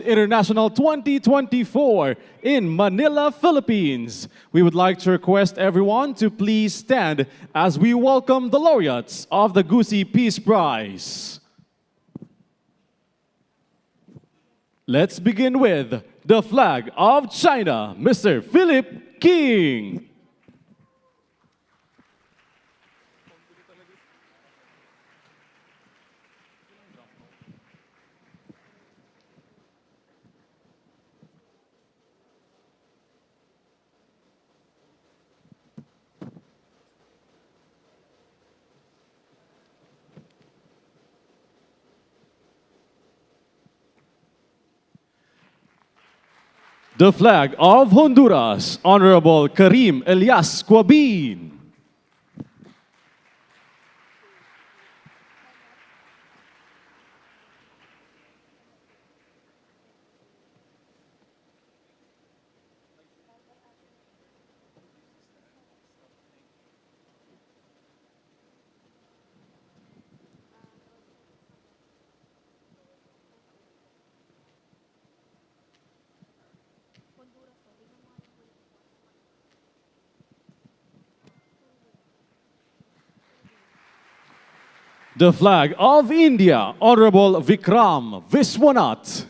International 2024 in Manila, Philippines. We would like to request everyone to please stand as we welcome the laureates of the Gusi Peace Prize. Let's begin with the flag of China, Mr. Philip King. The flag of Honduras, Honorable Karim Elias Quabin. The flag of India, Honorable Vikram Viswanath.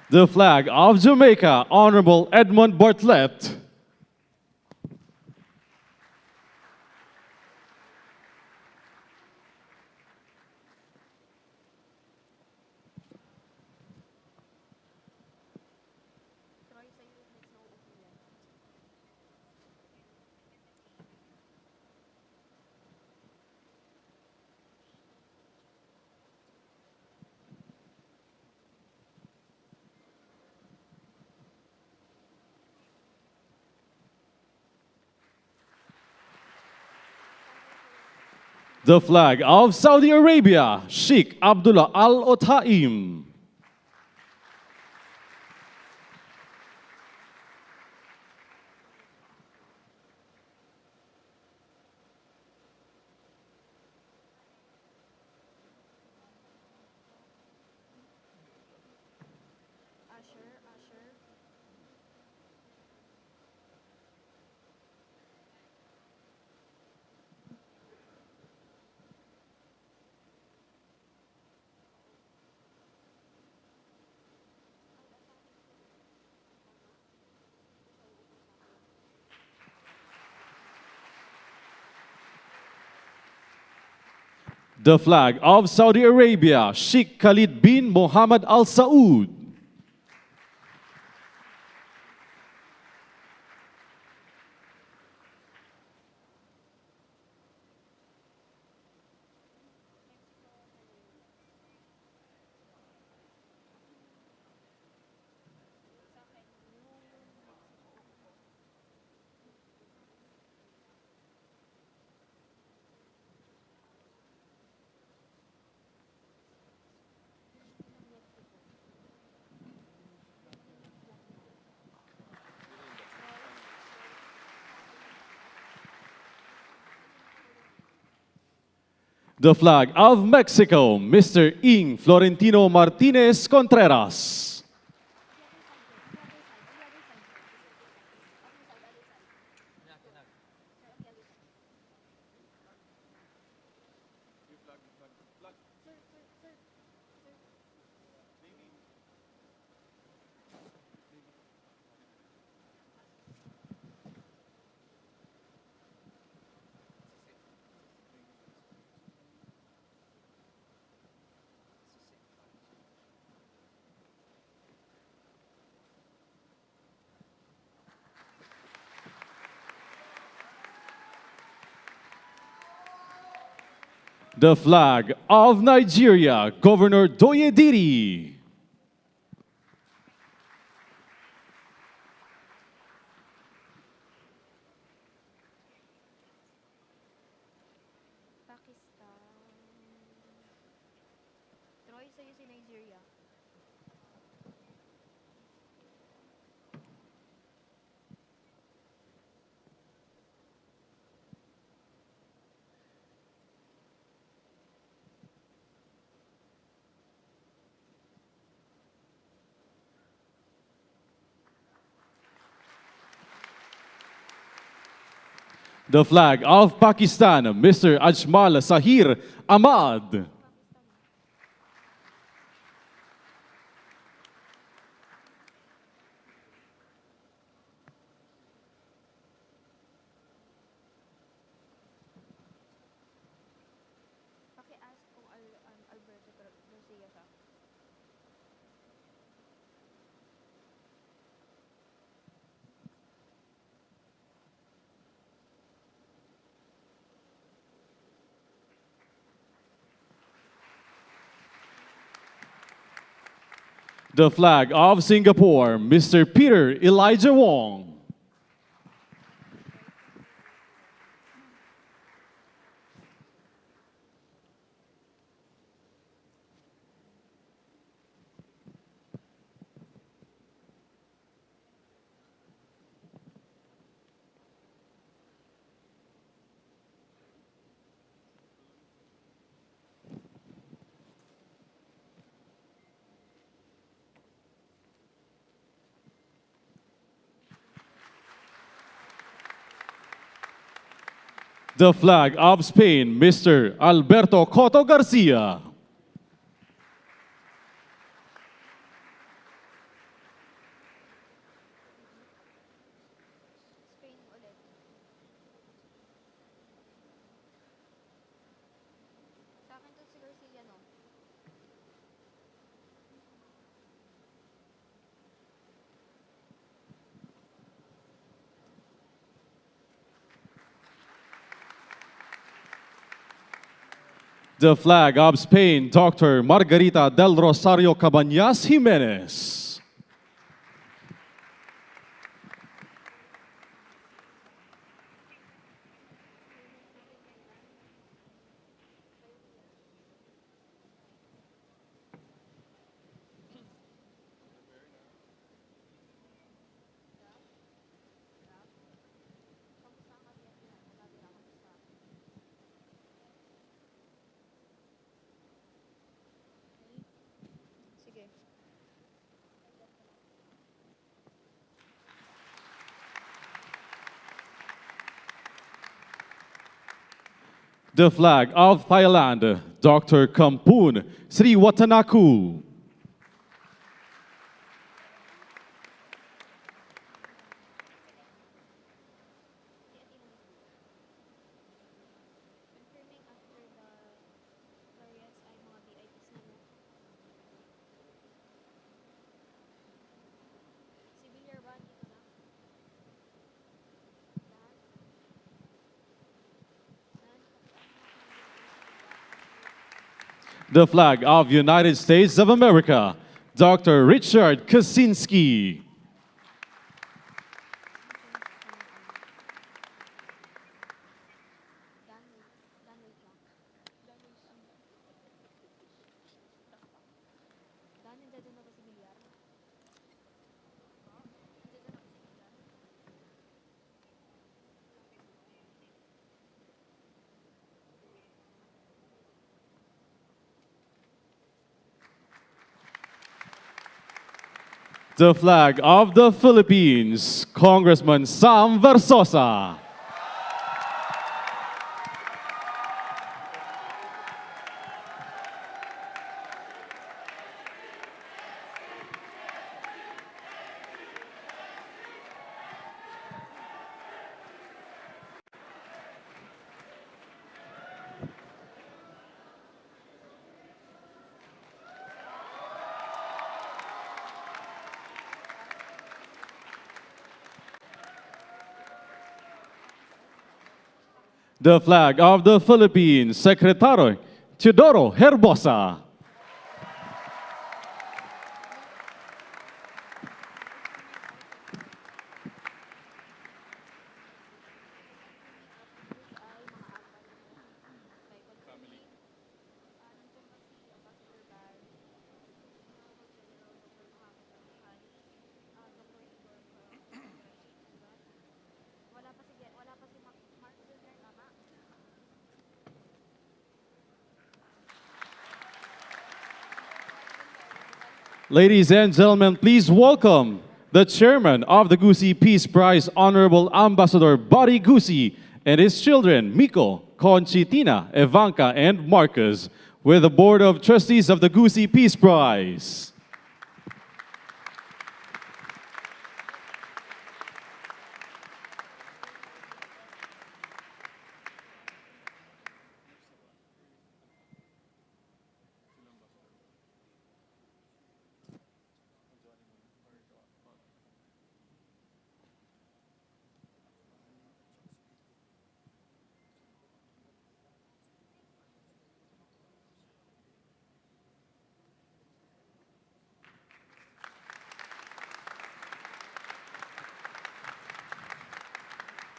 The flag of Jamaica, Honorable Edmund Bartlett. The flag of Saudi Arabia, Sheikh Abdullah Al Othaim. The flag of Saudi Arabia, Sheikh Khalid bin Mohammed Al Saud. The flag of Mexico, Mr. Ing Florentino Martinez Contreras. The flag of Nigeria, Governor Doyediri. The flag of Pakistan, Mr. Ajmal Sahir Ahmad. The flag of Singapore, Mr. Peter Elijah Wong. The flag of Spain, Mr. Alberto Coto Garcia. The flag of Spain, Dr. Margarita del Rosario Cabañas Jimenez. The flag of Thailand, Dr. Kampun Sri Watanaku. The flag of United States of America, Dr. Richard Kaczynski. The flag of the Philippines, Congressman Sam Versosa. The flag of the Philippines, Secretary Teodoro Herbosa. Ladies and gentlemen, please welcome the chairman of the Gusi Peace Prize, Honorable Ambassador Buddy Gusi, and his children, Miko, Conchitina, Ivanka, and Marcus, with the Board of Trustees of the Gusi Peace Prize.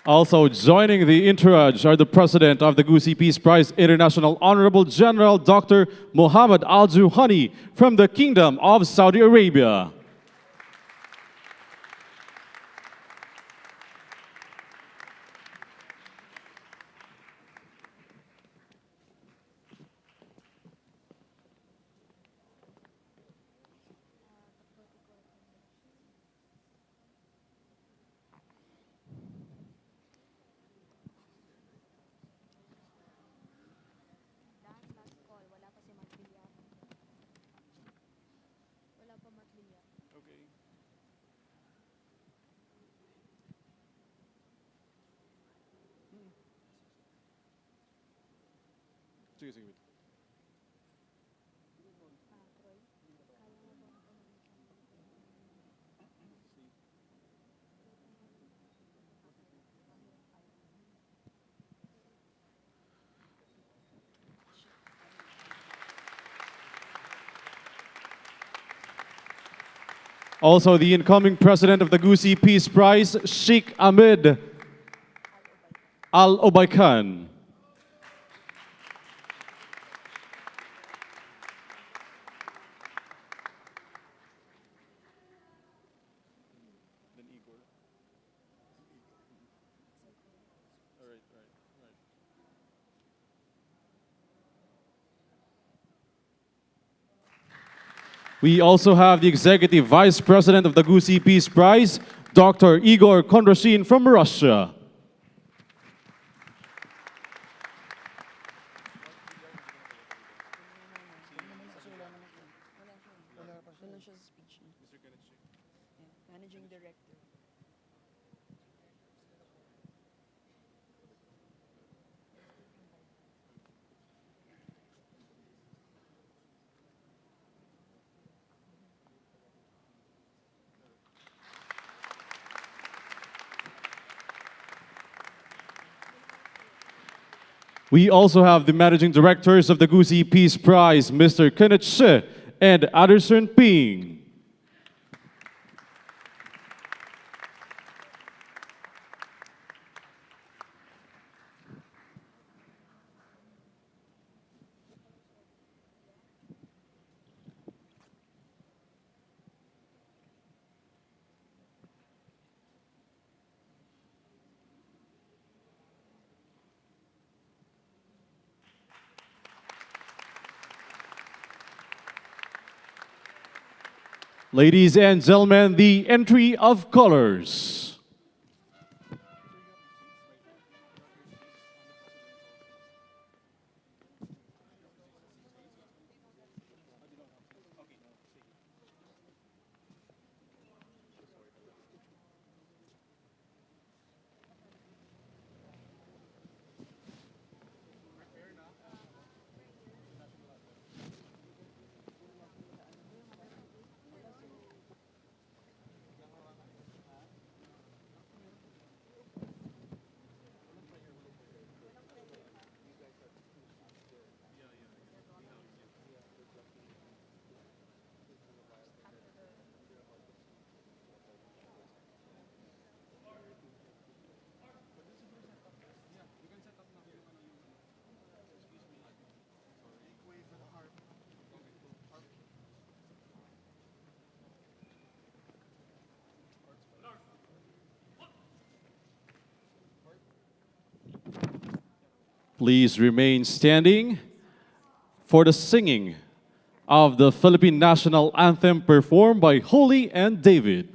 Also joining the entourage are the President of the Gusi Peace Prize International, Honorable General Dr. Mohammed Al-Juhani from the Kingdom of Saudi Arabia. Also, the incoming president of the Gusi Peace Prize, Sheikh Ahmed Al-Obaykan. We also have the Executive Vice President of the Gusi Peace Prize, Dr. Igor Kondrashin from Russia. Managing Director. We also have the Managing Directors of the Gusi Peace Prize, Mr. Kenneth Shi and Anderson Ping. Ladies and gentlemen, the entry of colors. Please remain standing for the singing of the Philippine National Anthem performed by Holy and David.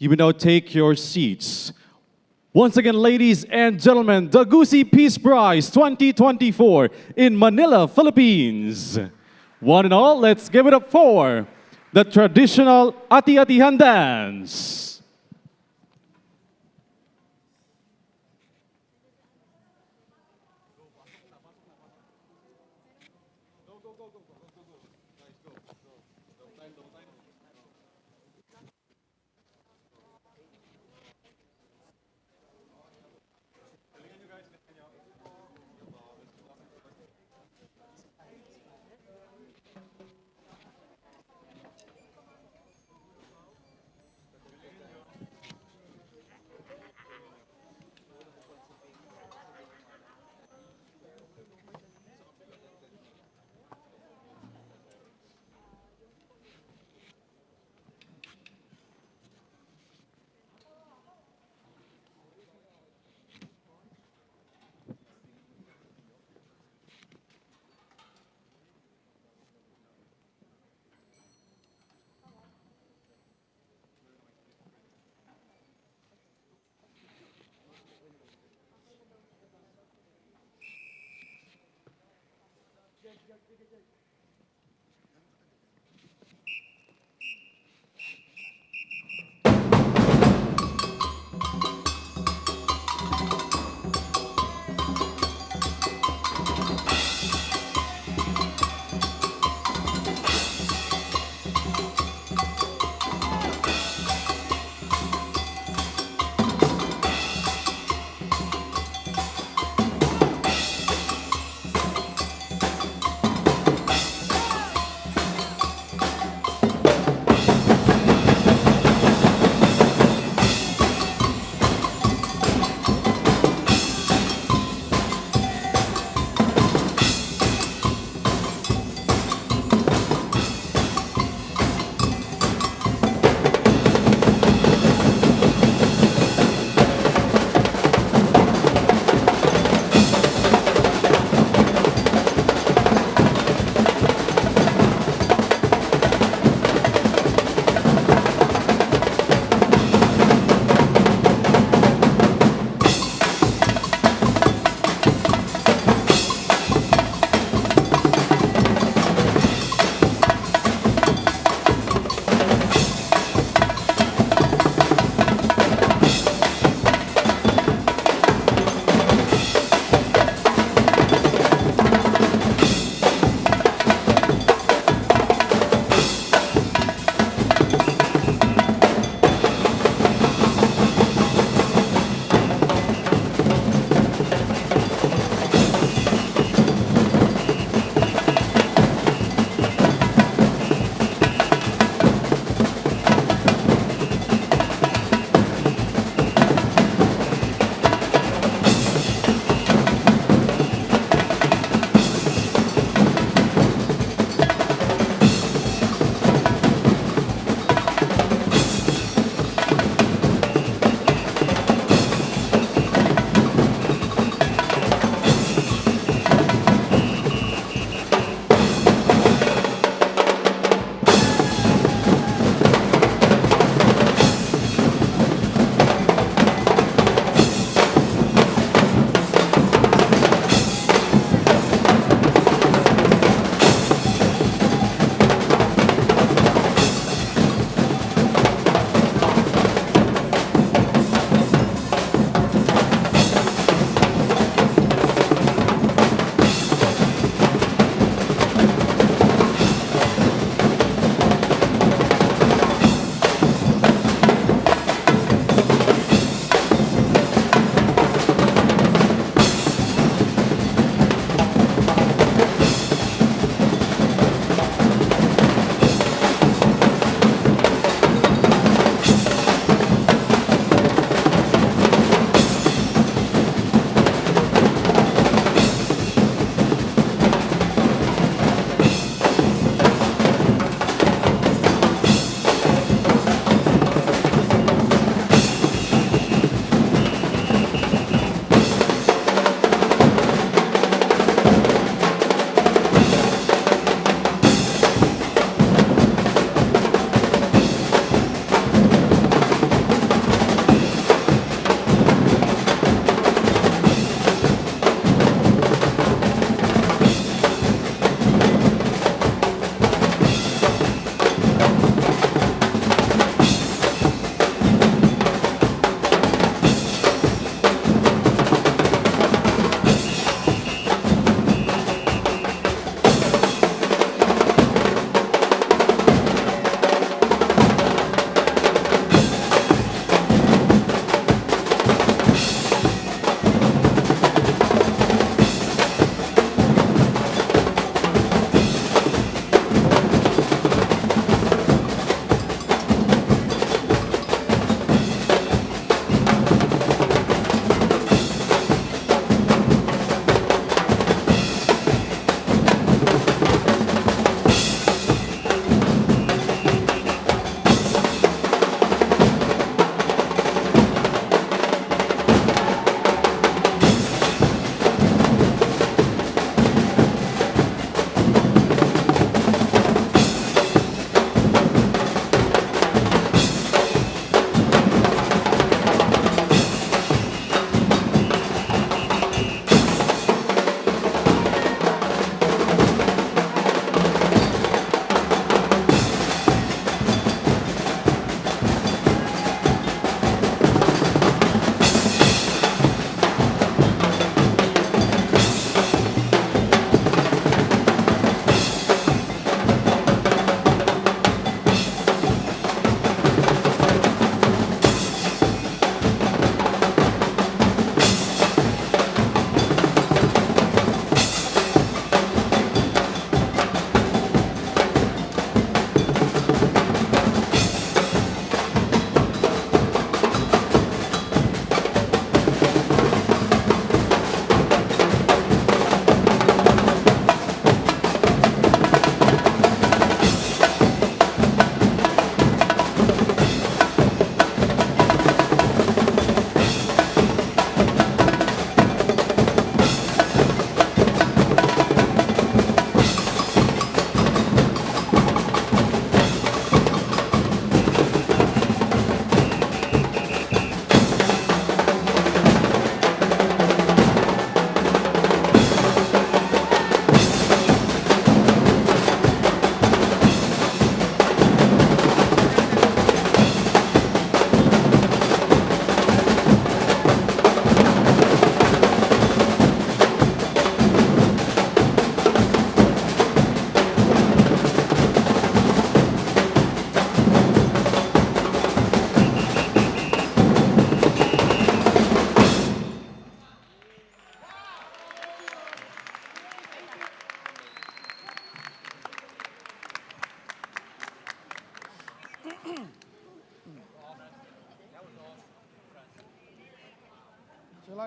You may now take your seats. Once again, ladies and gentlemen, the Gusi Peace Prize 2024 in Manila, Philippines. One and all, let's give it up for the traditional Ati-Atihan dance.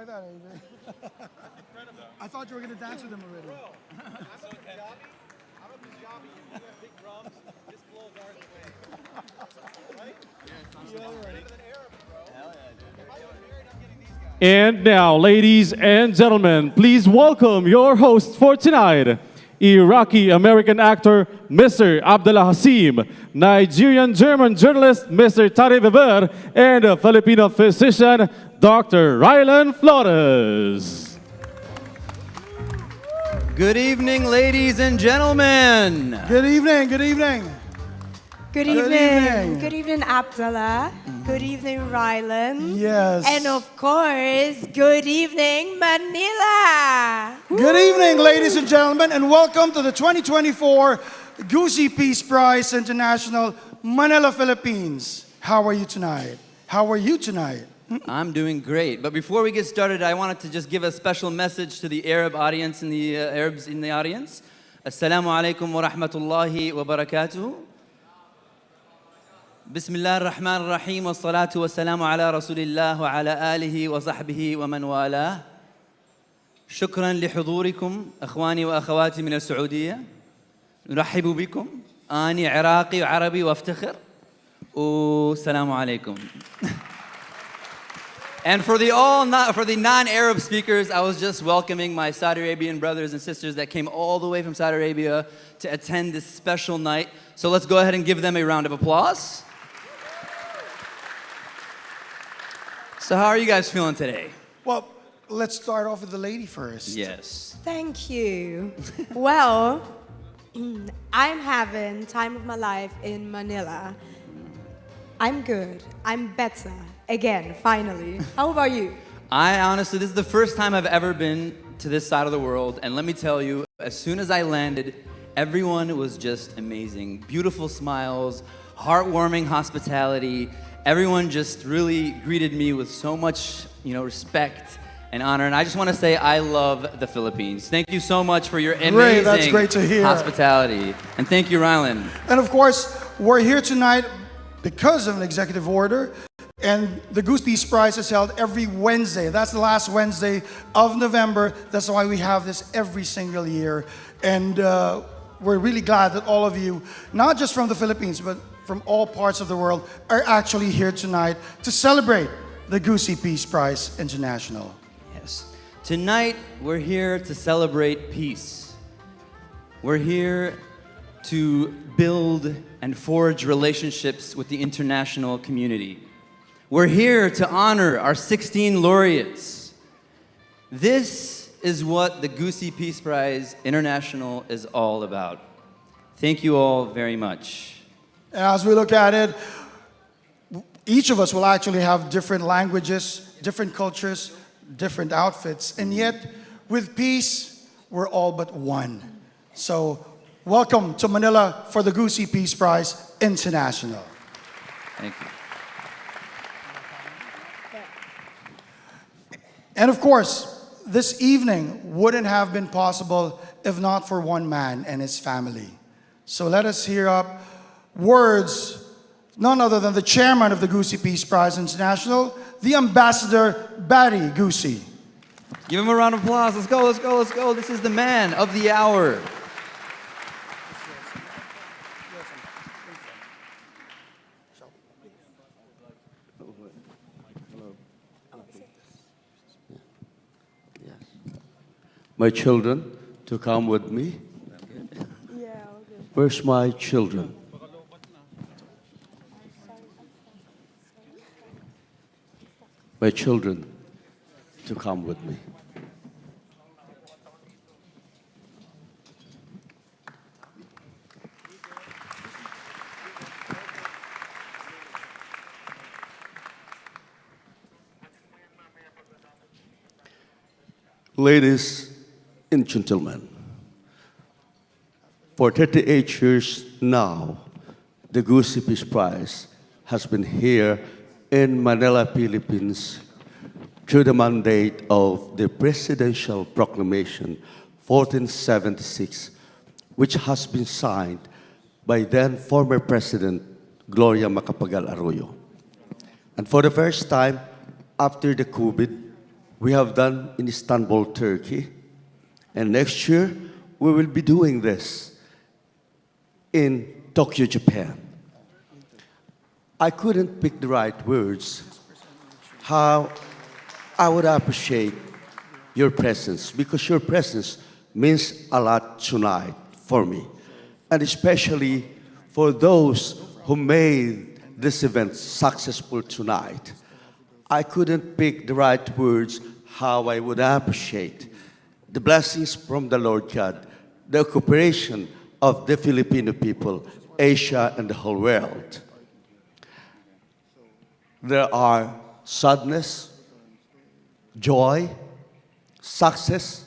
like that, AJ. I thought you were going to dance with them already. And now, ladies and gentlemen, please welcome your host for tonight, Iraqi-American actor Mr. Abdullah Hasim, Nigerian-German journalist Mr. Tari Weber, and a Filipino physician, Dr. Rylan Flores. Good evening, ladies and gentlemen. Good evening, good evening. Good Good evening. evening. Good evening, Abdullah. Good evening, Rylan. Yes. And of course, good evening, Manila. Good evening, ladies and gentlemen, and welcome to the 2024 Gusi Peace Prize International, Manila, Philippines. How are you tonight? How are you tonight? I'm doing great. But before we get started, I wanted to just give a special message to the Arab audience and the Arabs in the audience. Assalamu alaikum wa rahmatullahi wa barakatuh. بسم الله الرحمن الرحيم والصلاة والسلام على رسول الله وعلى آله وصحبه ومن والاه. شكرا لحضوركم أخواني وأخواتي من السعودية. نرحب بكم. أنا عراقي وعربي وافتخر. والسلام عليكم. And for the non-Arab speakers, I was just welcoming my Saudi Arabian brothers and sisters that came all the way from Saudi Arabia to attend this special night. So let's go ahead and give them a round of applause. So how are you guys feeling today? Well, let's start off with the lady first. Yes. Thank you. Well, I'm having time of my life in Manila. I'm good. I'm better. Again, finally. How about you? I honestly, this is the first time I've ever been to this side of the world. And let me tell you, as soon as I landed, everyone was just amazing. Beautiful smiles, heartwarming hospitality. Everyone just really greeted me with so much, respect and honor. And I just want to say I love the Philippines. Thank you so much for your amazing That's great to hear. hospitality. And thank you, Rylan. And of course, we're here tonight because of an executive order. And the Gusi Peace Prize is held every Wednesday. That's the last Wednesday of November. That's why we have this every single year. And we're really glad that all of you, not just from the Philippines, but from all parts of the world, are actually here tonight to celebrate the Gusi Peace Prize International. Yes. Tonight, we're here to celebrate peace. We're here to build and forge relationships with the international community. We're here to honor our 16 laureates. This is what the Gusi Peace Prize International is all about. Thank you all very much. As we look at it, each of us will actually have different languages, different cultures, different outfits, and yet with peace, we're all but one. So welcome to Manila for the Gusi Peace Prize International. Thank you. And of course, this evening wouldn't have been possible if not for one man and his family. So let us hear up words, none other than the chairman of the Gusi Peace Prize International, the ambassador, Barry Gusi. Give him a round of applause. Let's go, let's go, let's go. This is the man of the hour. My children to come with me. Where's my children? My children to come with me. Ladies and gentlemen, for 38 years now, the Gusi Peace Prize has been here in Manila, Philippines, through the mandate of the Presidential Proclamation 1476, which has been signed by then former President Gloria Macapagal Arroyo. And for the first time after the COVID, we have done in Istanbul, Turkey. And next year, we will be doing this in Tokyo, Japan. I couldn't pick the right words how I would appreciate your presence, because your presence means a lot tonight for me, and especially for those who made this event successful tonight. I couldn't pick the right words how I would appreciate the blessings from the Lord God, the cooperation of the Filipino people, Asia, and the whole world. There are sadness, joy, success,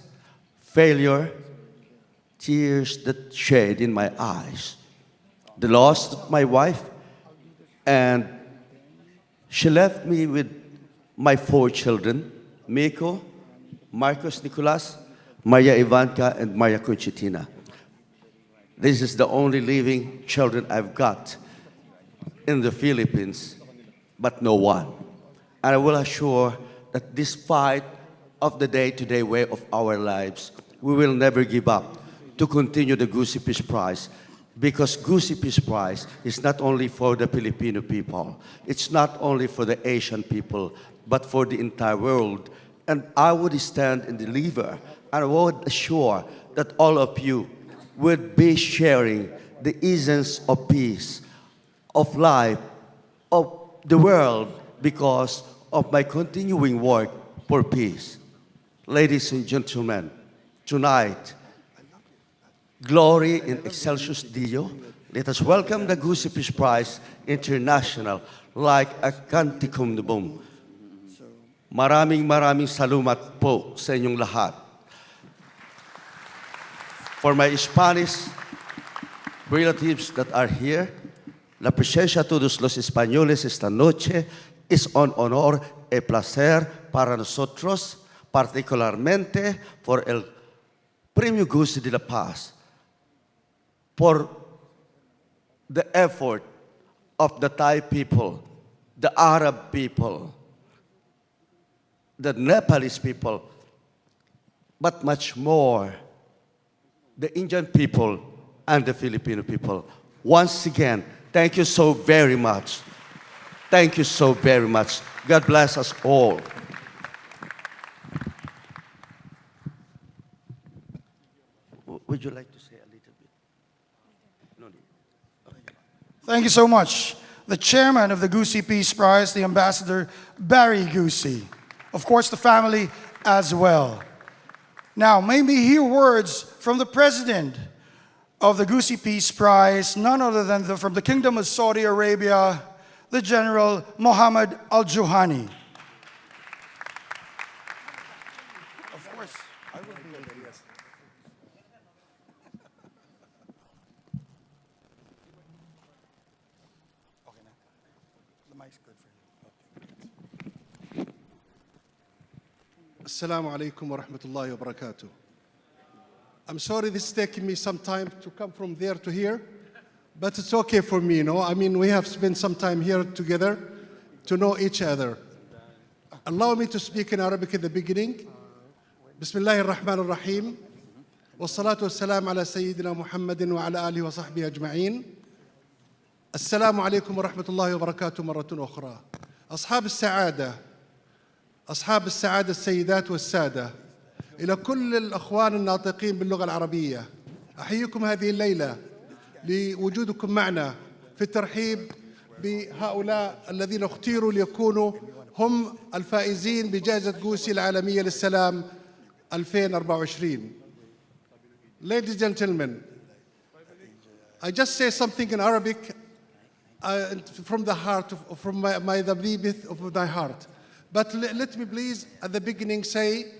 failure, tears that shed in my eyes. The loss of my wife, and she left me with my 4 children, Miko, Marcos Nicolas, Maria Ivanka, and Maria Conchitina. This is the only living children I've got in the Philippines, but no one. And I will assure that this fight of the day-to-day way of our lives, we will never give up to continue the Gusi Peace Prize, because Gusi Peace Prize is not only for the Filipino people, it's not only for the Asian people, but for the entire world. And I would stand and deliver, and I would assure that all of you would be sharing the essence of peace, of life, of the world, because of my continuing work for peace. Ladies and gentlemen, tonight, glory in excelsis Deo, let us welcome the Gusi Peace Prize International like a canticum de boom. Maraming salamat po sa inyong lahat. For my Spanish relatives that are here, la presencia de todos los españoles esta noche es un honor y placer para nosotros, particularmente por el Premio Gusi de la Paz, for the effort of the Thai people, the Arab people, the Nepalese people, but much more, the Indian people and the Filipino people. Once again, thank you so very much. Thank you so very much. God bless us all. Would you like to say a little bit? No need. Okay. Thank you so much. The chairman of the Gusi Peace Prize, the Ambassador Barry Gusi. Of course, the family as well. Now, may we hear words from the president of the Gusi Peace Prize, none other than from the Kingdom of Saudi Arabia, the General Mohammed Al-Juhani. Of course, I will be with you. Yes. Okay, now. The mic's good for you. Okay. Assalamu alaikum wa rahmatullahi wa barakatuh. I'm sorry this is taking me some time to come from there to here, but it's okay for me, you know. I mean, we have spent some time here together to know each other. Allow me to speak in Arabic at the beginning. Bismillahir Rahmanir Rahim. والصلاة والسلام على سيدنا محمد وعلى آله وصحبه أجمعين. السلام عليكم ورحمة الله وبركاته مرة أخرى. أصحاب السعادة السيدات والسادة، إلى كل الأخوان الناطقين باللغة العربية، أحييكم هذه الليلة لوجودكم معنا في الترحيب بهؤلاء الذين اختيروا ليكونوا هم الفائزين بجائزة غوسي العالمية للسلام 2024. Ladies and gentlemen, I just say something in Arabic from the heart, from the deepest of my heart. But let me please at the beginning say,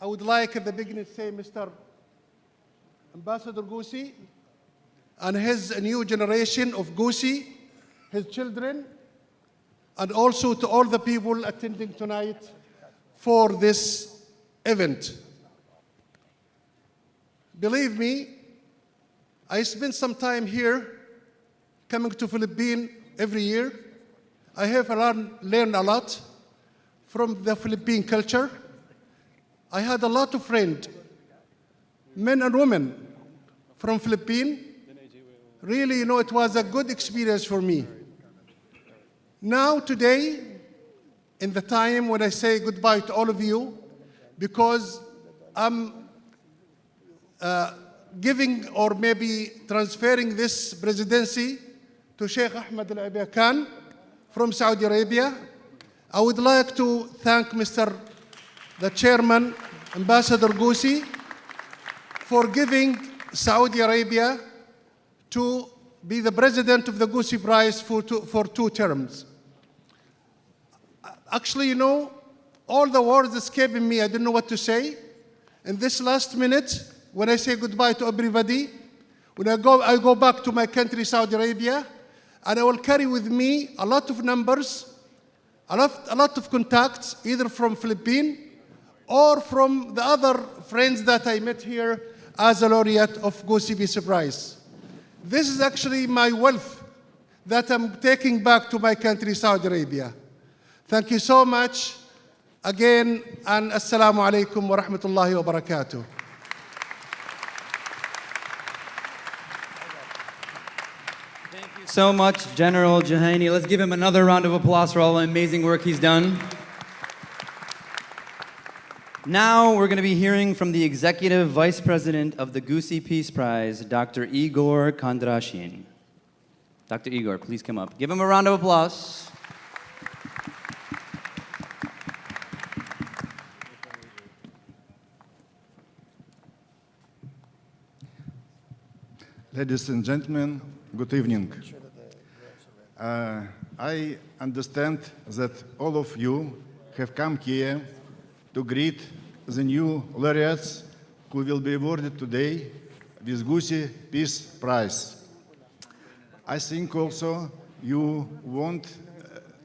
I would like at the beginning to say Mr. Ambassador Gusi and his new generation of Gusi, his children, and also to all the people attending tonight for this event. Believe me, I spend some time here coming to Philippines every year. I have learned a lot from the Philippine culture. I had a lot of friends, men and women from Philippines. Really, it was a good experience for me. Now, today, in the time when I say goodbye to all of you, because I'm giving or maybe transferring this presidency to Sheikh Ahmed Al Khan from Saudi Arabia, I would like to thank the chairman, Ambassador Gusi, for giving Saudi Arabia to be the president of the Gusi Prize for 2 terms. Actually, all the words escaping me, I didn't know what to say. In this last minute, when I say goodbye to everybody, when I go back to my country, Saudi Arabia, and I will carry with me a lot of numbers, a lot of contacts, either from Philippines or from the other friends that I met here as a laureate of Gusi Peace Prize. This is actually my wealth that I'm taking back to my country, Saudi Arabia. Thank you so much again, and assalamu alaikum wa rahmatullahi wa barakatuh. Thank you so much, General Juhaini. Let's give him another round of applause for all the amazing work he's done. Now we're going to be hearing from the Executive Vice President of the Gusi Peace Prize, Dr. Igor Kondrashin. Dr. Igor, please come up. Give him a round of applause. Ladies and gentlemen, good evening. I understand that all of you have come here to greet the new laureates who will be awarded today with Gusi Peace Prize. I think also you want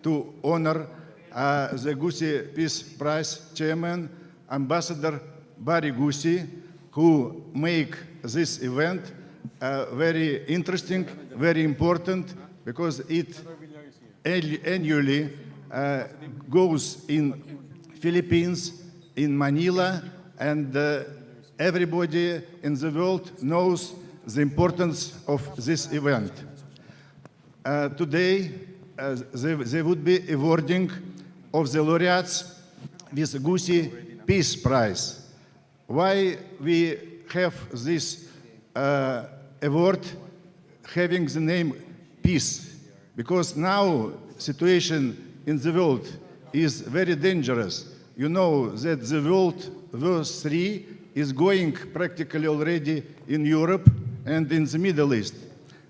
to honor the Gusi Peace Prize chairman, Ambassador Barry Gusi, who make this event very interesting, very important, because it annually goes in Philippines, in Manila, and everybody in the world knows the importance of this event. Today, they would be awarding of the laureates with Gusi Peace Prize. Why we have this award having the name peace? Because now situation in the world is very dangerous. You know that the World War III is going practically already in Europe and in the Middle East.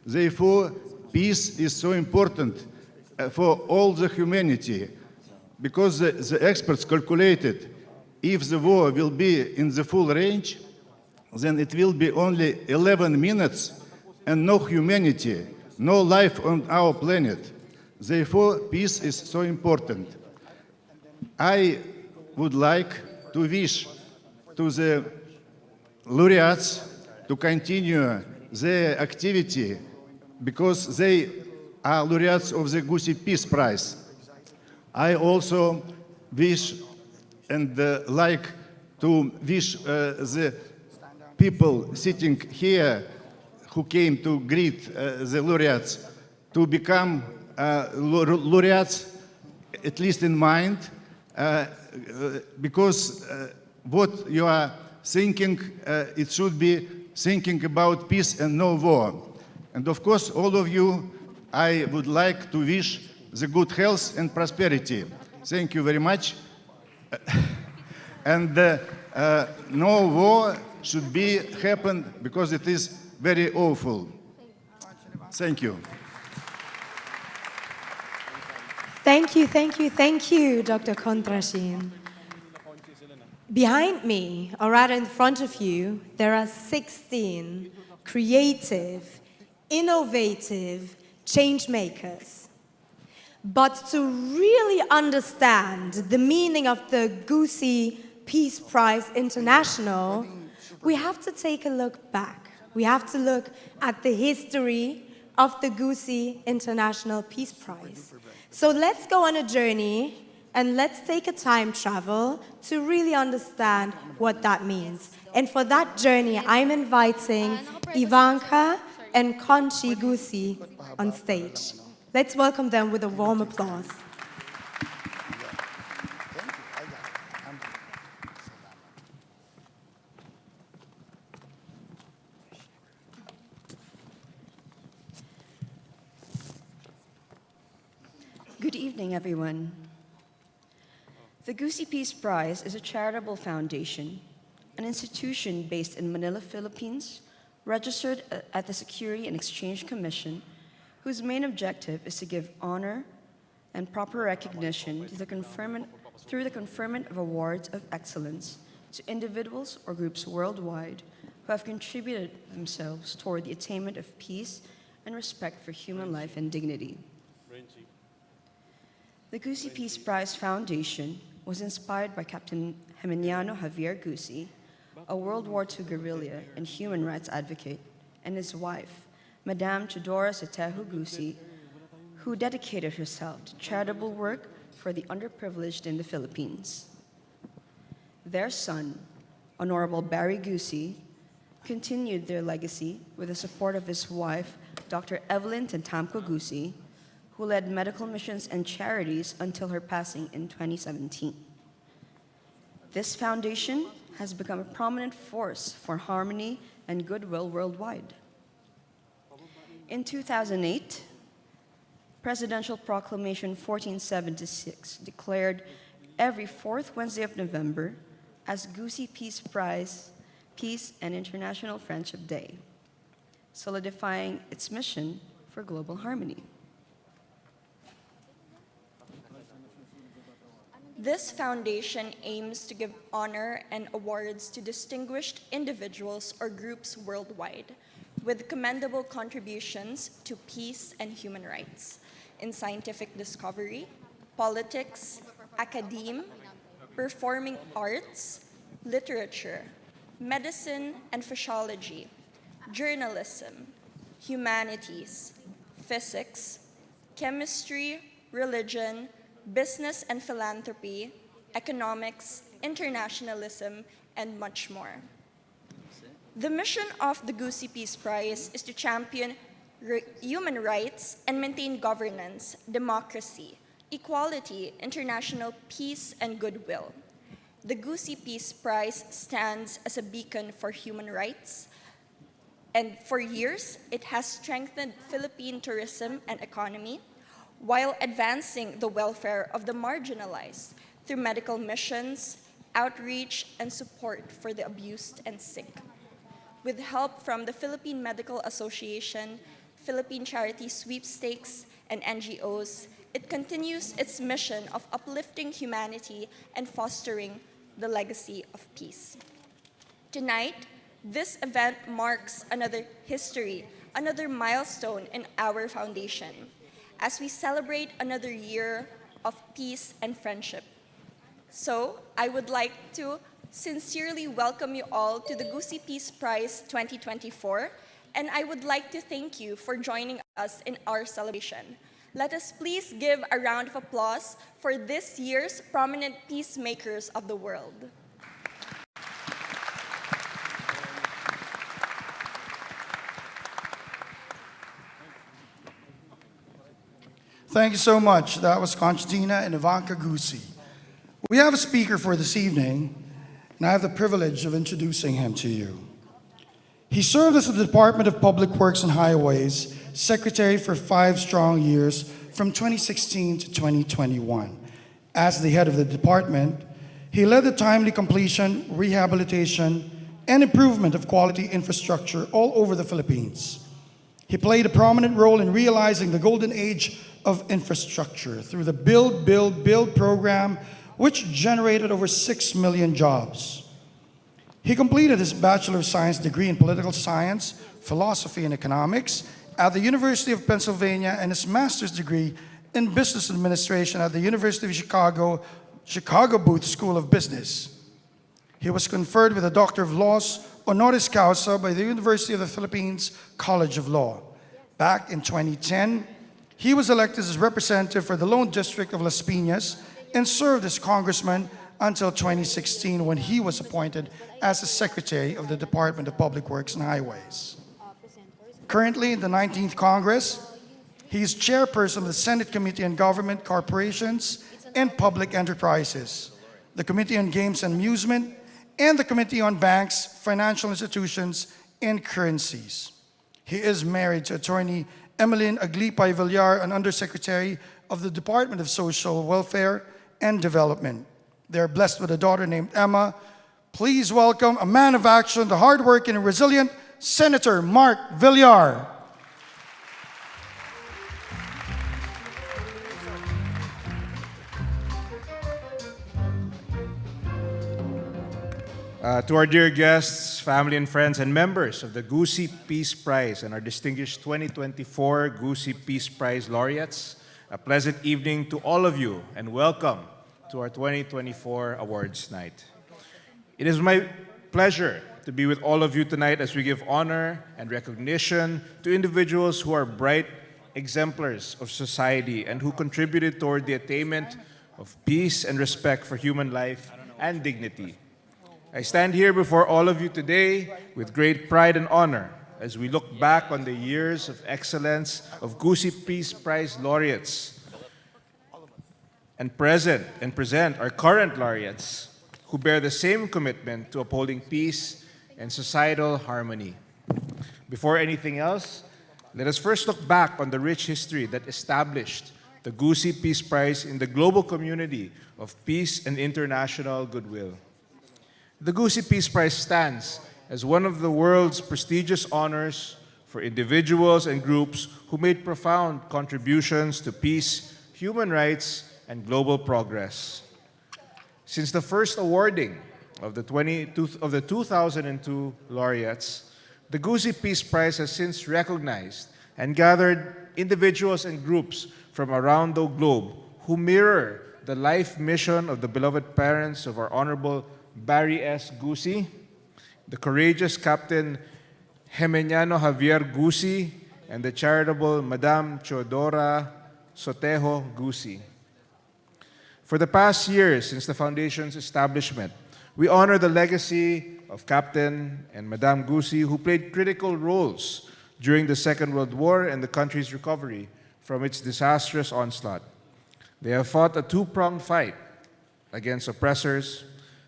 Therefore, peace is so important for all the humanity, because the experts calculated if the war will be in the full range, then it will be only 11 minutes and no humanity, no life on our planet. Therefore, peace is so important. I would like to wish to the laureates to continue their activity, because they are laureates of the Gusi Peace Prize. I also wish and like to wish the people sitting here who came to greet the laureates to become laureates, at least in mind, because what you are thinking, it should be thinking about peace and no war. And of course, all of you, I would like to wish the good health and prosperity. Thank you very much. And no war should be happen, because it is very awful. Thank you. Thank you, thank you, thank you, Dr. Kondrashin. Behind me, or rather in front of you, there are 16 creative, innovative change makers. But to really understand the meaning of the Gusi Peace Prize International, we have to take a look back. We have to look at the history of the Gusi International Peace Prize. So let's go on a journey And let's take a time travel to really understand what that means. And for that journey, I'm inviting Ivanka and Conchi Gusi on stage. Let's welcome them with a warm applause. Good evening, everyone. The Gusi Peace Prize is a charitable foundation, an institution based in Manila, Philippines, registered at the Security and Exchange Commission, whose main objective is to give honor and proper recognition to through the conferment of awards of excellence to individuals or groups worldwide who have contributed themselves toward the attainment of peace and respect for human life and dignity. The Gusi Peace Prize Foundation was inspired by Captain Geminiano Javier Gusi, a World War II guerrilla and human rights advocate, and his wife, Madame Chidora Setejo Gusi, who dedicated herself to charitable work for the underprivileged in the Philippines. Their son, Honorable Barry Gusi, continued their legacy with the support of his wife, Dr. Evelyn Tentamco Gusi, who led medical missions and charities until her passing in 2017. This foundation has become a prominent force for harmony and goodwill worldwide. In 2008, Presidential Proclamation 1476 declared every fourth Wednesday of November as Gusi Peace Prize, Peace and International Friendship Day, solidifying its mission for global harmony. This foundation aims to give honor and awards to distinguished individuals or groups worldwide with commendable contributions to peace and human rights in scientific discovery, politics, academe, performing arts, literature, medicine and physiology, journalism, humanities, physics, chemistry, religion, business and philanthropy, economics, internationalism, and much more. The mission of the Gusi Peace Prize is to champion human rights and maintain governance, democracy, equality, international peace, and goodwill. The Gusi Peace Prize stands as a beacon for human rights, and for years, it has strengthened Philippine tourism and economy, while advancing the welfare of the marginalized through medical missions, outreach, and support for the abused and sick. With help from the Philippine Medical Association, Philippine Charity Sweepstakes, and NGOs, it continues its mission of uplifting humanity and fostering the legacy of peace. Tonight, this event marks another history, another milestone in our foundation, as we celebrate another year of peace and friendship. So, I would like to sincerely welcome you all to the Gusi Peace Prize 2024, and I would like to thank you for joining us in our celebration. Let us please give a round of applause for this year's prominent peacemakers of the world. Thank you so much. That was Constantina and Ivanka Gusi. We have a speaker for this evening, and I have the privilege of introducing him to you. He served as the Department of Public Works and Highways Secretary for 5 strong years from 2016 to 2021. As the head of the department, he led the timely completion, rehabilitation, and improvement of quality infrastructure all over the Philippines. He played a prominent role in realizing the golden age of infrastructure through the Build, Build, Build program, which generated over 6 million jobs. He completed his Bachelor of Science degree in Political Science, Philosophy, and Economics at the University of Pennsylvania and his Master's degree in Business Administration at the University of Chicago Booth School of Business. He was conferred with a Doctor of Laws honoris causa by the University of the Philippines College of Law. Back in 2010, he was elected as representative for the Lone District of Las Piñas and served as congressman until 2016 when he was appointed as the Secretary of the Department of Public Works and Highways. Currently in the 19th Congress, he is chairperson of the Senate Committee on Government, Corporations, and Public Enterprises, the Committee on Games and Amusement, and the Committee on Banks, Financial Institutions, and Currencies. He is married to attorney Emeline Aglipay Villar, an Undersecretary of the Department of Social Welfare and Development. They are blessed with a daughter named Emma. Please welcome a man of action, the hardworking and resilient Senator Mark Villar. To our dear guests, family and friends, and members of the Gusi Peace Prize and our distinguished 2024 Gusi Peace Prize laureates, a pleasant evening to all of you and welcome to our 2024 awards night. It is my pleasure to be with all of you tonight as we give honor and recognition to individuals who are bright exemplars of society and who contributed toward the attainment of peace and respect for human life and dignity. I stand here before all of you today with great pride and honor as we look back on the years of excellence of Gusi Peace Prize laureates and present our current laureates who bear the same commitment to upholding peace and societal harmony. Before anything else, let us first look back on the rich history that established the Gusi Peace Prize in the global community of peace and international goodwill. The Gusi Peace Prize stands as one of the world's prestigious honors for individuals and groups who made profound contributions to peace, human rights, and global progress. Since the first awarding of the 2002 laureates, the Gusi Peace Prize has since recognized and gathered individuals and groups from around the globe who mirror the life mission of the beloved parents of our Honorable Barry S. Gusi, the courageous Captain Geminiano Javier Gusi, and the charitable Madame Teodora Sotejo Gusi. For the past years since the Foundation's establishment, we honor the legacy of Captain and Madame Gusi, who played critical roles during the Second World War and the country's recovery from its disastrous onslaught. They have fought a two-pronged fight against oppressors.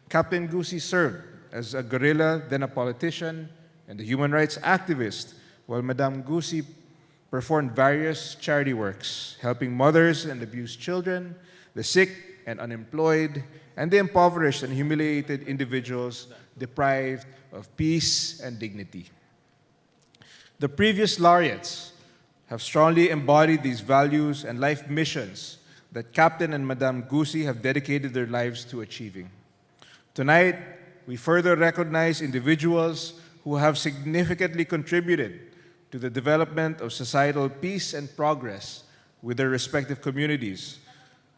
Captain Gusi served as a guerrilla, then a politician, and a human rights activist, while Madame Gusi performed various charity works, helping mothers and abused children, the sick and unemployed, and the impoverished and humiliated individuals deprived of peace and dignity. The previous laureates have strongly embodied these values and life missions that Captain and Madame Gusi have dedicated their lives to achieving. Tonight, we further recognize individuals who have significantly contributed to the development of societal peace and progress with their respective communities,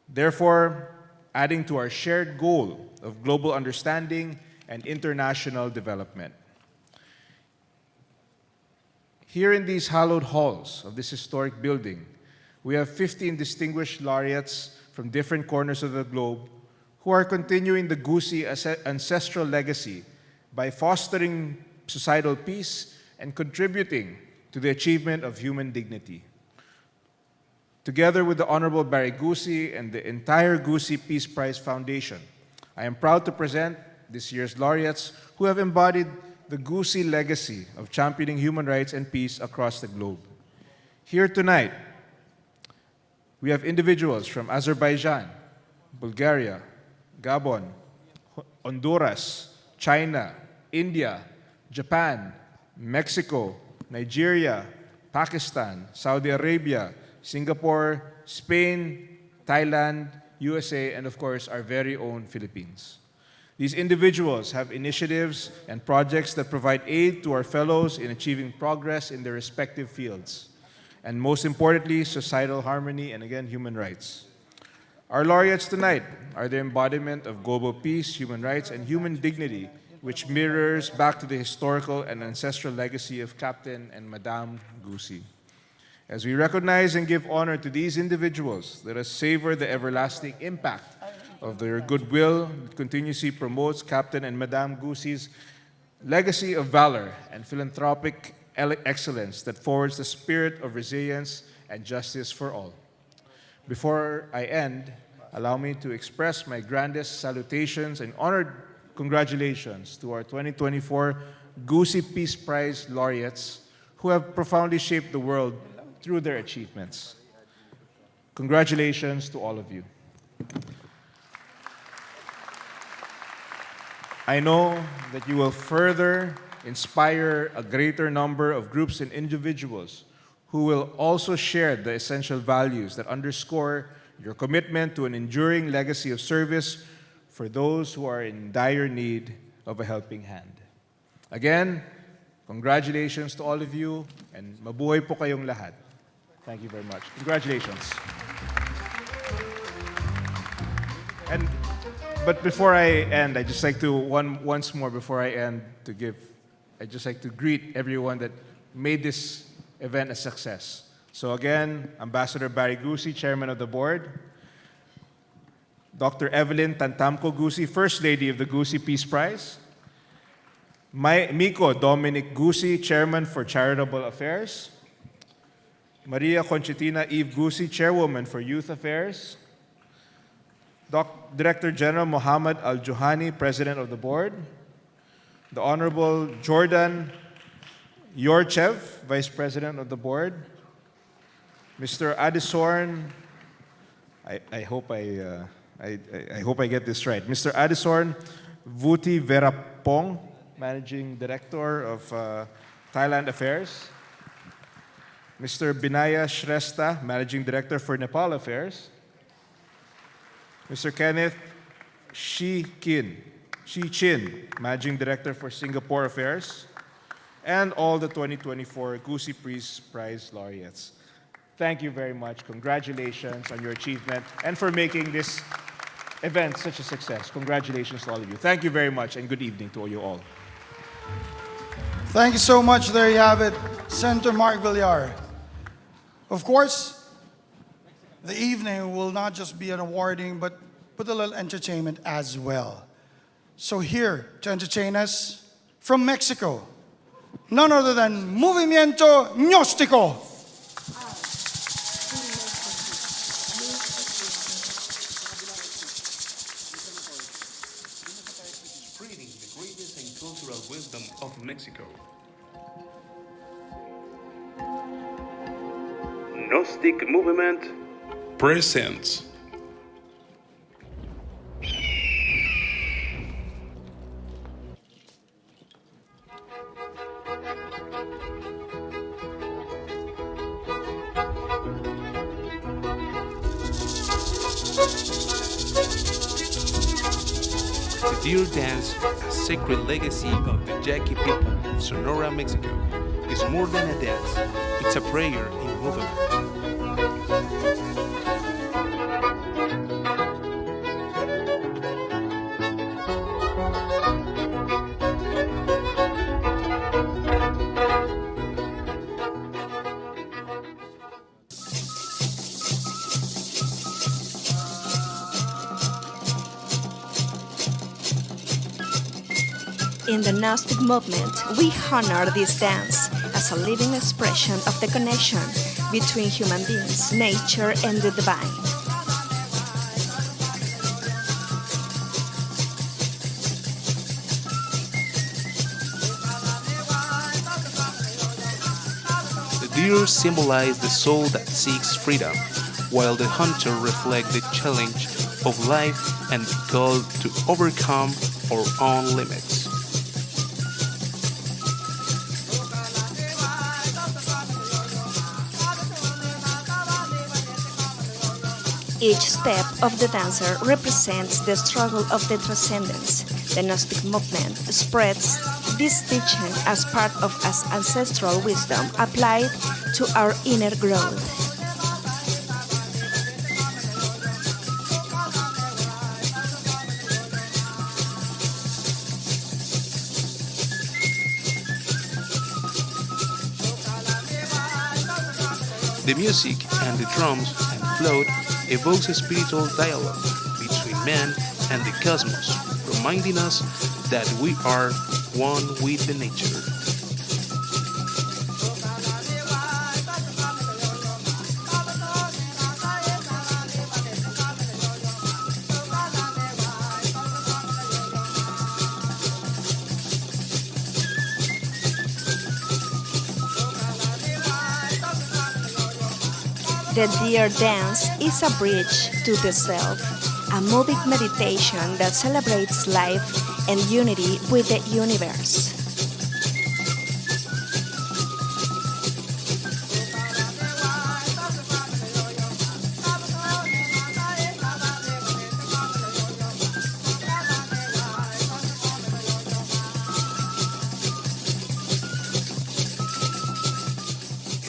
therefore adding to our shared goal of global understanding and international development. Here in these hallowed halls of this historic building, we have 15 distinguished laureates from different corners of the globe who are continuing the Gusi ancestral legacy by fostering societal peace and contributing to the achievement of human dignity. Together with the Honorable Barry Gusi and the entire Gusi Peace Prize Foundation, I am proud to present this year's laureates who have embodied the Gusi legacy of championing human rights and peace across the globe. Here tonight, we have individuals from Azerbaijan, Bulgaria, Gabon, Honduras, China, India, Japan, Mexico, Nigeria, Pakistan, Saudi Arabia, Singapore, Spain, Thailand, USA, and of course, our very own Philippines. These individuals have initiatives and projects that provide aid to our fellows in achieving progress in their respective fields, and most importantly, societal harmony and again, human rights. Our laureates tonight are the embodiment of global peace, human rights, and human dignity, which mirrors back to the historical and ancestral legacy of Captain and Madame Gusi. As we recognize and give honor to these individuals, let us savor the everlasting impact of their goodwill that continuously promotes Captain and Madame Gusi's legacy of valor and philanthropic excellence that forwards the spirit of resilience and justice for all. Before I end, allow me to express my grandest salutations and honored congratulations to our 2024 Gusi Peace Prize laureates who have profoundly shaped the world through their achievements. Congratulations to all of you. I know that you will further inspire a greater number of groups and individuals who will also share the essential values that underscore your commitment to an enduring legacy of service for those who are in dire need of a helping hand. Again, congratulations to all of you and mabuhay po kayong lahat. Thank you very much. Congratulations. But before I end, I'd just like to, once more before I end, I'd just like to greet everyone that made this event a success. So again, Ambassador Barry Gusi, Chairman of the Board, Dr. Evelyn Tantamco Gusi, First Lady of the Gusi Peace Prize, Miko Dominic Gusi, Chairman for Charitable Affairs, Maria Conchitina Eve Gusi, Chairwoman for Youth Affairs, Director General Mohammad Al-Juhani, President of the Board, the Honorable Jordan Yorchev, Vice President of the Board, Mr. Adesorn, I hope I get this right, Mr. Adesorn Vuti Verapong, Managing Director of Thailand Affairs, Mr. Binaya Shrestha, Managing Director for Nepal Affairs, Mr. Kenneth Shi Chin, Managing Director for Singapore Affairs, and all the 2024 Gusi Peace Prize laureates. Thank you very much. Congratulations on your achievement and for making this event such a success. Congratulations to all of you. Thank you very much and good evening to you all. Thank you so much. There you have it, Senator Mark Villar. Of course, the evening will not just be an awarding, but a little entertainment as well. So here to entertain us from Mexico, none other than Movimiento Gnostico. Spreading the greatness and cultural wisdom of Mexico. Gnostic Movement presents the Deer Dance, a sacred legacy of the Yaqui people of Sonora, Mexico, is more than a dance, it's a prayer in movement. In the Gnostic movement, we honor this dance as a living expression of the connection between human beings, nature, and the divine. The deer symbolize the soul that seeks freedom, while the hunter reflects the challenge of life and the call to overcome our own limits. Each step of the dancer represents the struggle of the transcendence. The Gnostic movement spreads this teaching as part of as ancestral wisdom applied to our inner growth. The music and the drums and flute evokes a spiritual dialogue between man and the cosmos, reminding us that we are one with the nature. The deer dance is a bridge to the self, a moving meditation that celebrates life and unity with the universe.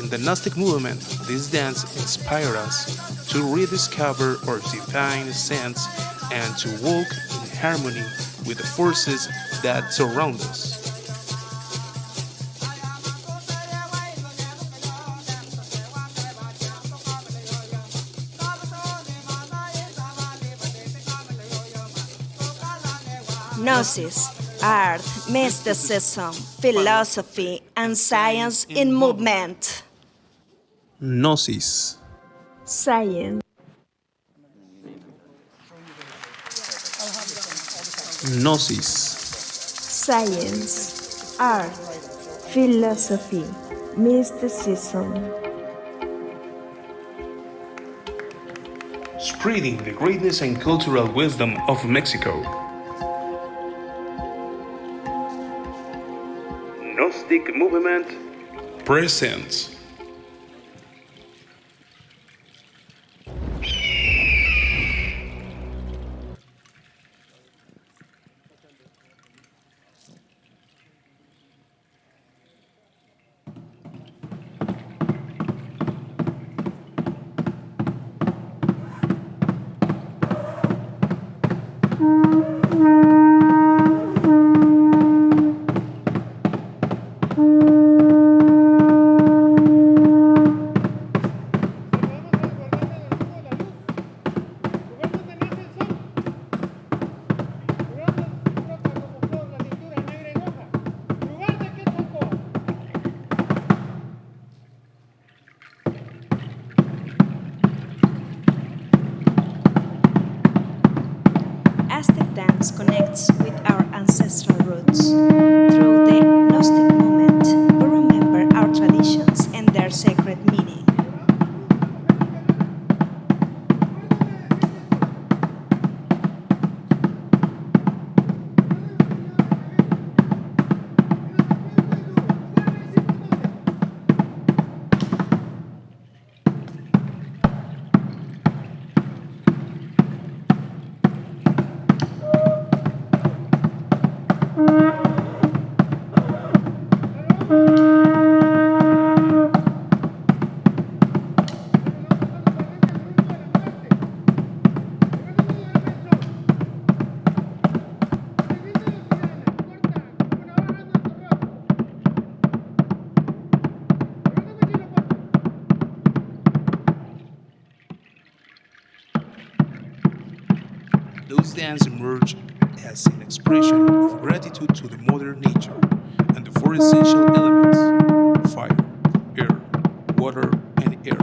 In the Gnostic movement, this dance inspired us to rediscover our divine essence and to walk in harmony with the forces that surround us. Gnosis, art, mysticism, philosophy, and science in movement. Gnosis. Science. Gnosis. Science, art, philosophy, mysticism. Spreading the greatness and cultural wisdom of Mexico. Gnostic movement presents. Aztec dance connects with our ancestral roots. Through the Gnostic movement, we remember our traditions and their sacred meaning. Those dances emerge as an expression of gratitude to the Mother Nature and the four essential elements: fire, air, water, and air.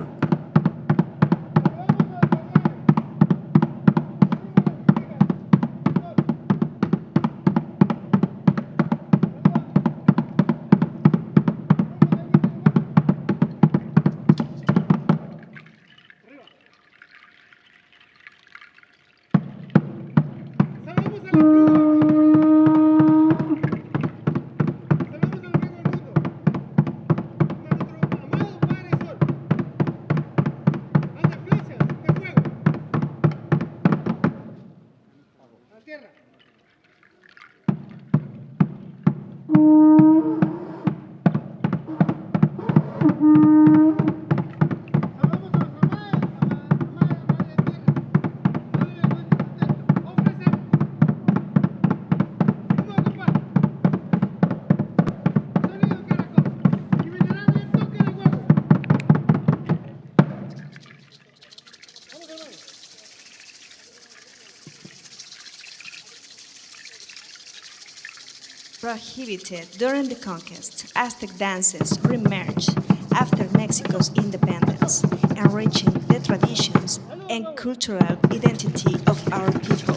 prohibited during the conquest, Aztec dances reemerged after Mexico's independence, enriching the traditions and cultural identity of our people.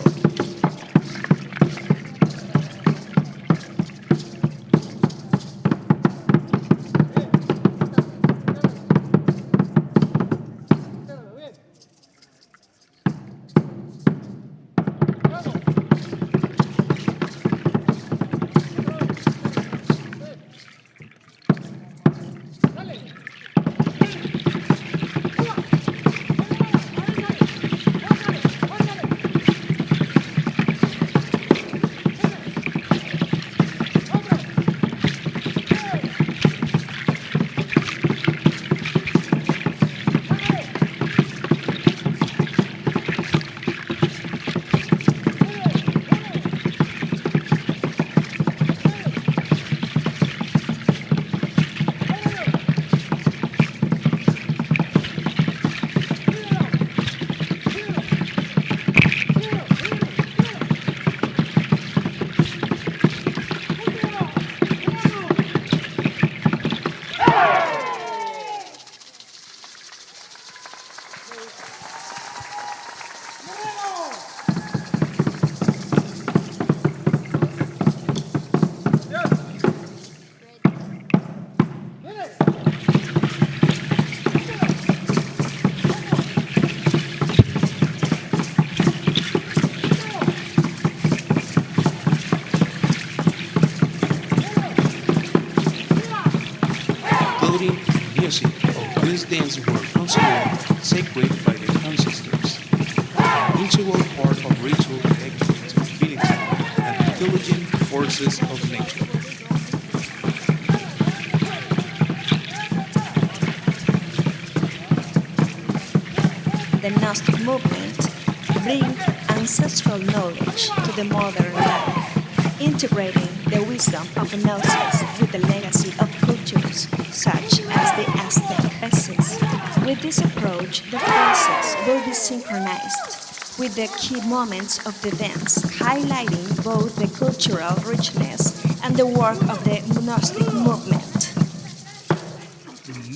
Including music of these dances were considered sacred by the ancestors, an integral part of ritual connected to divinity and intelligent forces of nature. The Gnostic movement brings ancestral knowledge to the modern life, integrating the wisdom of Gnosis with the legacy of cultures such as the Aztec phases. With this approach, the phases will be synchronized with the key moments of the dance, highlighting both the cultural richness and the work of the Gnostic movement.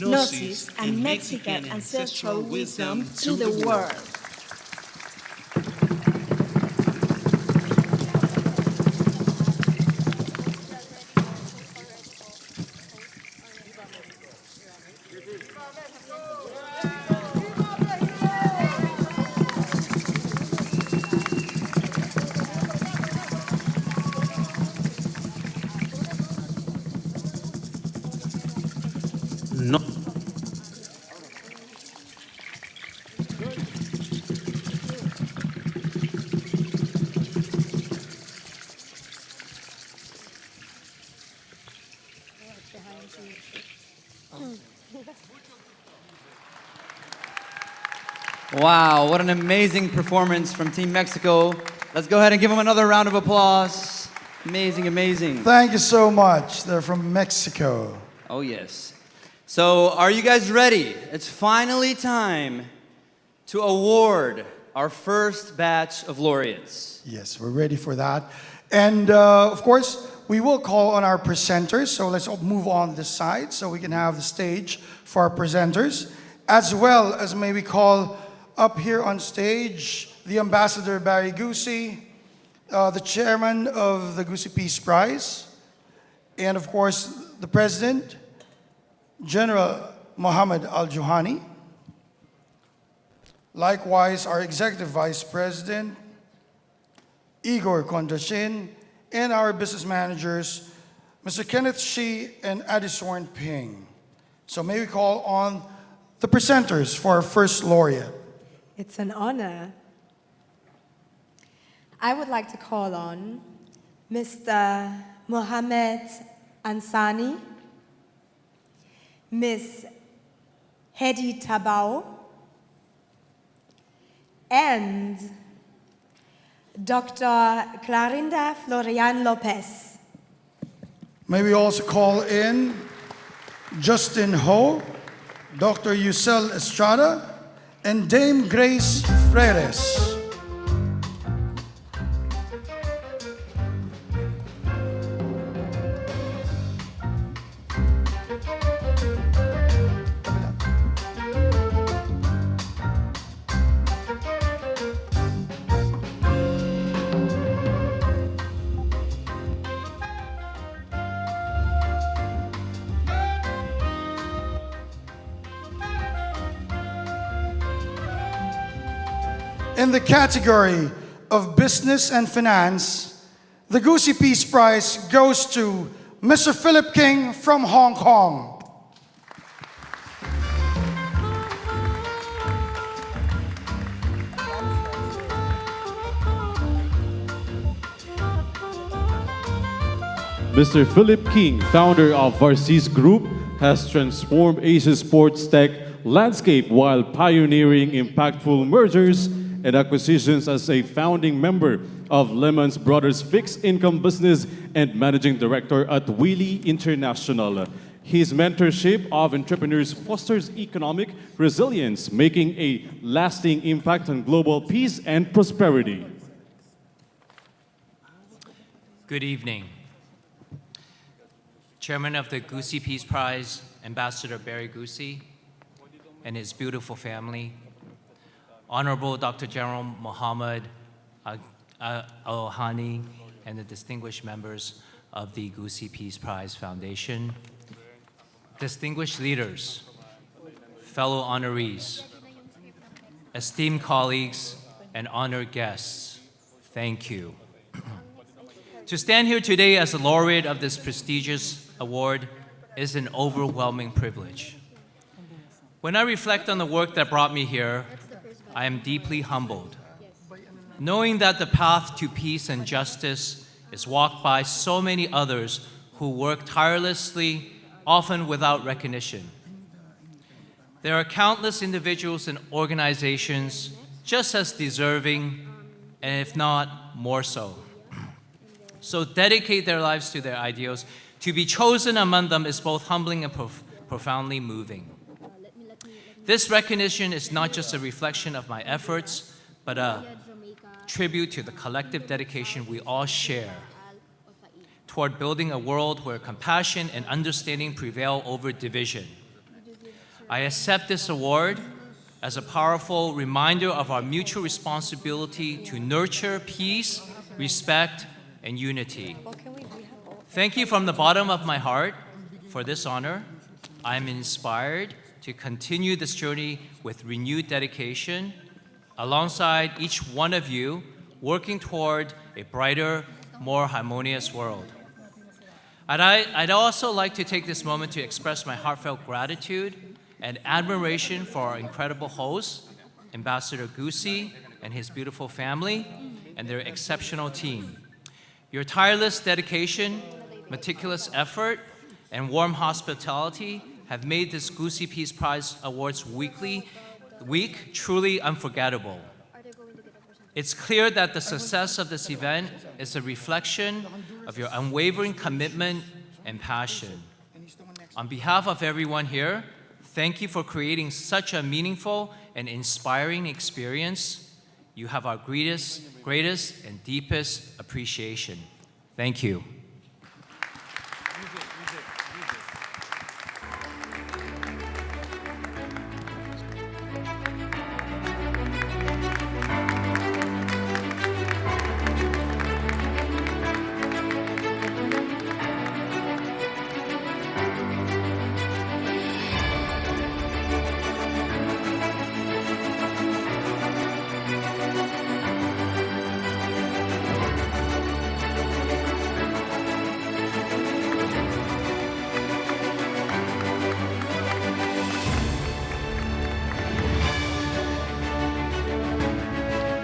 Gnosis and Mexican ancestral wisdom to the world. No. Wow, what an amazing performance from Team Mexico. Let's go ahead and give them another round of applause. Amazing, amazing. Thank you so much. They're from Mexico. Oh, yes. So, are you guys ready? It's finally time to award our first batch of laureates. Yes, we're ready for that. And of course, we will call on our presenters. So let's move on this side so we can have the stage for our presenters, as well as maybe call up here on stage the Ambassador Barry Gusi, the chairman of the Gusi Peace Prize, and of course, the President, General Mohammed Al-Juhani. Likewise, our Executive Vice President, Igor Kondrashin, and our business managers, Mr. Kenneth Shi and Adisorn Ping. So may we call on the presenters for our first laureate. It's an honor. I would like to call on Mr. Mohammed Ansani, Ms. Hedi Tabao, and Dr. Clarinda Florian Lopez. May we also call in Justin Ho, Dr. Yusel Estrada, and Dame Grace Freres. in the category of Business and Finance, the Gusi Peace Prize goes to Mr. Philip King from Hong Kong. Mr. Philip King, founder of Varsis Group, has transformed Asia's sports tech landscape while pioneering impactful mergers and acquisitions as a founding member of Lehman Brothers Fixed Income Business and managing director at Wheelie International. His mentorship of entrepreneurs fosters economic resilience, making a lasting impact on global peace and prosperity. Good evening. Chairman of the Gusi Peace Prize, Ambassador Barry Gusi, and his beautiful family, Honorable Dr. General Muhammad Al-Hani, and the distinguished members of the Gusi Peace Prize Foundation, distinguished leaders, fellow honorees, esteemed colleagues, and honored guests, thank you. To stand here today as a laureate of this prestigious award is an overwhelming privilege. When I reflect on the work that brought me here, I am deeply humbled, knowing that the path to peace and justice is walked by so many others who work tirelessly, often without recognition. There are countless individuals and organizations just as deserving, and if not, more so. So dedicate their lives to their ideals. To be chosen among them is both humbling and profoundly moving. This recognition is not just a reflection of my efforts, but a tribute to the collective dedication we all share toward building a world where compassion and understanding prevail over division. I accept this award as a powerful reminder of our mutual responsibility to nurture peace, respect, and unity. Thank you from the bottom of my heart for this honor. I am inspired to continue this journey with renewed dedication alongside each one of you, working toward a brighter, more harmonious world. I'd also like to take this moment to express my heartfelt gratitude and admiration for our incredible host, Ambassador Gusi and his beautiful family, and their exceptional team. Your tireless dedication, meticulous effort, and warm hospitality have made this Gusi Peace Prize Awards week truly unforgettable. It's clear that the success of this event is a reflection of your unwavering commitment and passion. On behalf of everyone here, thank you for creating such a meaningful and inspiring experience. You have our greatest and deepest appreciation. Thank you.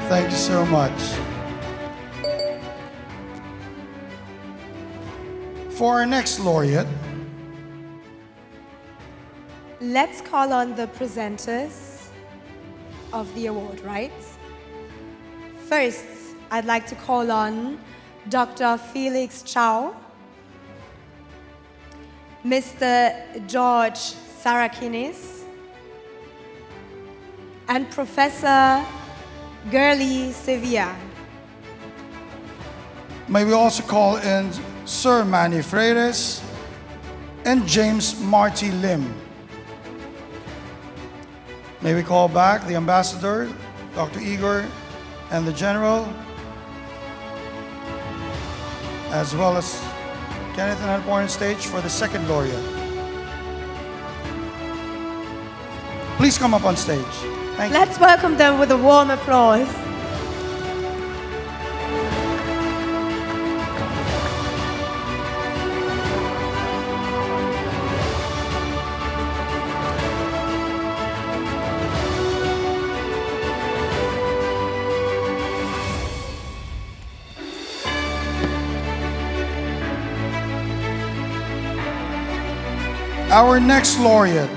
Thank you so much. For our next laureate, let's call on the presenters of the award, right? First, I'd like to call on Dr. Felix Chow, Mr. George Sarakinis, and Professor Gurley Sevilla. may we also call in Sir Manny Freires and James Marty Lim. May we call back the Ambassador, Dr. Igor, and the General, as well as Kenneth and Elmore on stage for the second laureate. Please come up on stage. Let's welcome them with a warm applause. Our next laureate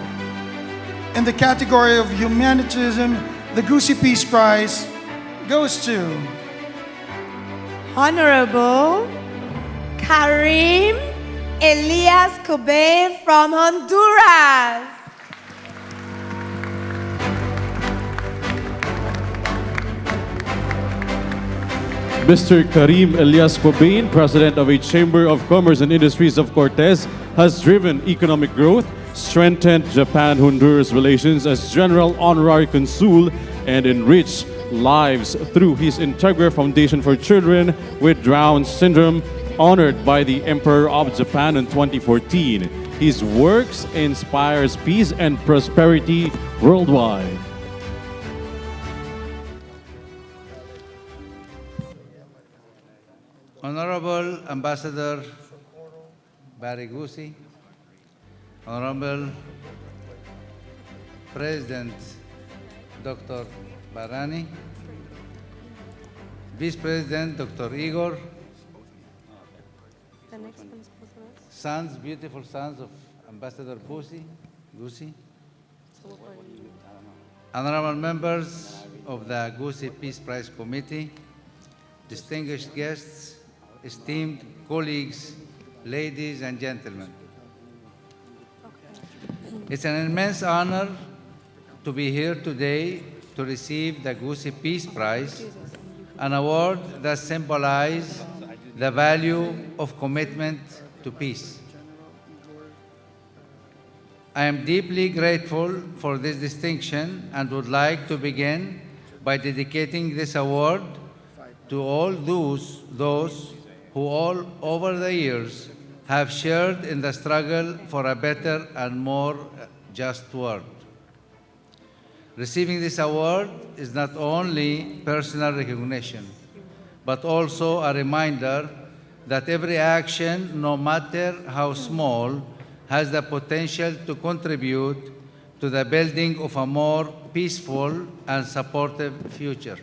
in the category of Humanitarianism, the Gusi Peace Prize goes to Honorable Karim Elias Kobe from Honduras. Mr. Karim Elias Cobain, President of a Chamber of Commerce and Industries of Cortez, has driven economic growth, strengthened Japan-Honduras relations as General Honorary Consul, and enriched lives through his Integra Foundation for Children with Down Syndrome, honored by the Emperor of Japan in 2014. His works inspires peace and prosperity worldwide. Honorable Ambassador Barry Gusi, Honorable President Dr. Barani, Vice President Dr. Igor, beautiful sons of Ambassador Gusi, honorable members of the Gusi Peace Prize Committee, distinguished guests, esteemed colleagues, ladies and gentlemen. It's an immense honor to be here today to receive the Gusi Peace Prize, an award that symbolizes the value of commitment to peace. I am deeply grateful for this distinction and would like to begin by dedicating this award to all those who all over the years have shared in the struggle for a better and more just world. Receiving this award is not only personal recognition, but also a reminder that every action, no matter how small, has the potential to contribute to the building of a more peaceful and supportive future.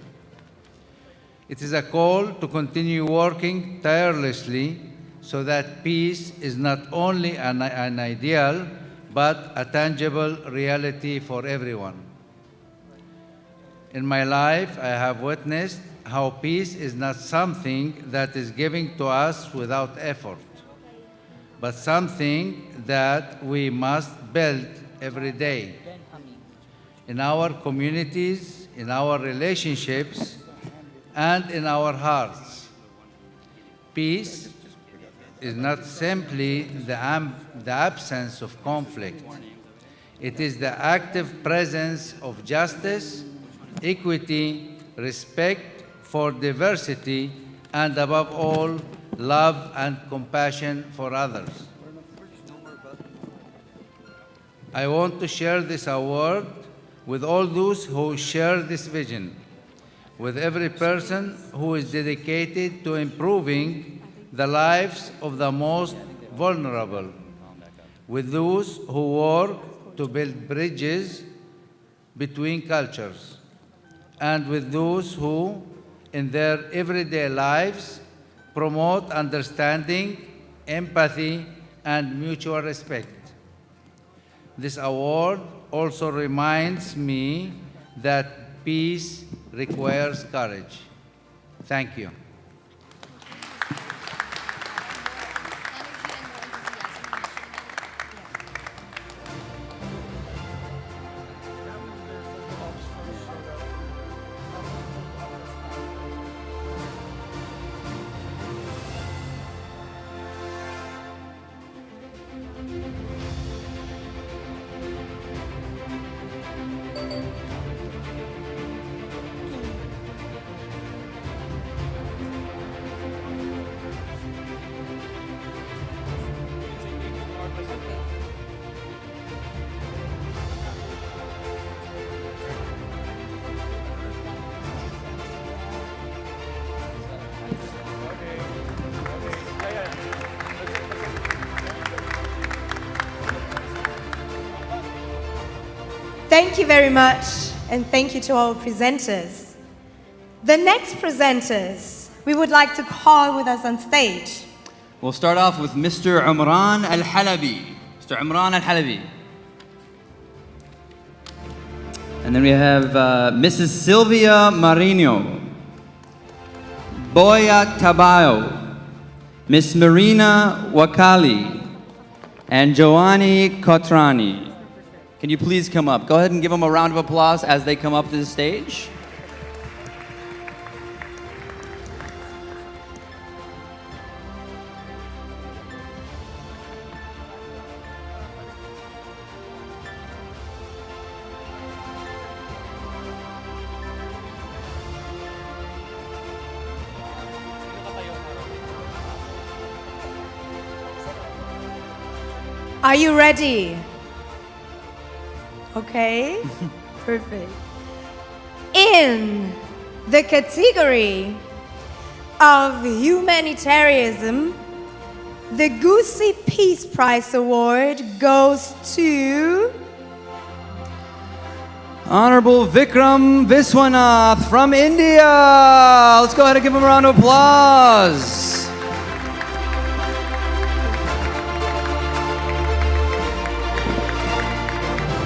It is a call to continue working tirelessly so that peace is not only an ideal, but a tangible reality for everyone. In my life, I have witnessed how peace is not something that is given to us without effort, but something that we must build every day. In our communities, in our relationships, and in our hearts. Peace is not simply the absence of conflict. It is the active presence of justice, equity, respect for diversity, and above all, love and compassion for others. I want to share this award with all those who share this vision, with every person who is dedicated to improving the lives of the most vulnerable, with those who work to build bridges between cultures, and with those who, in their everyday lives, promote understanding, empathy, and mutual respect. This award also reminds me that peace requires courage. Thank you. Thank you very much, and thank you to our presenters. The next presenters we would like to call with us on stage. We'll start off with Mr. Umran Al-Halabi. Mr. Umran Al-Halabi. And then we have Mrs. Sylvia Marino, Boya Tabayo, Miss Marina Wakali, and Joani Kotrani. Can you please come up? Go ahead and give them a round of applause as they come up to the stage. Are you ready? Okay, perfect. In the category of humanitarianism, the Gusi Peace Prize Award goes to Honorable Vikram Viswanath from India. Let's go ahead and give him a round of applause.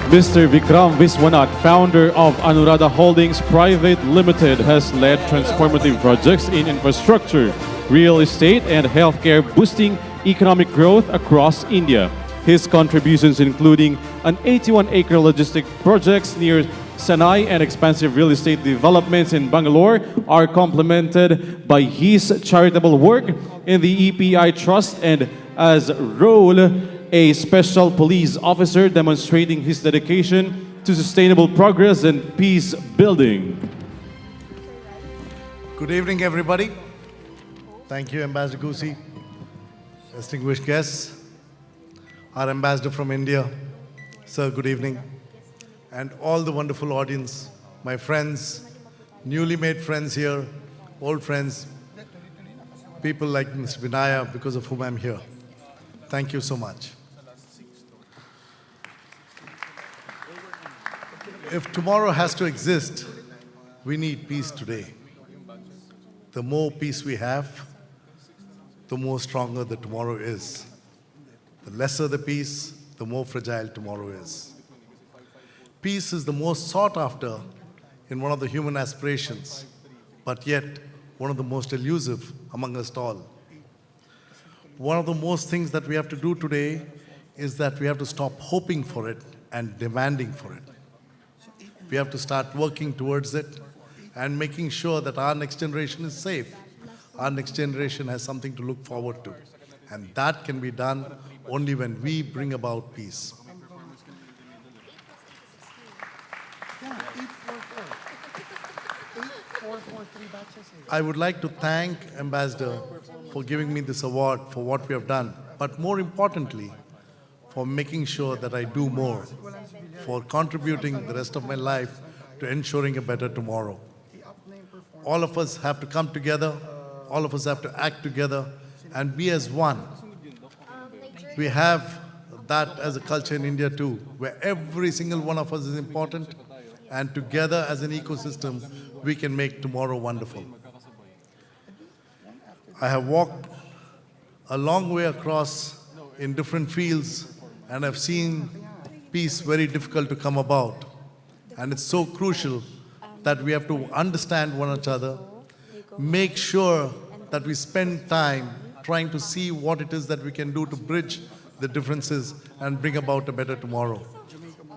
Mr. Vikram Viswanath, founder of Anuradha Holdings Private Limited, has led transformative projects in infrastructure, real estate, and healthcare, boosting economic growth across India. His contributions, including an 81-acre logistic projects near Chennai and expansive real estate developments in Bangalore, are complemented by his charitable work in the EPI Trust and as role a special police officer, demonstrating his dedication to sustainable progress and peace building. Good evening, everybody. Thank you, Ambassador Gusi, distinguished guests, our ambassador from India. Sir, good evening. And all the wonderful audience, my friends, newly made friends here, old friends, people like Mr. Vinaya, because of whom I'm here. Thank you so much. If tomorrow has to exist, we need peace today. The more peace we have, the more stronger the tomorrow is. The lesser the peace, the more fragile tomorrow is. Peace is the most sought after in one of the human aspirations, but yet one of the most elusive among us all. One of the most things that we have to do today is that we have to stop hoping for it and demanding for it. We have to start working towards it and making sure that our next generation is safe. Our next generation has something to look forward to. And that can be done only when we bring about peace. I would like to thank Ambassador for giving me this award for what we have done, but more importantly, for making sure that I do more, for contributing the rest of my life to ensuring a better tomorrow. All of us have to come together, all of us have to act together and be as one. We have that as a culture in India too, where every single one of us is important, and together as an ecosystem, we can make tomorrow wonderful. I have walked a long way across in different fields, and I've seen peace very difficult to come about. And it's so crucial that we have to understand one another, make sure that we spend time trying to see what it is that we can do to bridge the differences and bring about a better tomorrow.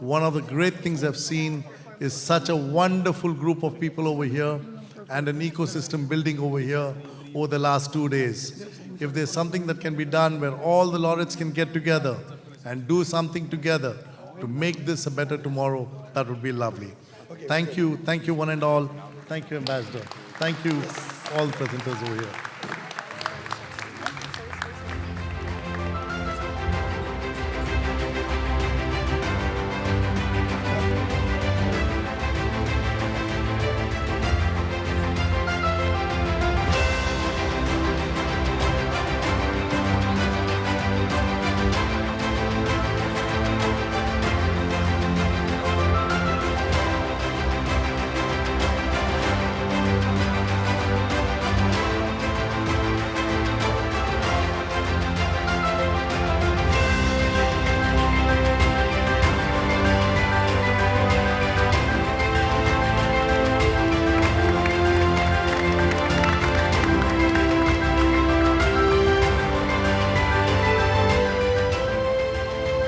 One of the great things I've seen is such a wonderful group of people over here and an ecosystem building over here over the last 2 days. If there's something that can be done where all the laureates can get together and do something together to make this a better tomorrow, that would be lovely. Thank you one and all. Thank you, Ambassador. Thank you, all the presenters over here.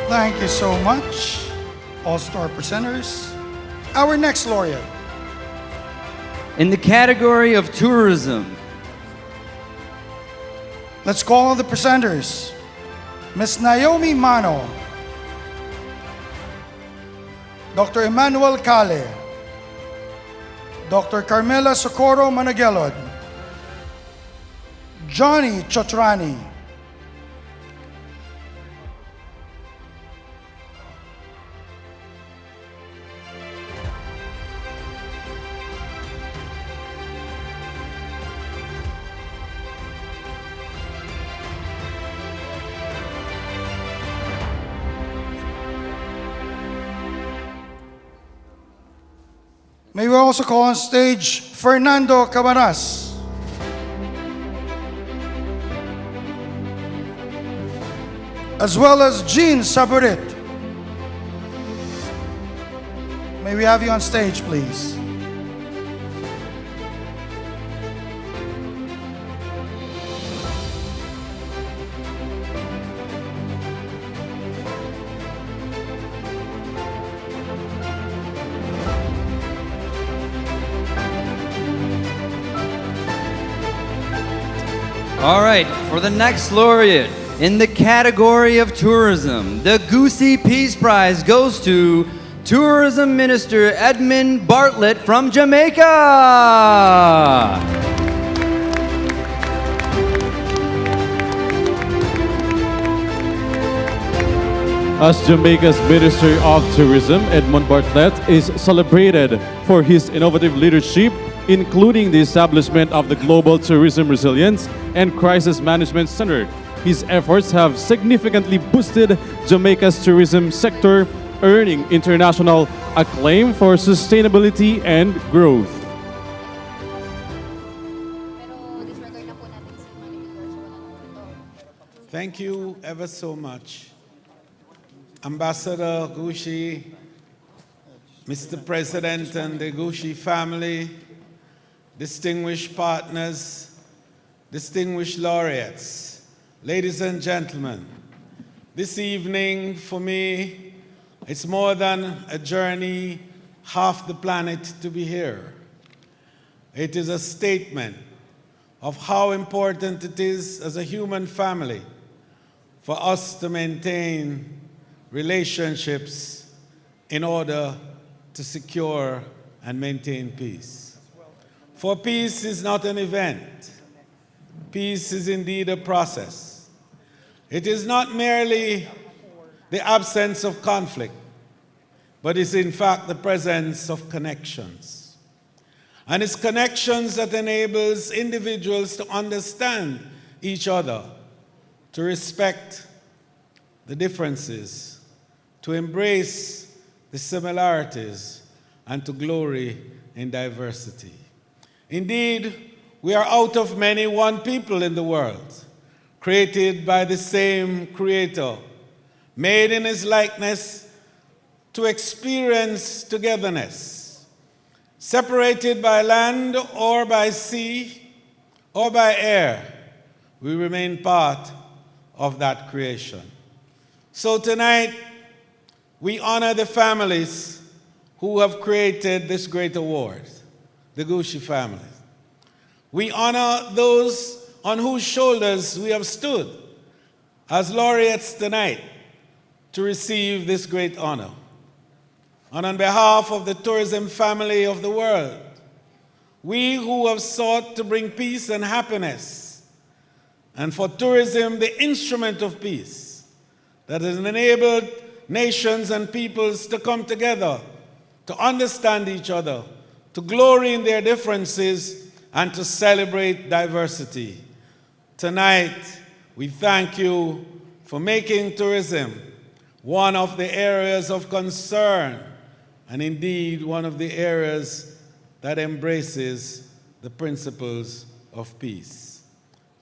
Thank you so much, all-star presenters. Our next laureate. In the category of tourism, Let's call on the presenters. Ms. Naomi Mano, Dr. Emmanuel Cale, Dr. Carmela Socorro Managelod, Johnny Chotrani, may we also call on stage Fernando Cabanas, as well as Jean Saburit. May we have you on stage, please? all right, for the next laureate, in the category of tourism, the Gusi Peace Prize goes to Tourism Minister Edmund Bartlett from Jamaica. As Jamaica's Minister of Tourism, Edmund Bartlett is celebrated for his innovative leadership, including the establishment of the Global Tourism Resilience and Crisis Management Center. His efforts have significantly boosted Jamaica's tourism sector, earning international acclaim for sustainability and growth. Thank you ever so much. Ambassador Gusi, Mr. President and the Gusi family, distinguished partners, distinguished laureates, ladies and gentlemen, this evening for me, it's more than a journey, half the planet to be here. It is a statement of how important it is as a human family for us to maintain relationships in order to secure and maintain peace. For peace is not an event. Peace is indeed a process. It is not merely the absence of conflict, but is in fact the presence of connections. And it's connections that enables individuals to understand each other, to respect the differences, to embrace the similarities, and to glory in diversity. Indeed, we are out of many one people in the world, created by the same Creator, made in His likeness to experience togetherness, separated by land or by sea or by air, we remain part of that creation. So tonight, we honor the families who have created this great award, the Gusi family. We honor those on whose shoulders we have stood as laureates tonight to receive this great honor. And on behalf of the tourism family of the world, we who have sought to bring peace and happiness, and for tourism, the instrument of peace that has enabled nations and peoples to come together, to understand each other, to glory in their differences, and to celebrate diversity. Tonight, we thank you for making tourism one of the areas of concern, and indeed one of the areas that embraces the principles of peace.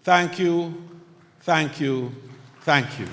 Thank you, thank you, thank you.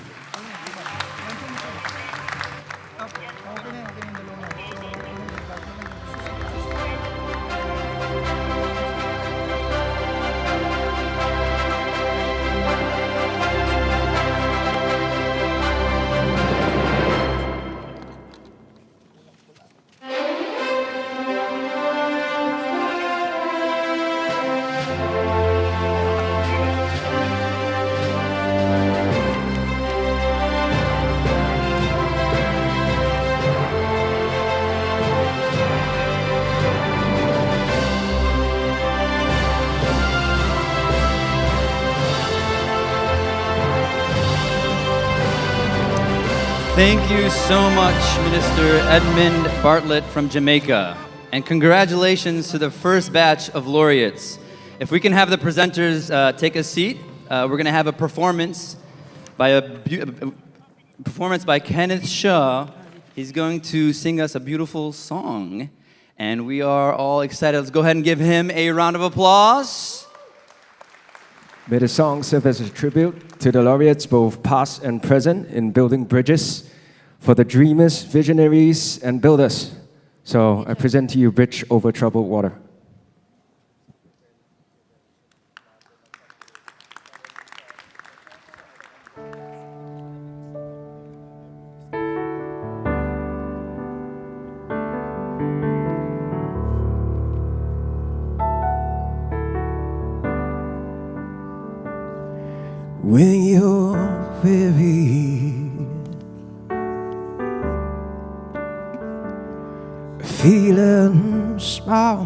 Thank you so much, Minister Edmund Bartlett from Jamaica. And congratulations to the first batch of laureates. If we can have the presenters take a seat, we're going to have a performance by Kenneth Shaw. He's going to sing us a beautiful song, and we are all excited. Let's go ahead and give him a round of applause. May the song serve as a tribute to the laureates, both past and present, in building bridges for the dreamers, visionaries, and builders. So I present to you Bridge Over Troubled Water. When you're weary, feeling small,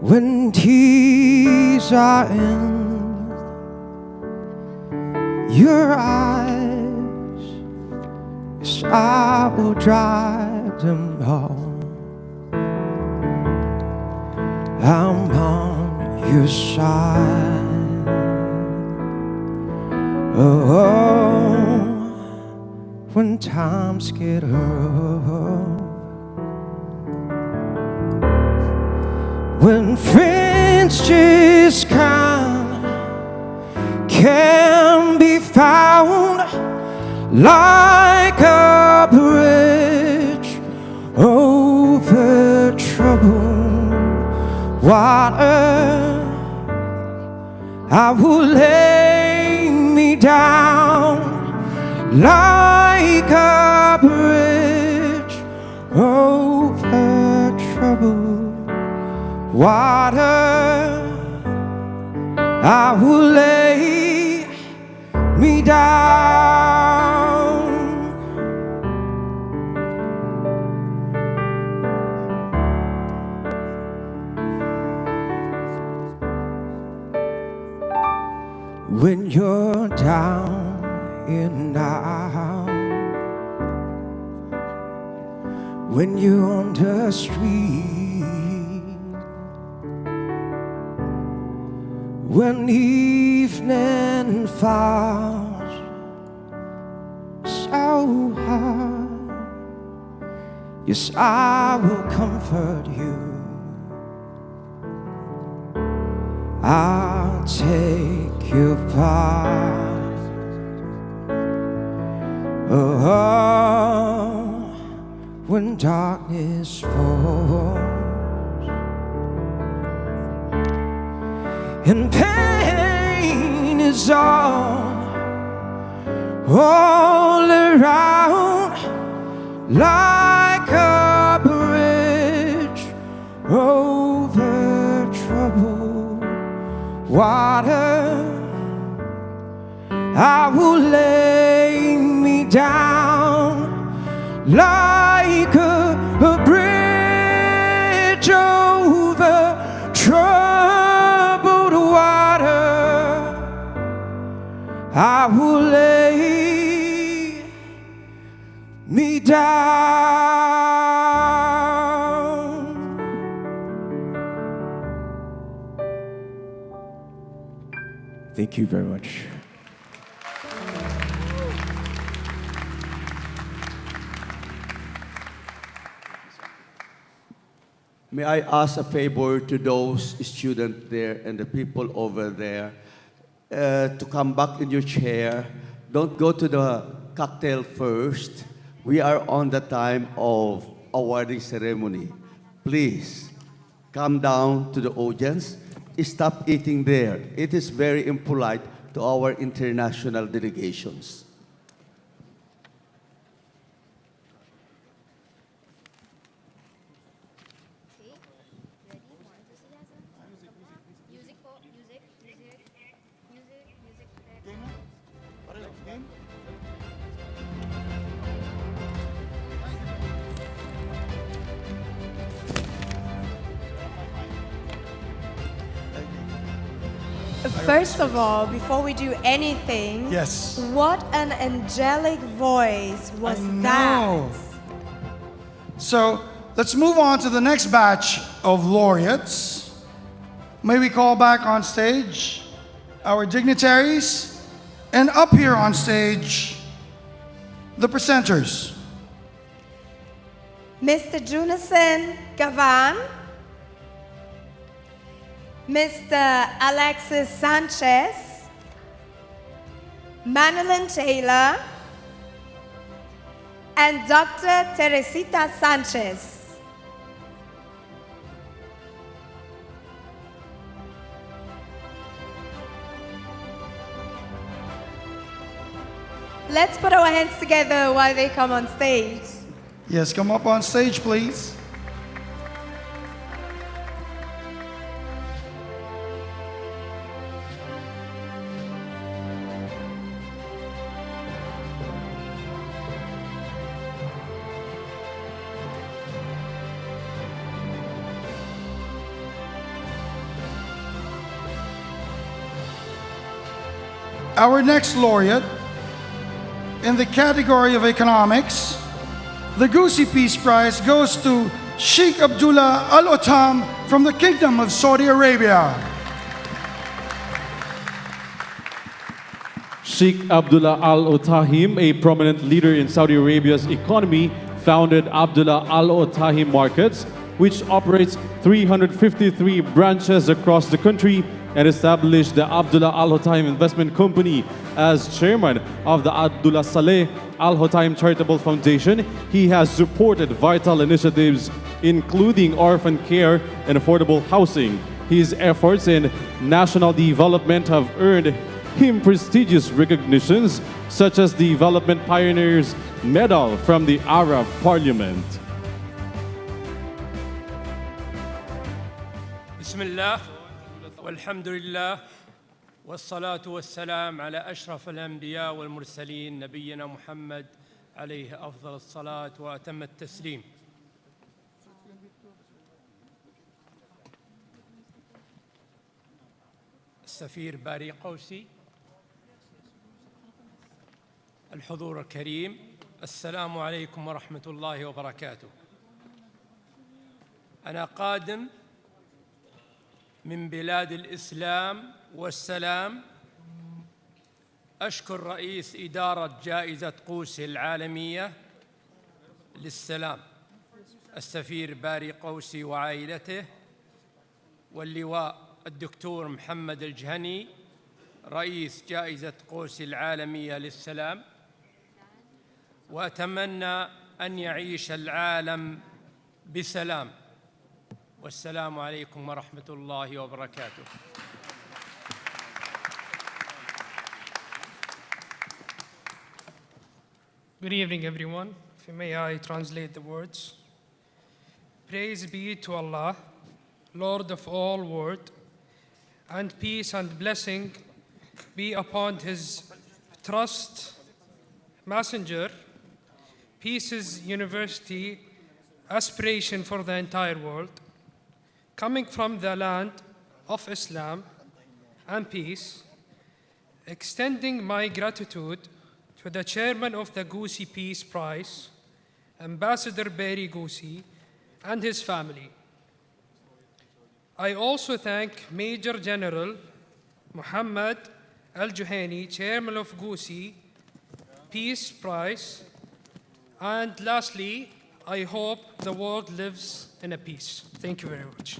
when tears are in your eyes, yes, I will dry them all. I'm on your side. Oh, when times get rough, when friends just can't be found, like a bridge over troubled water, I will lay me down like a bridge over troubled water. I will lay me down. When you're down and out, when you're on the street, when evening falls so hard, yes, I will comfort you. I'll take your part. Oh, when darkness falls and pain is all around, like a bridge over troubled water, I will lay me down like a bridge over troubled water. I will lay me down. Thank you very much. May I ask a favor to those students there and the people over there to come back in your chair. Don't go to the cocktail first. We are on the time of awarding ceremony. Please come down to the audience. Stop eating there. It is very impolite to our international delegations. First of all, before we do anything, yes, what an angelic voice was that? So let's move on to the next batch of laureates. May we call back on stage our dignitaries, and up here on stage, the presenters. Mr. Junison Gavan, Mr. Alexis Sanchez, Manilyn Taylor, and Dr. Teresita Sanchez. Let's put our hands together while they come on stage. Yes, come up on stage, please. Our next laureate in the category of economics, the Gusi Peace Prize goes to Sheikh Abdullah Al Otham from the Kingdom of Saudi Arabia. Sheikh Abdullah Al Otham, a prominent leader in Saudi Arabia's economy, founded Abdullah Al Otham Markets, which operates 353 branches across the country, and established the Abdullah Al Otham Investment Company. As chairman of the Abdullah Saleh Al Otham Charitable Foundation, he has supported vital initiatives including orphan care and affordable housing. His efforts in national development have earned him prestigious recognitions such as the Development Pioneers Medal from the Arab Parliament. Bismillah. والحمد لله والصلاة والسلام على أشرف الأنبياء والمرسلين نبينا محمد عليه أفضل الصلاة وأتم التسليم. السفير باري قوسي، الحضور الكريم، السلام عليكم ورحمة الله وبركاته. أنا قادم من بلاد الإسلام والسلام، أشكر رئيس إدارة جائزة قوسي العالمية للسلام السفير باري قوسي وعائلته، واللواء الدكتور محمد الجهني رئيس جائزة قوسي العالمية للسلام، وأتمنى أن يعيش العالم بسلام. والسلام عليكم ورحمة الله وبركاته. Good evening, everyone. May I translate the words? Praise be to Allah, Lord of all world, and peace and blessing be upon His trust messenger, Peace's University aspiration for the entire world, coming from the land of Islam and peace, extending my gratitude to the chairman of the Gusi Peace Prize, Ambassador Barry Gusi, and his family. I also thank Major General Muhammad Al-Juhani, chairman of Gusi Peace Prize, and lastly, I hope the world lives in a peace. Thank you very much.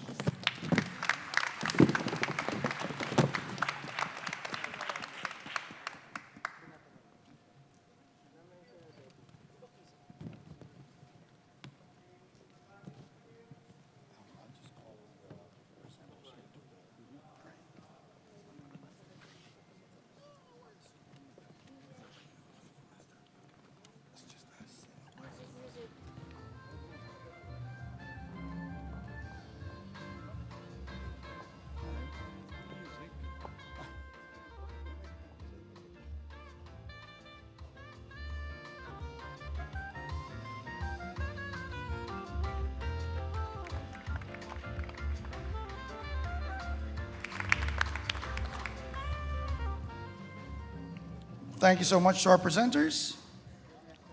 Thank you so much to our presenters.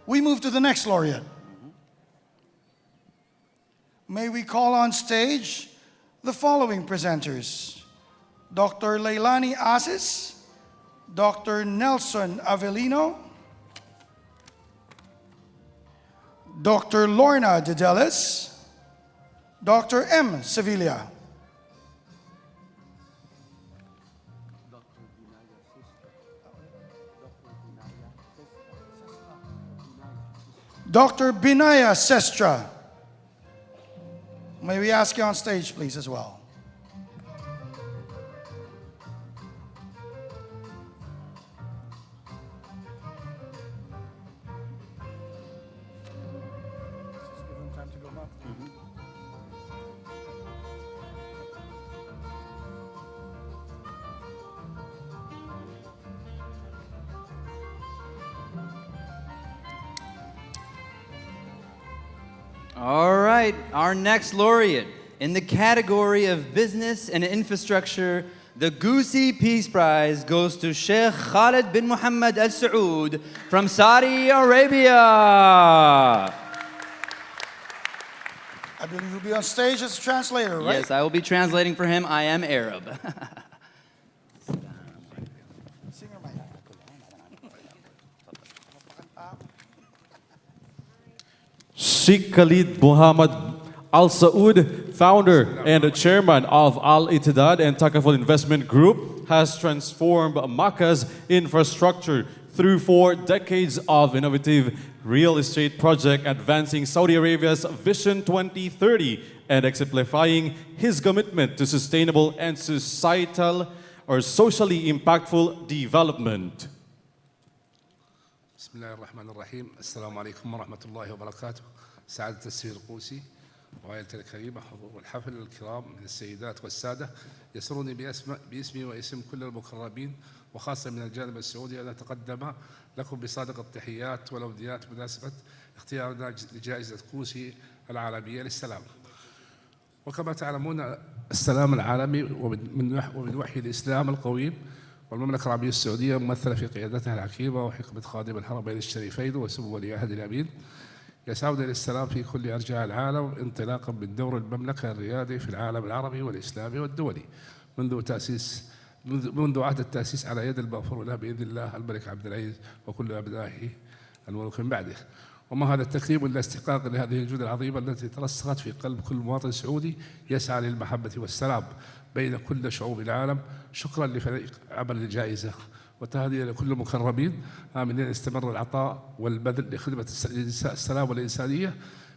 We move to the next laureate. May we call on stage the following presenters: Dr. Leilani Asis, Dr. Nelson Avellino, Dr. Lorna Dedelis, Dr. M. Sevilla. Dr. Binaya Sestra. May we ask you on stage, please, as well. All right, our next laureate in the category of business and infrastructure, the Gusi Peace Prize goes to Sheikh Khalid bin Mohammed Al Saud from Saudi Arabia. I believe you'll be on stage as a translator, right? Yes, I will be translating for him. I am Arab. Sheikh Khalid Muhammad Al Saud, founder and chairman of Al Ittihad and Takaful Investment Group, has transformed Makkah's infrastructure through 4 decades of innovative real estate project, advancing Saudi Arabia's Vision 2030 and exemplifying his commitment to sustainable and societal or socially impactful development. بسم الله الرحمن الرحيم. السلام عليكم ورحمة الله وبركاته. سعادة السيد القوسي وعائلته الكريمة، حضور الحفل الكرام من السيدات والسادة، يسرني باسمي واسم كل المقربين وخاصة من الجانب السعودي أن أتقدم لكم بصادق التحيات والأمنيات بمناسبة اختيارنا لجائزة قوسي العالمية للسلام. وكما تعلمون السلام العالمي ومن وحي الإسلام القويم، والمملكة العربية السعودية ممثلة في قيادتها الحكيمة وحكمة خادم الحرمين الشريفين وسمو ولي عهد الأمين، يسعون للسلام في كل أرجاء العالم انطلاقا من دور المملكة الريادي في العالم العربي والإسلامي والدولي منذ عهد التأسيس على يد المغفور له بإذن الله الملك عبد العزيز وكل أبنائه الملوك من بعده. وما هذا التكريم إلا استحقاق لهذه الجهود العظيمة التي ترسخت في قلب كل مواطن سعودي يسعى للمحبة والسلام بين كل شعوب العالم. شكرا لفريق عمل الجائزة وتهدئة لكل المكرمين، آمنين استمر العطاء والبذل لخدمة السلام والإنسانية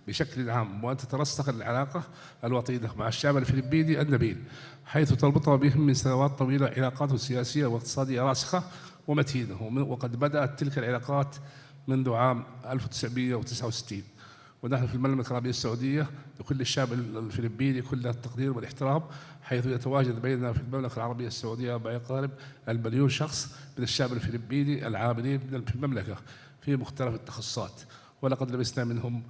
بشكل عام، وأن تترسخ العلاقة الوطيدة مع الشعب الفلبيني النبيل، حيث تربطها بهم من سنوات طويلة علاقات سياسية واقتصادية راسخة ومتينة، وقد بدأت تلك العلاقات منذ عام 1969. ونحن في المملكة العربية السعودية لكل الشعب الفلبيني كل التقدير والاحترام، حيث يتواجد بيننا في المملكة العربية السعودية ما يقارب 1,000,000 شخص من الشعب الفلبيني العاملين في المملكة في مختلف التخصصات، ولقد لبسنا منهم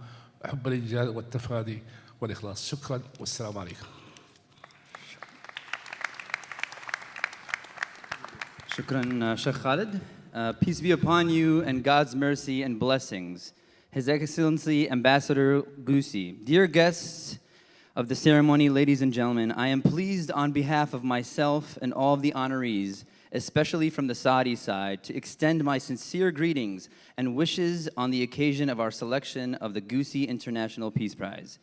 حب الإنجاز والتفاني والإخلاص. شكرا والسلام عليكم. Shukran, Sheikh Khalid. Peace be upon you and God's mercy and blessings. His Excellency Ambassador Gusi, dear guests of the ceremony, ladies and gentlemen, I am pleased on behalf of myself and all of the honorees, especially from the Saudi side, to extend my sincere greetings and wishes on the occasion of our selection of the Gusi International Peace Prize.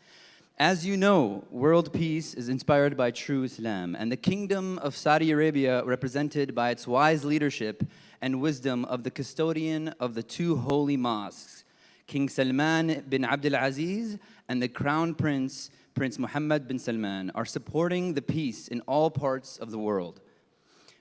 As you know, world peace is inspired by true Islam, and the Kingdom of Saudi Arabia, represented by its wise leadership and wisdom of the custodian of the 2 holy mosques, King Salman bin Abdul Aziz and the Crown Prince, Prince Mohammed bin Salman, are supporting the peace in all parts of the world.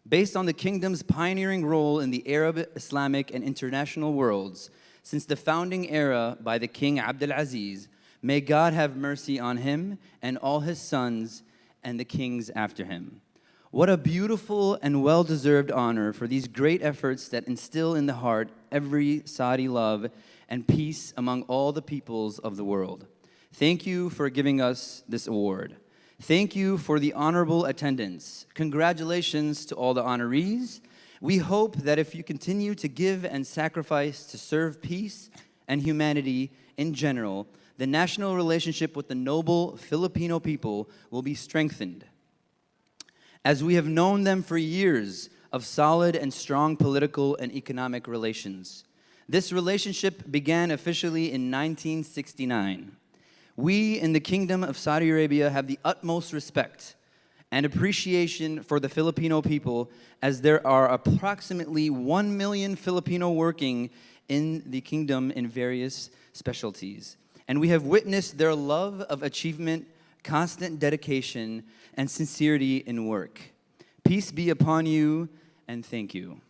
Based on the kingdom's pioneering role in the Arab, Islamic, and international worlds since the founding era by the King Abdul Aziz, may God have mercy on him and all his sons and the kings after him. What a beautiful and well-deserved honor for these great efforts that instill in the heart every Saudi love and peace among all the peoples of the world. Thank you for giving us this award. Thank you for the honorable attendance. Congratulations to all the honorees. We hope that if you continue to give and sacrifice to serve peace and humanity in general, the national relationship with the noble Filipino people will be strengthened. As we have known them for years of solid and strong political and economic relations. This relationship began officially in 1969. We in the Kingdom of Saudi Arabia have the utmost respect and appreciation for the Filipino people, as there are approximately 1 million Filipino working in the kingdom in various specialties. And we have witnessed their love of achievement, constant dedication, and sincerity in work. Peace be upon you, and thank you.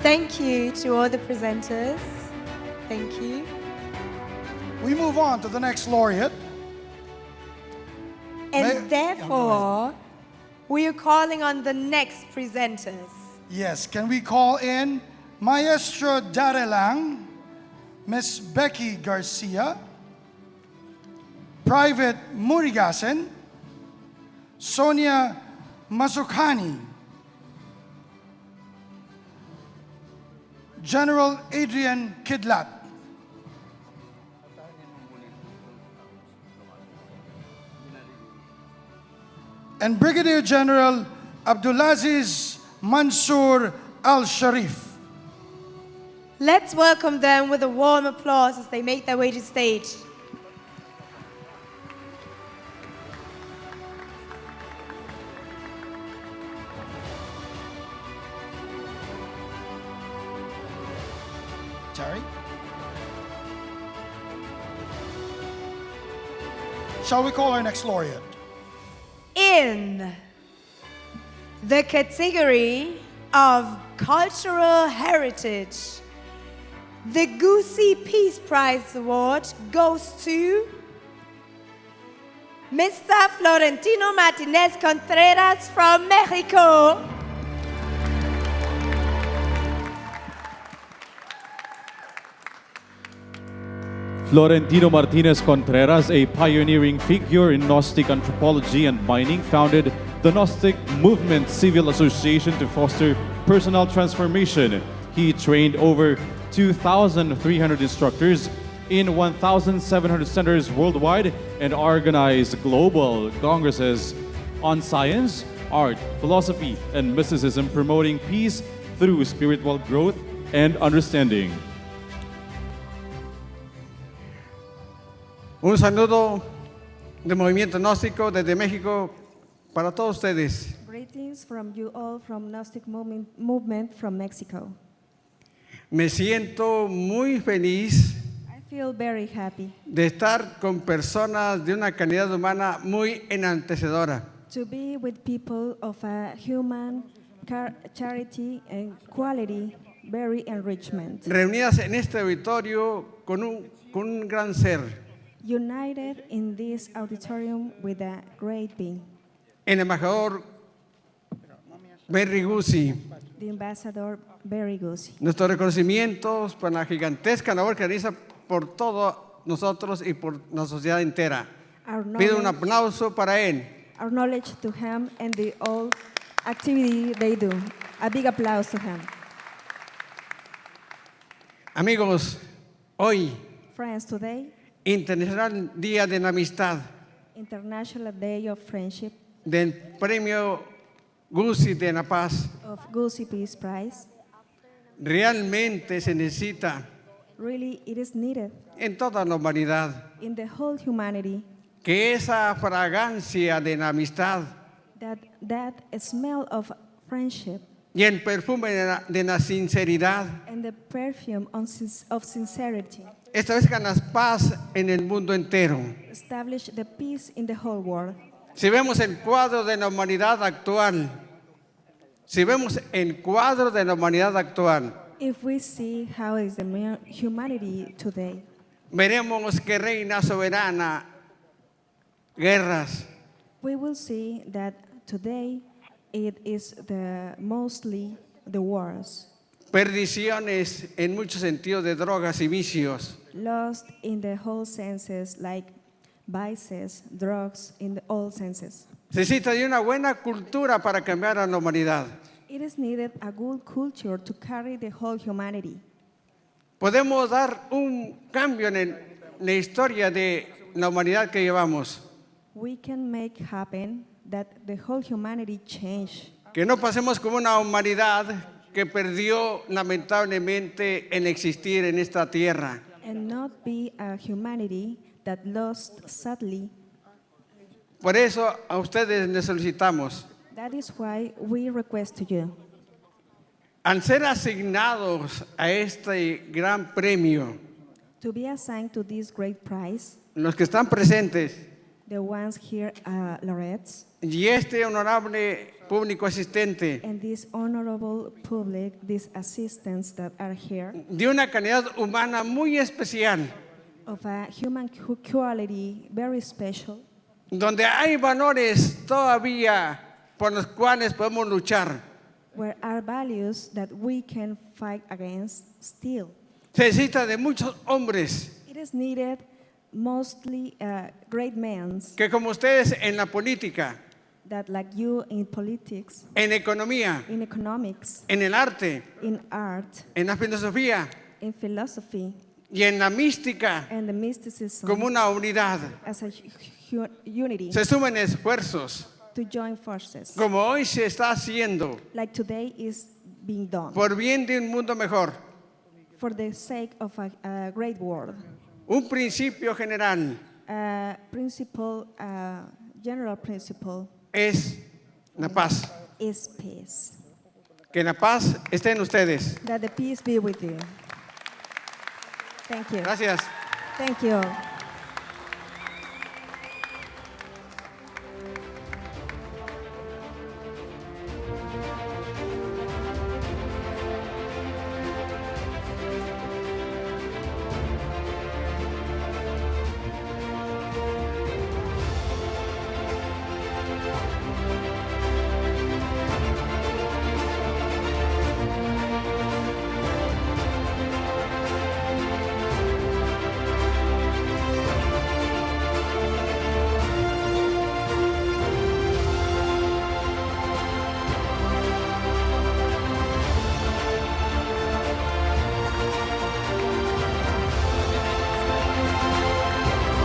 Thank you to all the presenters. Thank you. We move on to the next laureate. And therefore, we are calling on the next presenters. Yes, can we call in Maestro Darelang, Miss Becky Garcia, Private Murigasen, Sonia Masukani, General Adrian Kidlat, and Brigadier General Abdulaziz Mansour Al-Sharif. Let's welcome them with a warm applause as they make their way to stage. Terry? Shall we call our next laureate? In the category of cultural heritage, the Gusi Peace Prize Award goes to Mr. Florentino Martinez Contreras from Mexico. Florentino Martinez Contreras, a pioneering figure in Gnostic anthropology and mining, founded the Gnostic Movement Civil Association to foster personal transformation. He trained over 2,300 instructors in 1,700 centers worldwide and organized global congresses on science, art, philosophy, and mysticism, promoting peace through spiritual growth and understanding. Un saludo de Movimiento Gnóstico desde México para todos ustedes. Greetings from you all from Gnostic movement from Mexico. Me siento muy feliz I feel very happy de estar con personas de una calidad humana muy enaltecedora. to be with people of a human charity and quality, very enrichment. Reunidas en este auditorio con un gran ser. United in this auditorium with a great being. El embajador Berry Gusi. The ambassador Berry Gusi. Nuestros reconocimientos por la gigantesca labor que realiza por todos nosotros y por la sociedad entera. Pido un aplauso para él. Our knowledge to him and the all activity they do. A big applause to him. Amigos, hoy, Friends, today, Internacional Día de la Amistad, International Day of Friendship, del Premio Gusi de la Paz, of Gusi Peace Prize. realmente se necesita Really, it is needed en toda la humanidad in the whole humanity que esa fragancia de la amistad that smell of friendship y el perfume de la sinceridad and the perfume of sincerity. establezcan la paz en el mundo entero. Establish the peace in the whole world. Si vemos el cuadro de la humanidad actual, If we see how is the humanity today, veremos que reina soberana, guerras, we will see that today it is mostly the wars, perdiciones en muchos sentidos de drogas y vicios. lost in the whole senses, like vices, drugs in all senses. Se necesita de una buena cultura para cambiar a la humanidad. It is needed a good culture to carry the whole humanity. Podemos dar un cambio en la historia de la humanidad que llevamos. We can make happen that the whole humanity change. Que no pasemos como una humanidad que perdió lamentablemente el existir en esta tierra. And not be a humanity that lost sadly. Por eso a ustedes les solicitamos, That is why we request to you, al ser asignados a este gran premio, to be assigned to this great prize, los que están presentes the ones here laureates, y este honorable público asistente, and this honorable public, these assistants that are here, de una calidad humana muy especial, of a human quality very special, donde hay valores todavía por los cuales podemos luchar. where are values that we can fight against still. Se necesita de muchos hombres It is needed mostly great men que como ustedes en la política, that like you in politics, en economía, in economics, en el arte, in art, en la filosofía in philosophy, y en la mística and the mysticism como una unidad, as a unity, se sumen esfuerzos to join forces, como hoy se está haciendo like today is being done, por bien de un mundo mejor. for the sake of a great world. Un principio general General principle es la paz. is peace. Que la paz esté en ustedes. That the peace be with you. Thank you. Gracias. Thank you.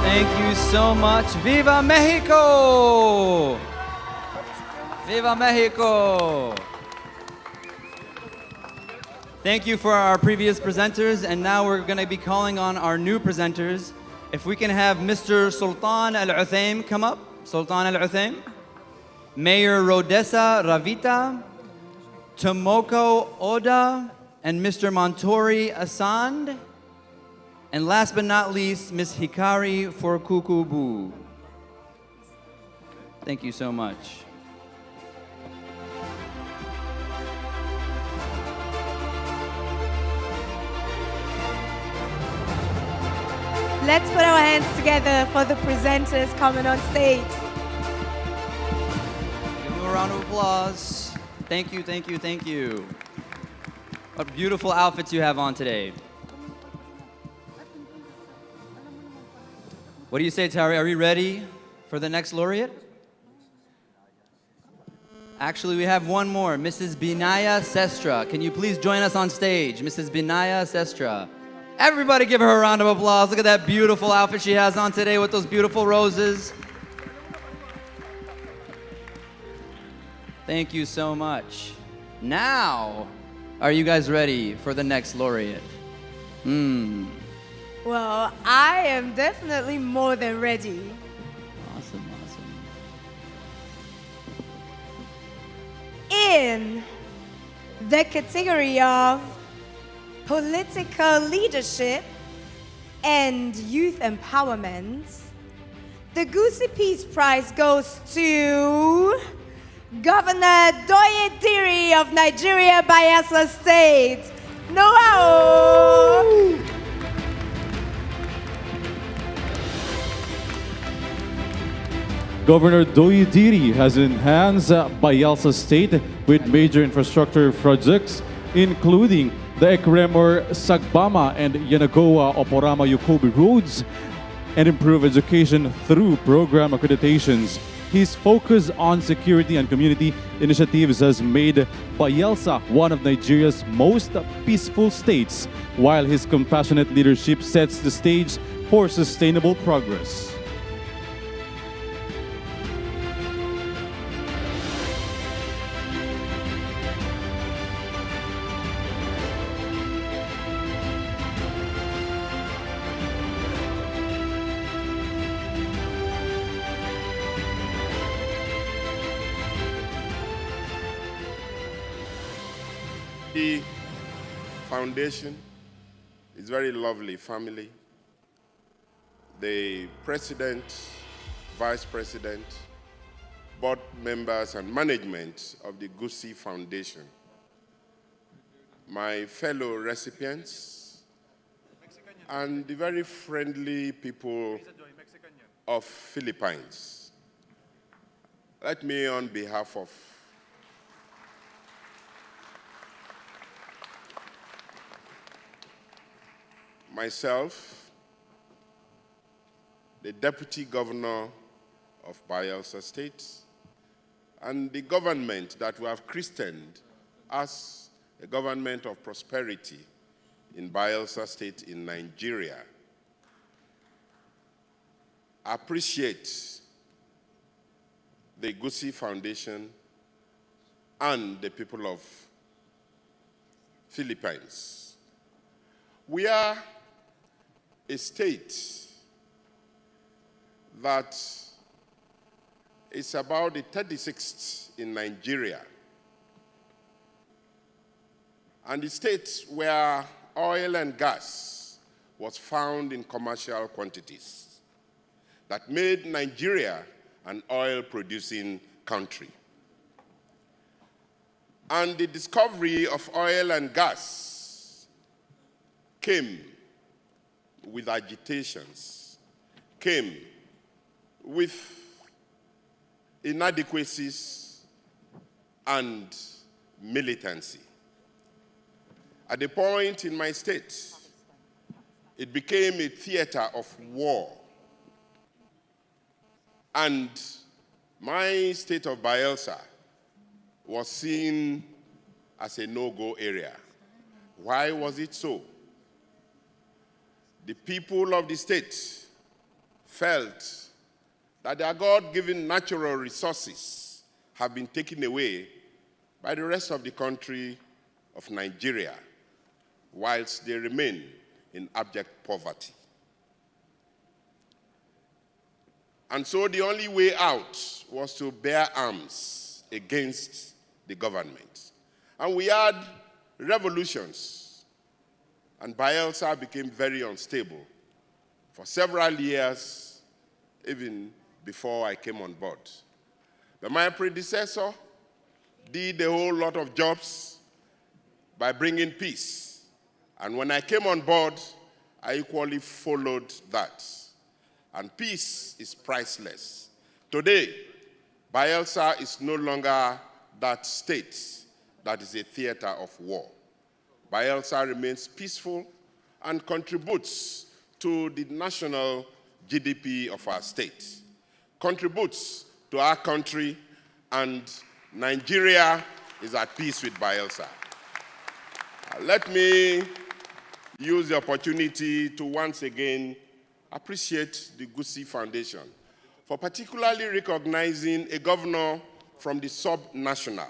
Thank you so much. Viva Mexico! Viva Mexico! Thank you for our previous presenters, and now we're going to be calling on our new presenters. If we can have Mr. Sultan Al-Uthaim come up. Sultan Al-Uthaim. Mayor Rodessa Ravita. Tomoko Oda. And Mr. Montori Asand. And last but not least, Ms. Hikari Forkukubu. Thank you so much. Let's put our hands together for the presenters coming on stage. Give them a round of applause. Thank you, thank you, thank you. What beautiful outfits you have on today. What do you say, Tari? Are we ready for the next laureate? Actually, we have one more, Mrs. Binaya Sestra. Can you please join us on stage, Mrs. Binaya Sestra? Everybody give her a round of applause. Look at that beautiful outfit she has on today with those beautiful roses. Thank you so much. Now, are you guys ready for the next laureate? Well, I am definitely more than ready. Awesome, awesome. In the category of political leadership and youth empowerment, the Gusi Peace Prize goes to Governor Doye of Nigeria, Bayelsa State. Noah! Governor Doye has enhanced Bayelsa State with major infrastructure projects, including the Ekremor Sagbama and Yanagoa Oporama Yukobi roads, and improve education through program accreditations. His focus on security and community initiatives has made Bayelsa one of Nigeria's most peaceful states, while his compassionate leadership sets the stage for sustainable progress. The foundation is very lovely family. The president, vice president, board members and management of the Gusi Foundation, my fellow recipients, and the very friendly people of Philippines. Let me, on behalf of myself, the Deputy Governor of Bayelsa State, and the government that we have christened as a government of prosperity in Bayelsa State in Nigeria, appreciate the Gusi Foundation and the people of Philippines. We are a state that is about the 36th in Nigeria, and the state where oil and gas was found in commercial quantities that made Nigeria an oil-producing country. And the discovery of oil and gas came with agitations, came with inadequacies and militancy. At a point in my state, it became a theater of war. And my state of Bayelsa was seen as a no-go area. Why was it so? The people of the state felt that their God-given natural resources have been taken away by the rest of the country of Nigeria, whilst they remain in abject poverty. And so the only way out was to bear arms against the government. And we had revolutions, and Bayelsa became very unstable for several years, even before I came on board. But my predecessor did a whole lot of jobs by bringing peace. And when I came on board, I equally followed that. And peace is priceless. Today, Bayelsa is no longer that state that is a theater of war. Bayelsa remains peaceful and contributes to the national GDP of our state, contributes to our country, and Nigeria is at peace with Bayelsa. Let me use the opportunity to once again appreciate the Gusi Foundation for particularly recognizing a governor from the sub-national.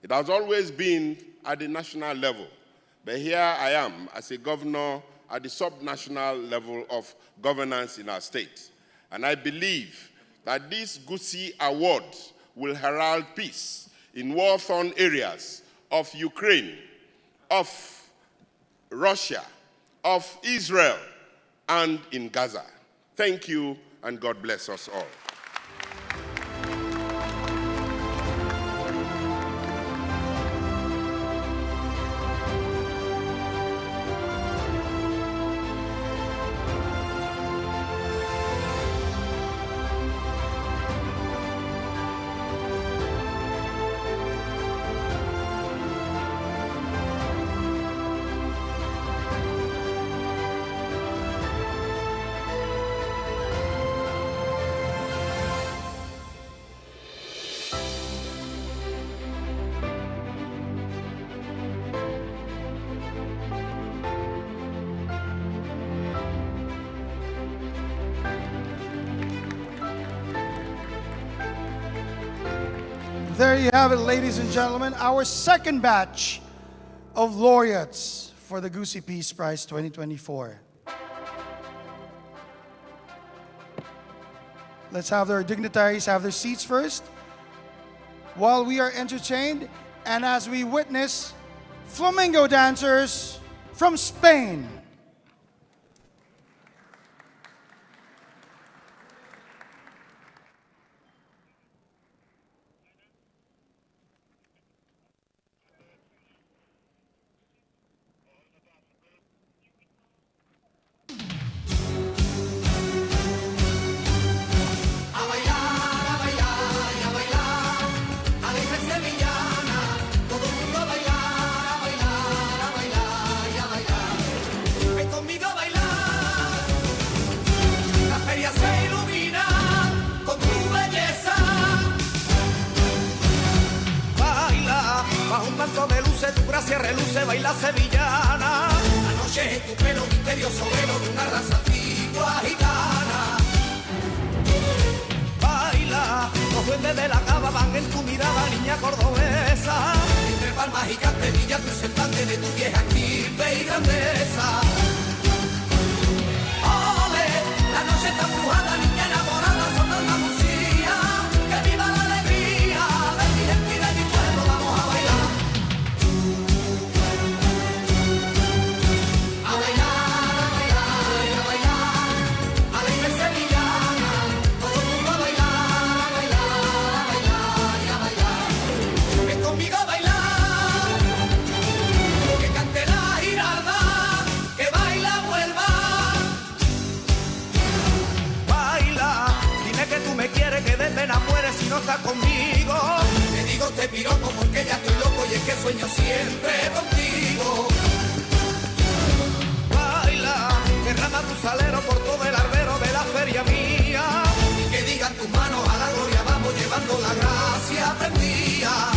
It has always been at the national level, but here I am as a governor at the sub-national level of governance in our state. And I believe that this Gusi Award will herald peace in war-torn areas of Ukraine, of Russia, of Israel, and in Gaza. Thank you, and God bless us all. There you have it, ladies and gentlemen, our second batch of laureates for the Gusi Peace Prize 2024. Let's have their dignitaries have their seats first while we are entertained and as we witness flamingo dancers from Spain. De luces, tu gracia reluce, baila sevillana. La noche es tu pelo misterioso, velo de una raza antigua gitana. Baila, los duendes de la cava van en tu mirada, niña cordobesa. Entre palmas y canterillas, tu semblante de tu vieja estirpe y grandeza. Ole, la noche está embrujada, niña enamorada, son de Andalucía. Que viva la alegría de mi gente y de mi pueblo, vamos a bailar. Si no estás conmigo, te digo te piropo porque ya estoy loco y es que sueño siempre contigo. Baila, derrama tu salero por todo el albero de la feria mía. Y que digan tus manos a la gloria, vamos llevando la gracia prendida.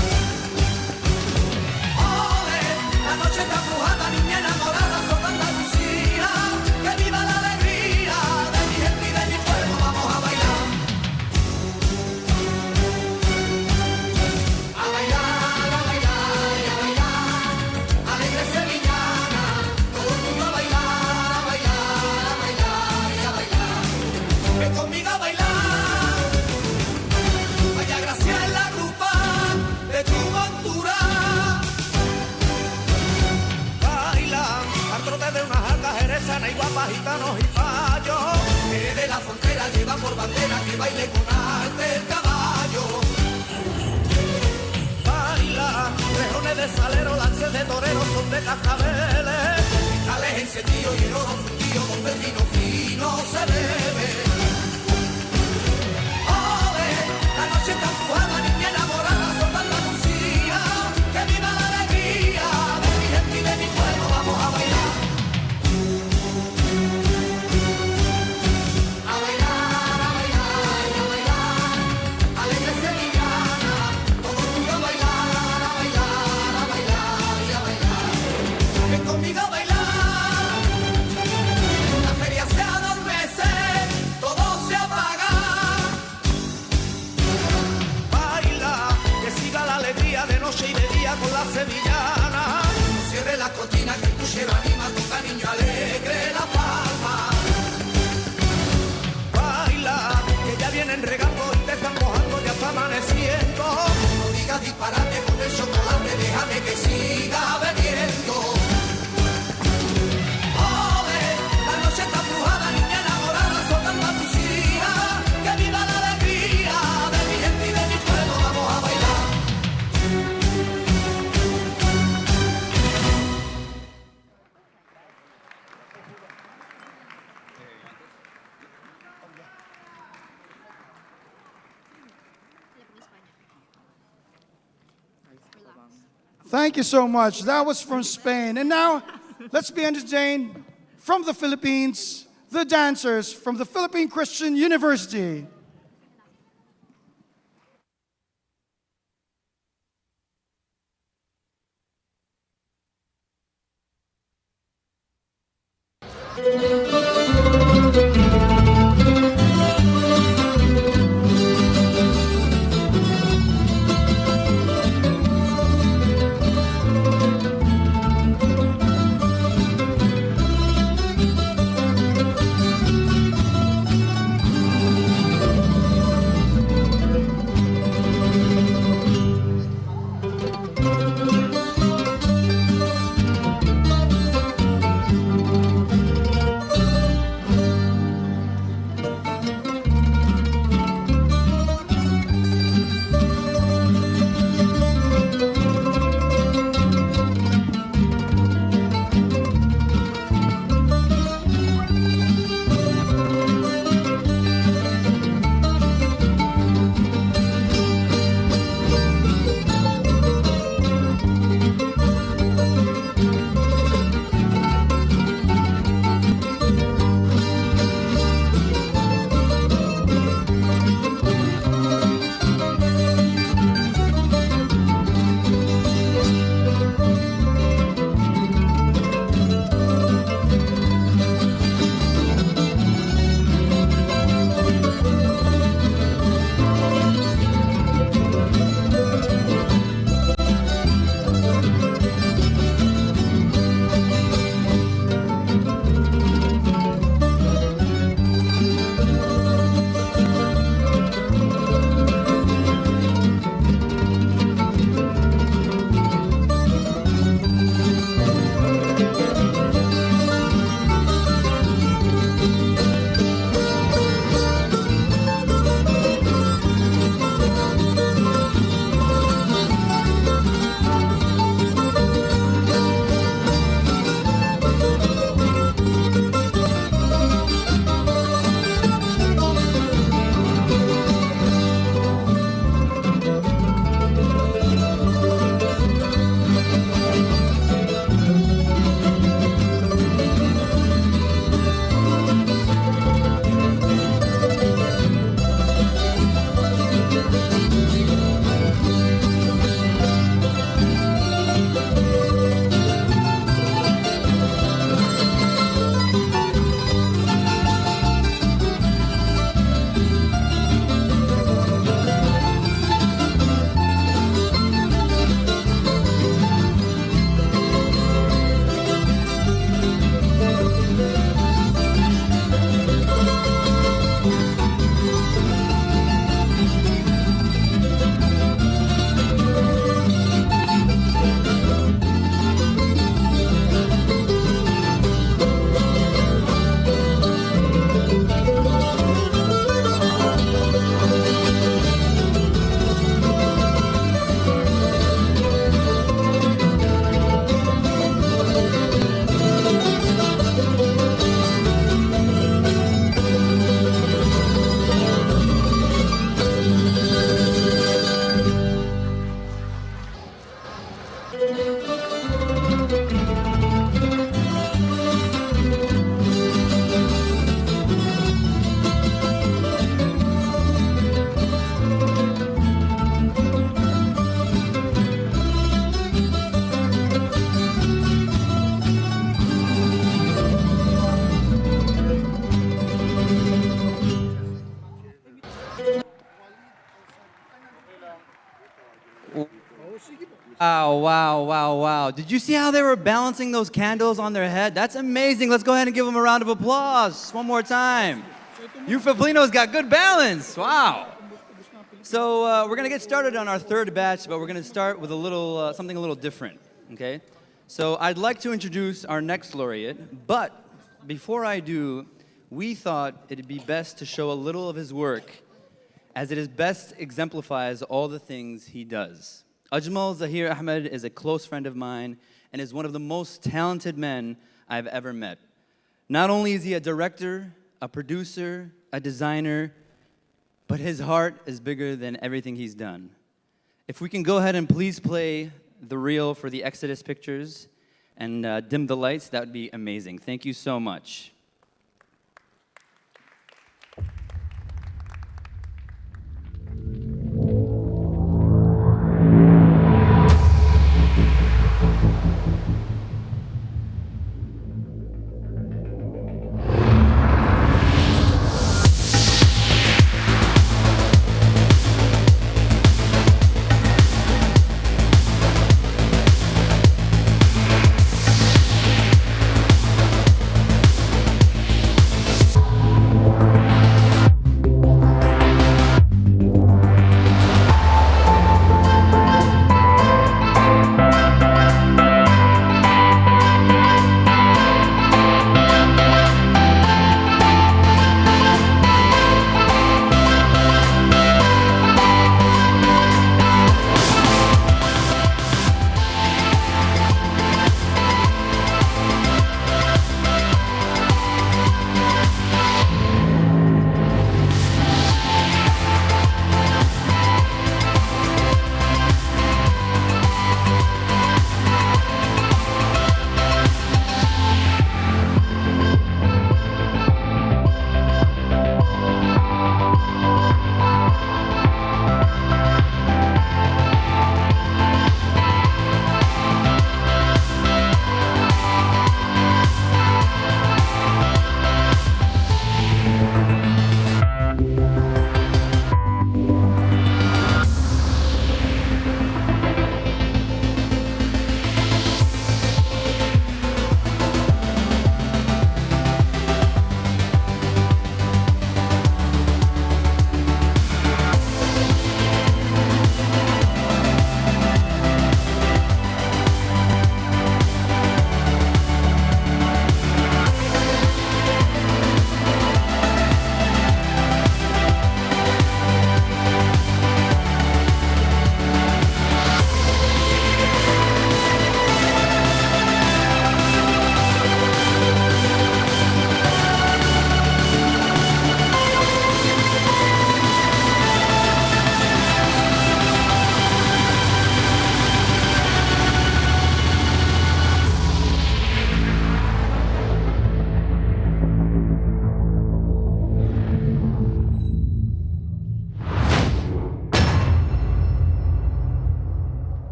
Ole, la noche está embrujada, niña enamorada, son de Andalucía. Que viva la alegría de mi gente y de mi pueblo, vamos a bailar. Conmigo a bailar, vaya gracia en la grupa de tu montura. Bailan al trote de unas altas jerezanas y guapas, gitanos y payos. Que de la frontera lleva por bandera que baile con arte el caballo. Bailan rejones de salero, lances de toreros, son de cascabeles. Cristales encendidos y el oro fundido donde el vino fino se bebe. La noche está empujada, niña enamorada, son de Andalucía. Que viva la alegría de mi gente y de mi pueblo, vamos a bailar. A bailar, a bailar, a bailar. Alegre sevillana, todo el mundo a bailar, a bailar, a bailar y a bailar. Ven conmigo a bailar. La feria Thank you so much. That was from Spain. And now, let's be entertained from the Philippines, the dancers from the Philippine Christian University. Wow. Did you see how they were balancing those candles on their head? That's amazing. Let's go ahead and give them a round of applause one more time. You Filipinos got good balance. Wow. So we're going to get started on our third batch, but we're going to start with a little something a little different, okay? So I'd like to introduce our next laureate, but before I do, we thought it'd be best to show a little of his work as it is best exemplifies all the things he does. Ajmal Zahir Ahmed is a close friend of mine and is one of the most talented men I've ever met. Not only is he a director, a producer, a designer, but his heart is bigger than everything he's done. If we can go ahead and please play the reel for the Exodus pictures and dim the lights, that would be amazing. Thank you so much.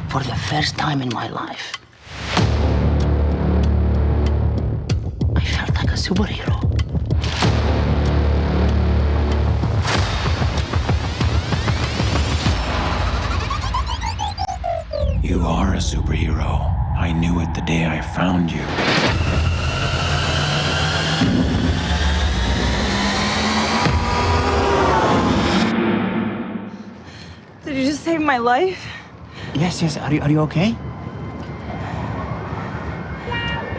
For the first time in my life, I felt like a superhero. You are a superhero. I knew it the day I found you. Did you just save my life? Yes. Are you okay?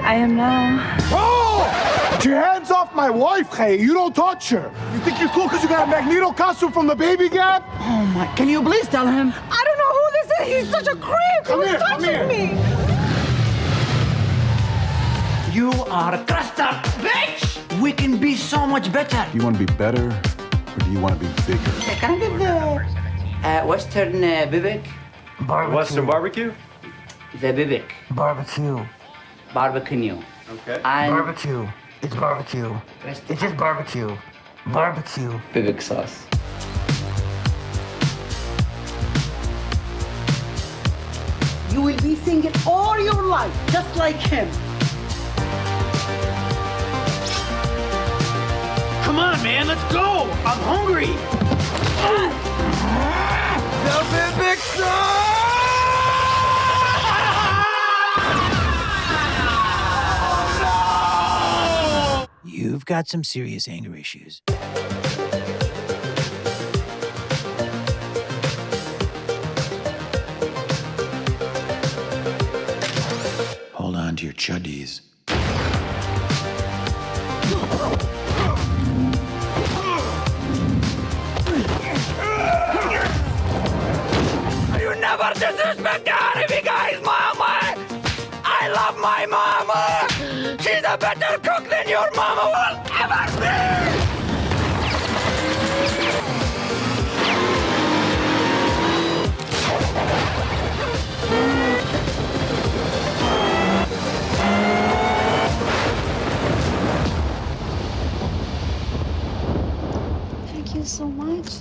I am now. Oh! Get your hands off my wife, hey. You don't touch her. You think you're cool because you got a Magneto costume from the Baby Gap? Oh my, can you please tell him? I don't know who this is. He's such a creep. Come Who's here, come touching here. me? You are a crushed up bitch! We can be so much better. Do you want to be better, or do you want to be bigger? Can I get the Western Bibik? Barbecue. Western barbecue? The Bibik. Barbecue. Barbecue. Okay. And Barbecue. It's barbecue. It's just barbecue. Barbecue. Bibik sauce. You will be singing all your life, just like him. Come on, man, let's go! I'm hungry! The Big You've got some serious anger issues. Hold on to your chuddies. You never disrespect the enemy, guys, mama! I love my mama! a better cook than your mama will ever be! Thank you so much.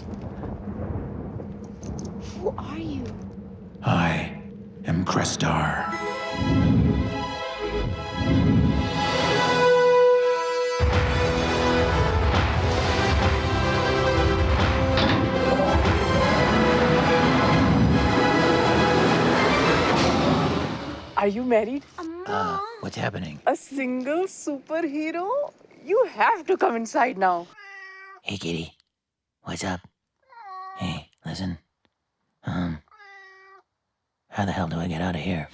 Who are you? I am Crestar. Are you married? What's happening? A single superhero? You have to come inside now. Hey, kitty. What's up? Hey, listen. How the hell do I get out of here?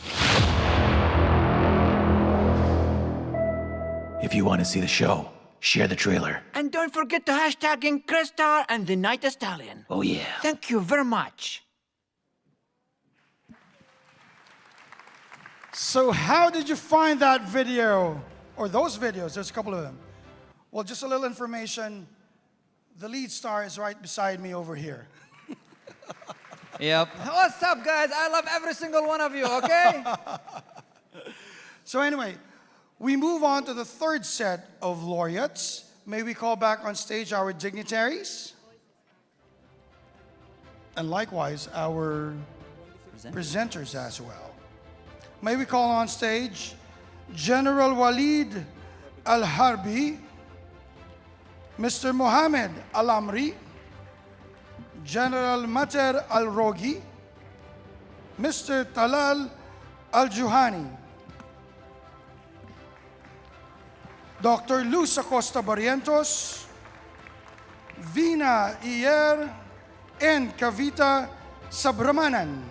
If you want to see the show, share the trailer. And don't forget to hashtag in Crestar and the Night Stallion. Oh, yeah. Thank you very much. So how did you find that video, or those videos? There's a couple of them. Well, just a little information. The lead star is right beside me over here. Yep. What's up, guys? I love every single one of you, okay? So anyway, we move on to the third set of laureates. May we call back on stage our dignitaries? And likewise, our presenters as well. May we call on stage General Walid Al-Harbi, Mr. Mohammed Al-Amri, General Mater Al-Rogi, Mr. Talal Al-Juhani, Dr. Luz Acosta Barrientos, Vina Iyer, and Kavita Sabramanan.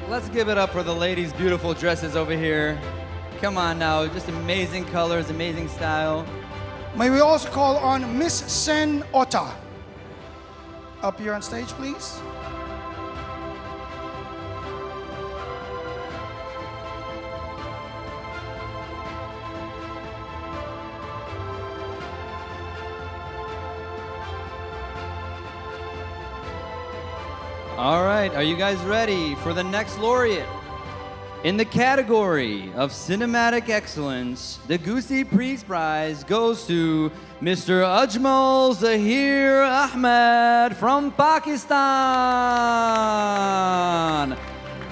Let's give it up for the ladies' beautiful dresses over here. Come on now, just amazing colors, amazing style. May we also call on Miss Sen Ota. Up here on stage, please. All right, are you guys ready for the next laureate? In the category of cinematic excellence, the Gusi Peace Prize goes to Mr. Ajmal Zahir Ahmed from Pakistan.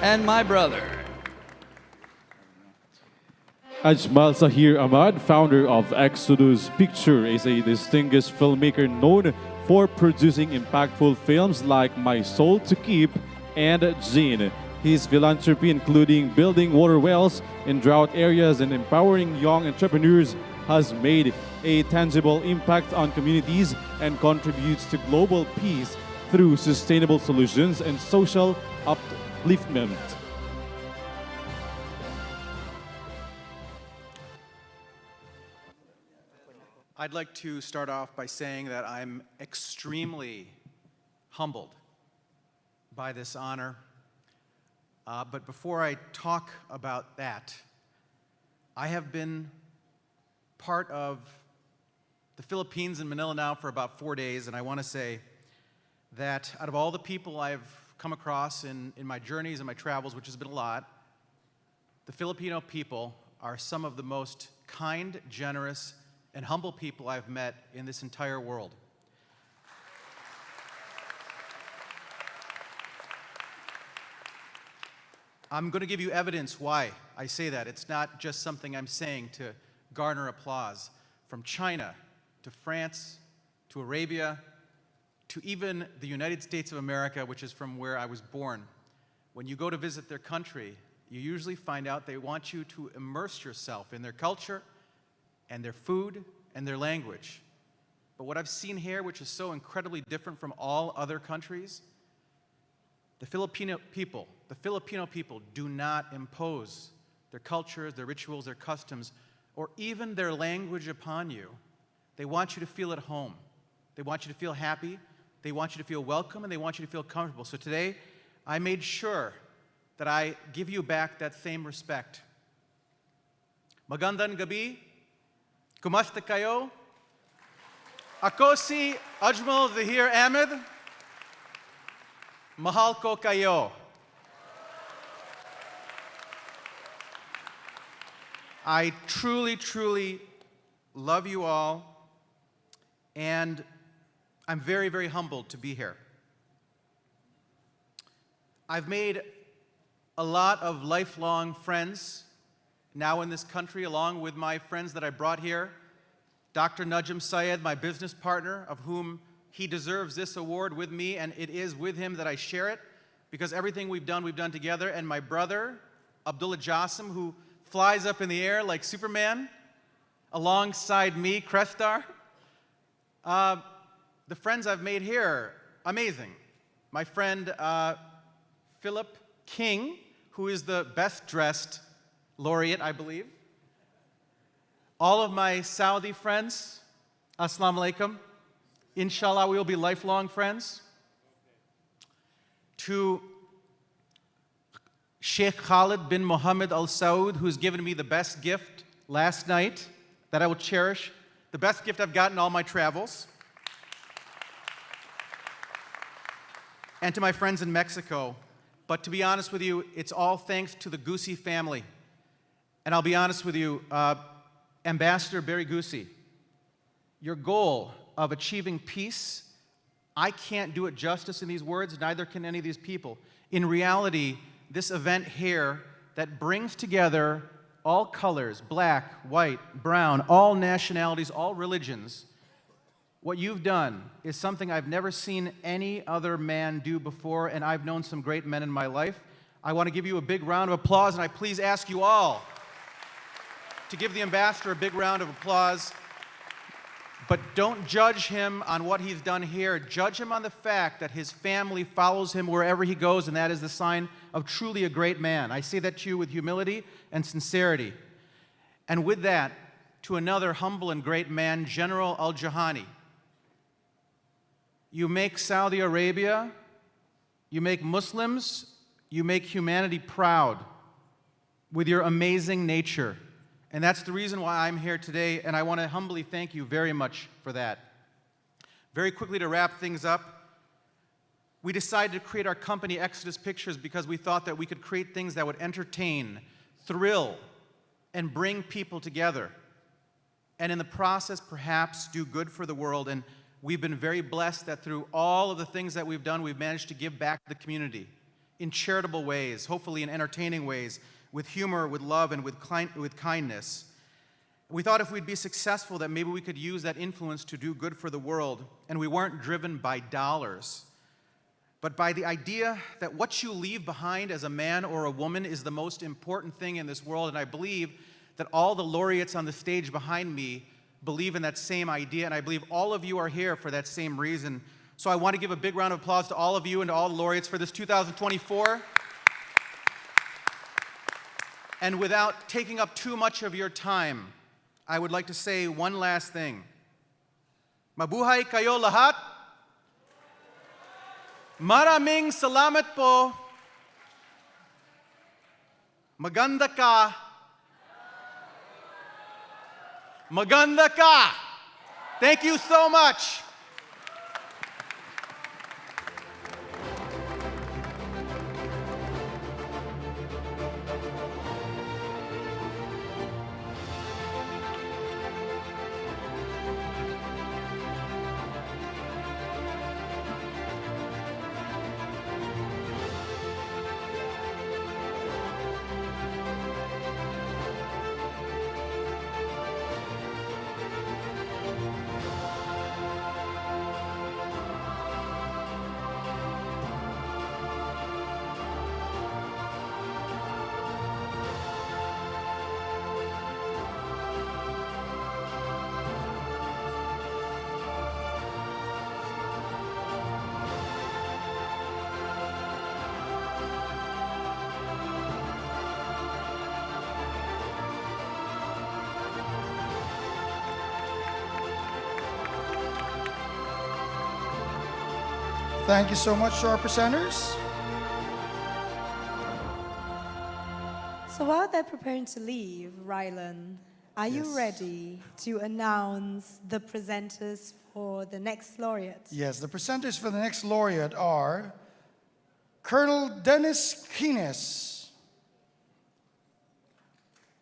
And my brother. Ajmal Zahir Ahmad, founder of Exodus Picture, is a distinguished filmmaker known for producing impactful films like My Soul to Keep and Jinn. His philanthropy, including building water wells in drought areas and empowering young entrepreneurs, has made a tangible impact on communities and contributes to global peace through sustainable solutions and social upliftment. I'd like to start off by saying that I'm extremely humbled by this honor. But before I talk about that, I have been part of the Philippines and Manila now for about 4 days, and I want to say that out of all the people I've come across in my journeys and my travels, which has been a lot, the Filipino people are some of the most kind, generous, and humble people I've met in this entire world. I'm going to give you evidence why I say that. It's not just something I'm saying to garner applause. From China to France to Arabia to even the United States of America, which is from where I was born, when you go to visit their country, you usually find out they want you to immerse yourself in their culture and their food and their language. But what I've seen here, which is so incredibly different from all other countries, The Filipino people do not impose their cultures, their rituals, their customs, or even their language upon you. They want you to feel at home. They want you to feel happy. They want you to feel welcome, and they want you to feel comfortable. So today, I made sure that I give you back that same respect. Magandang gabi. Kumusta kayo? Ako si Ajmal Zahir Ahmed. Mahal ko kayo. I truly, truly love you all, and I'm very, very humbled to be here. I've made a lot of lifelong friends now in this country, along with my friends that I brought here. Dr. Najim Syed, my business partner, of whom he deserves this award with me, and it is with him that I share it, because everything we've done together. And my brother, Abdullah Jassim, who flies up in the air like Superman, alongside me, Crestar. The friends I've made here, amazing. My friend Philip King, who is the best dressed laureate, I believe. All of my Saudi friends, Assalamu alaikum. Inshallah, we will be lifelong friends. To Sheikh Khalid bin Mohammed Al Saud, who's given me the best gift last night that I will cherish, the best gift I've gotten in all my travels. And to my friends in Mexico. But to be honest with you, it's all thanks to the Gusi family. And I'll be honest with you, Ambassador Barry Gusi, your goal of achieving peace, I can't do it justice in these words, neither can any of these people. In reality, this event here that brings together all colors, black, white, brown, all nationalities, all religions, what you've done is something I've never seen any other man do before, and I've known some great men in my life. I want to give you a big round of applause, and I please ask you all to give the ambassador a big round of applause. But don't judge him on what he's done here. Judge him on the fact that his family follows him wherever he goes, and that is the sign of truly a great man. I say that to you with humility and sincerity. And with that, to another humble and great man, General Al-Jahani. You make Saudi Arabia, you make Muslims, you make humanity proud with your amazing nature. And that's the reason why I'm here today, and I want to humbly thank you very much for that. Very quickly to wrap things up, we decided to create our company, Exodus Pictures, because we thought that we could create things that would entertain, thrill, and bring people together. And in the process, perhaps do good for the world. And we've been very blessed that through all of the things that we've done, we've managed to give back to the community in charitable ways, hopefully in entertaining ways, with humor, with love, and with kindness. We thought if we'd be successful that maybe we could use that influence to do good for the world, and we weren't driven by dollars, but by the idea that what you leave behind as a man or a woman is the most important thing in this world. And I believe that all the laureates on the stage behind me believe in that same idea, and I believe all of you are here for that same reason. So I want to give a big round of applause to all of you and to all the laureates for this 2024. And without taking up too much of your time, I would like to say one last thing. Mabuhay kayo lahat. Maraming salamat po. Maganda ka. Maganda ka. Thank you so much. Thank you so much to our presenters. So while they're preparing to leave, Rylan, are you Yes. ready to announce the presenters for the next laureate? Yes, the presenters for the next laureate are Colonel Dennis Kines,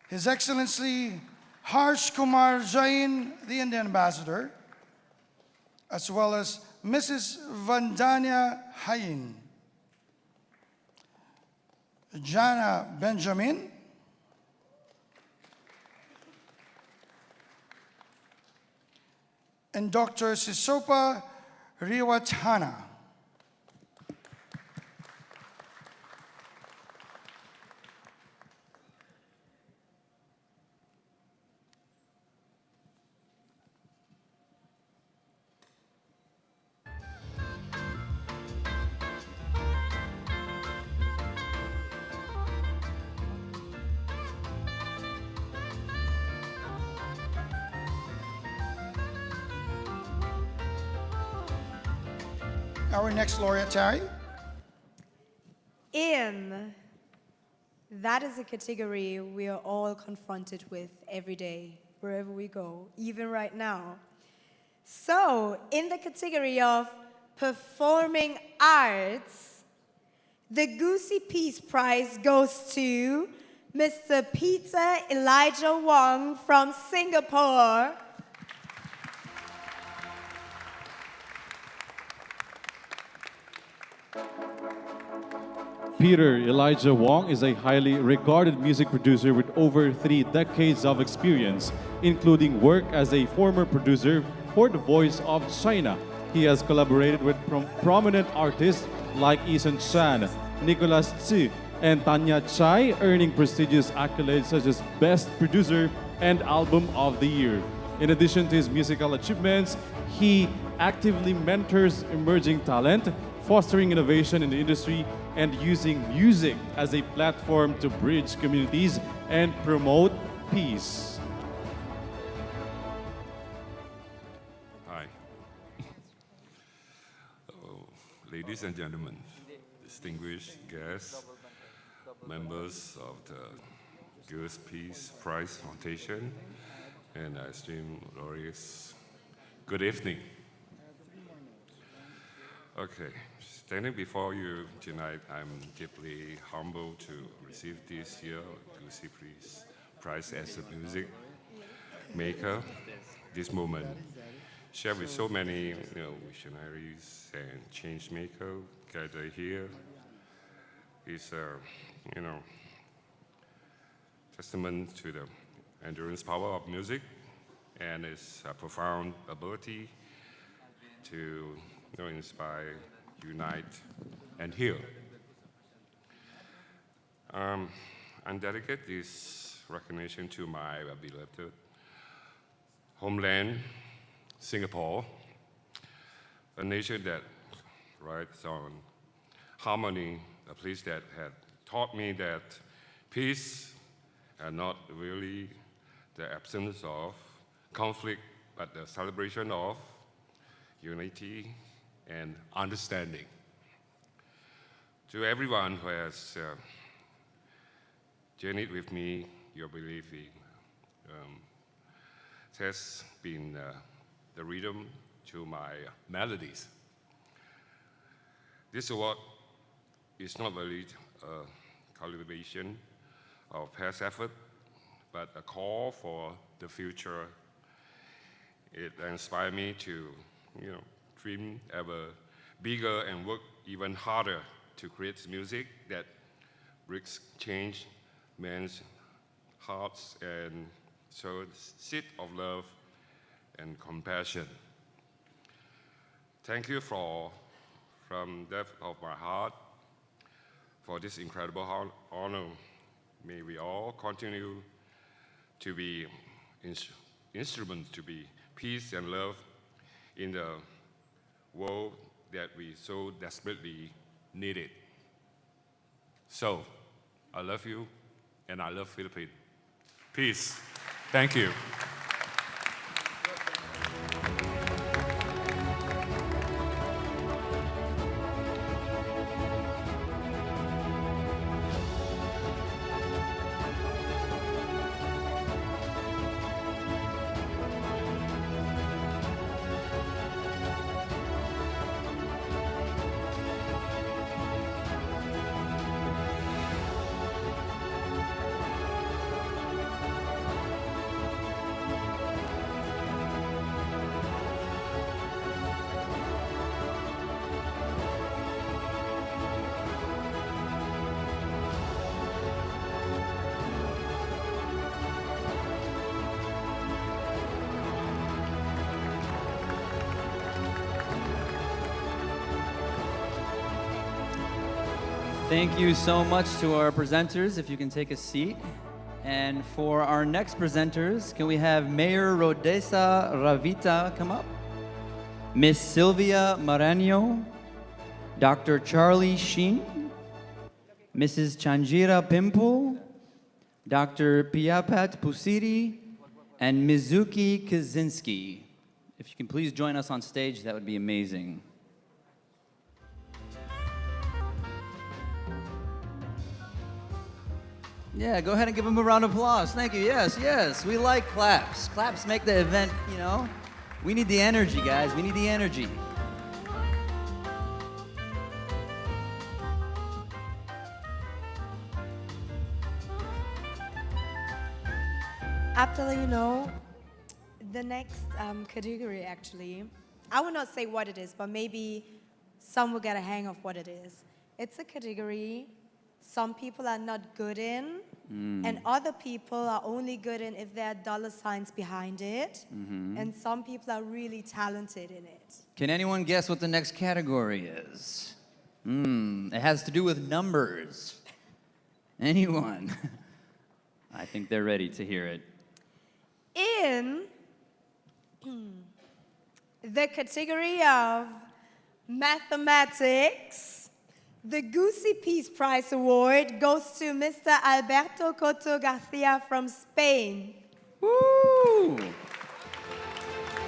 His Excellency Harsh Kumar Jain, the Indian Ambassador, as well as Mrs. Vandanya Hain, Jana Benjamin, and Dr. Sisopa Riwatana. Our next laureate, Terry. That is a category we are all confronted with every day, wherever we go, even right now. So, in the category of performing arts, the Gusi Peace Prize goes to Mr. Peter Elijah Wong from Singapore. Peter Elijah Wong is a highly regarded music producer with over 3 decades of experience, including work as a former producer for The Voice of China. He has collaborated with prominent artists like Eason Chan, Nicholas Tzu, and Tanya Chai, earning prestigious accolades such as Best Producer and Album of the Year. In addition to his musical achievements, he actively mentors emerging talent, fostering innovation in the industry, and using music as a platform to bridge communities and promote peace. Hi. Ladies and gentlemen, distinguished guests, members of the Gusi Peace Prize Foundation, and esteemed laureates, good evening. Okay, standing before you tonight, I'm deeply humbled to receive this year's Gusi Peace Prize as a music maker. This moment, shared with so many visionaries and change makers gathered here, is testament to the endurance power of music and its profound ability to inspire, unite, and heal. I dedicate this recognition to my beloved homeland, Singapore, a nation that rides on harmony, a place that had taught me that peace is not really the absence of conflict, but the celebration of unity and understanding. To everyone who has journeyed with me, your belief in has been the rhythm to my melodies. This award is not really a cultivation of past effort, but a call for the future. It inspired me to, dream ever bigger and work even harder to create music that brings change men's hearts and sows seed of love and compassion. Thank you from the depth of my heart for this incredible honor. May we all continue to be instruments to be peace and love in the world that we so desperately needed. So, I love you, and I love Philippines. Peace. Thank you. Thank you so much to our presenters. If you can take a seat. And for our next presenters, can we have Mayor Rodessa Ravita come up? Miss Sylvia Marano, Dr. Charlie Sheen, Mrs. Chanjira Pimple, Dr. Piapat Pusiri, and Mizuki Kaczynski. If you can please join us on stage, that would be amazing. Yeah, go ahead and give them a round of applause. Thank you. Yes, yes. We like claps. Claps make the event, you know. We need the energy, guys. We need the energy. After the next category, actually, I will not say what it is, but maybe some will get a hang of what it is. It's a category some people are not good in, and other people are only good in if there are dollar signs behind it, and some people are really talented in it. Can anyone guess what the next category is? It has to do with numbers. Anyone? I think they're ready to hear it. In the category of mathematics, the Gusi Peace Prize Award goes to Mr. Alberto Coto Garcia from Spain. Woo!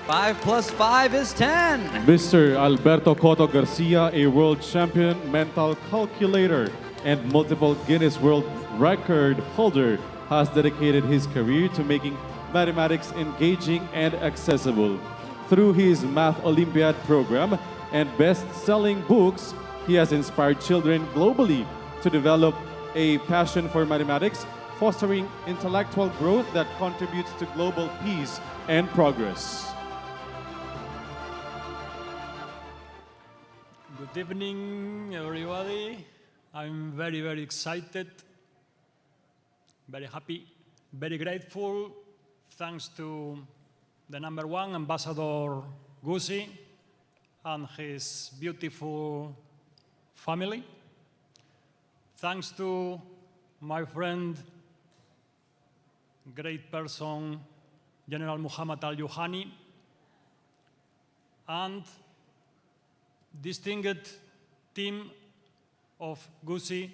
5 + 5 is 10. Mr. Alberto Coto Garcia, a world champion mental calculator and multiple Guinness World Record holder, has dedicated his career to making mathematics engaging and accessible. Through his Math Olympiad program and best-selling books, he has inspired children globally to develop a passion for mathematics, fostering intellectual growth that contributes to global peace and progress. Good evening, everybody. I'm very, very excited, very happy, very grateful. Thanks to the #1 Ambassador Gusi and his beautiful family. Thanks to my friend, great person, General Muhammad Al-Yuhani, and distinguished team of Gusi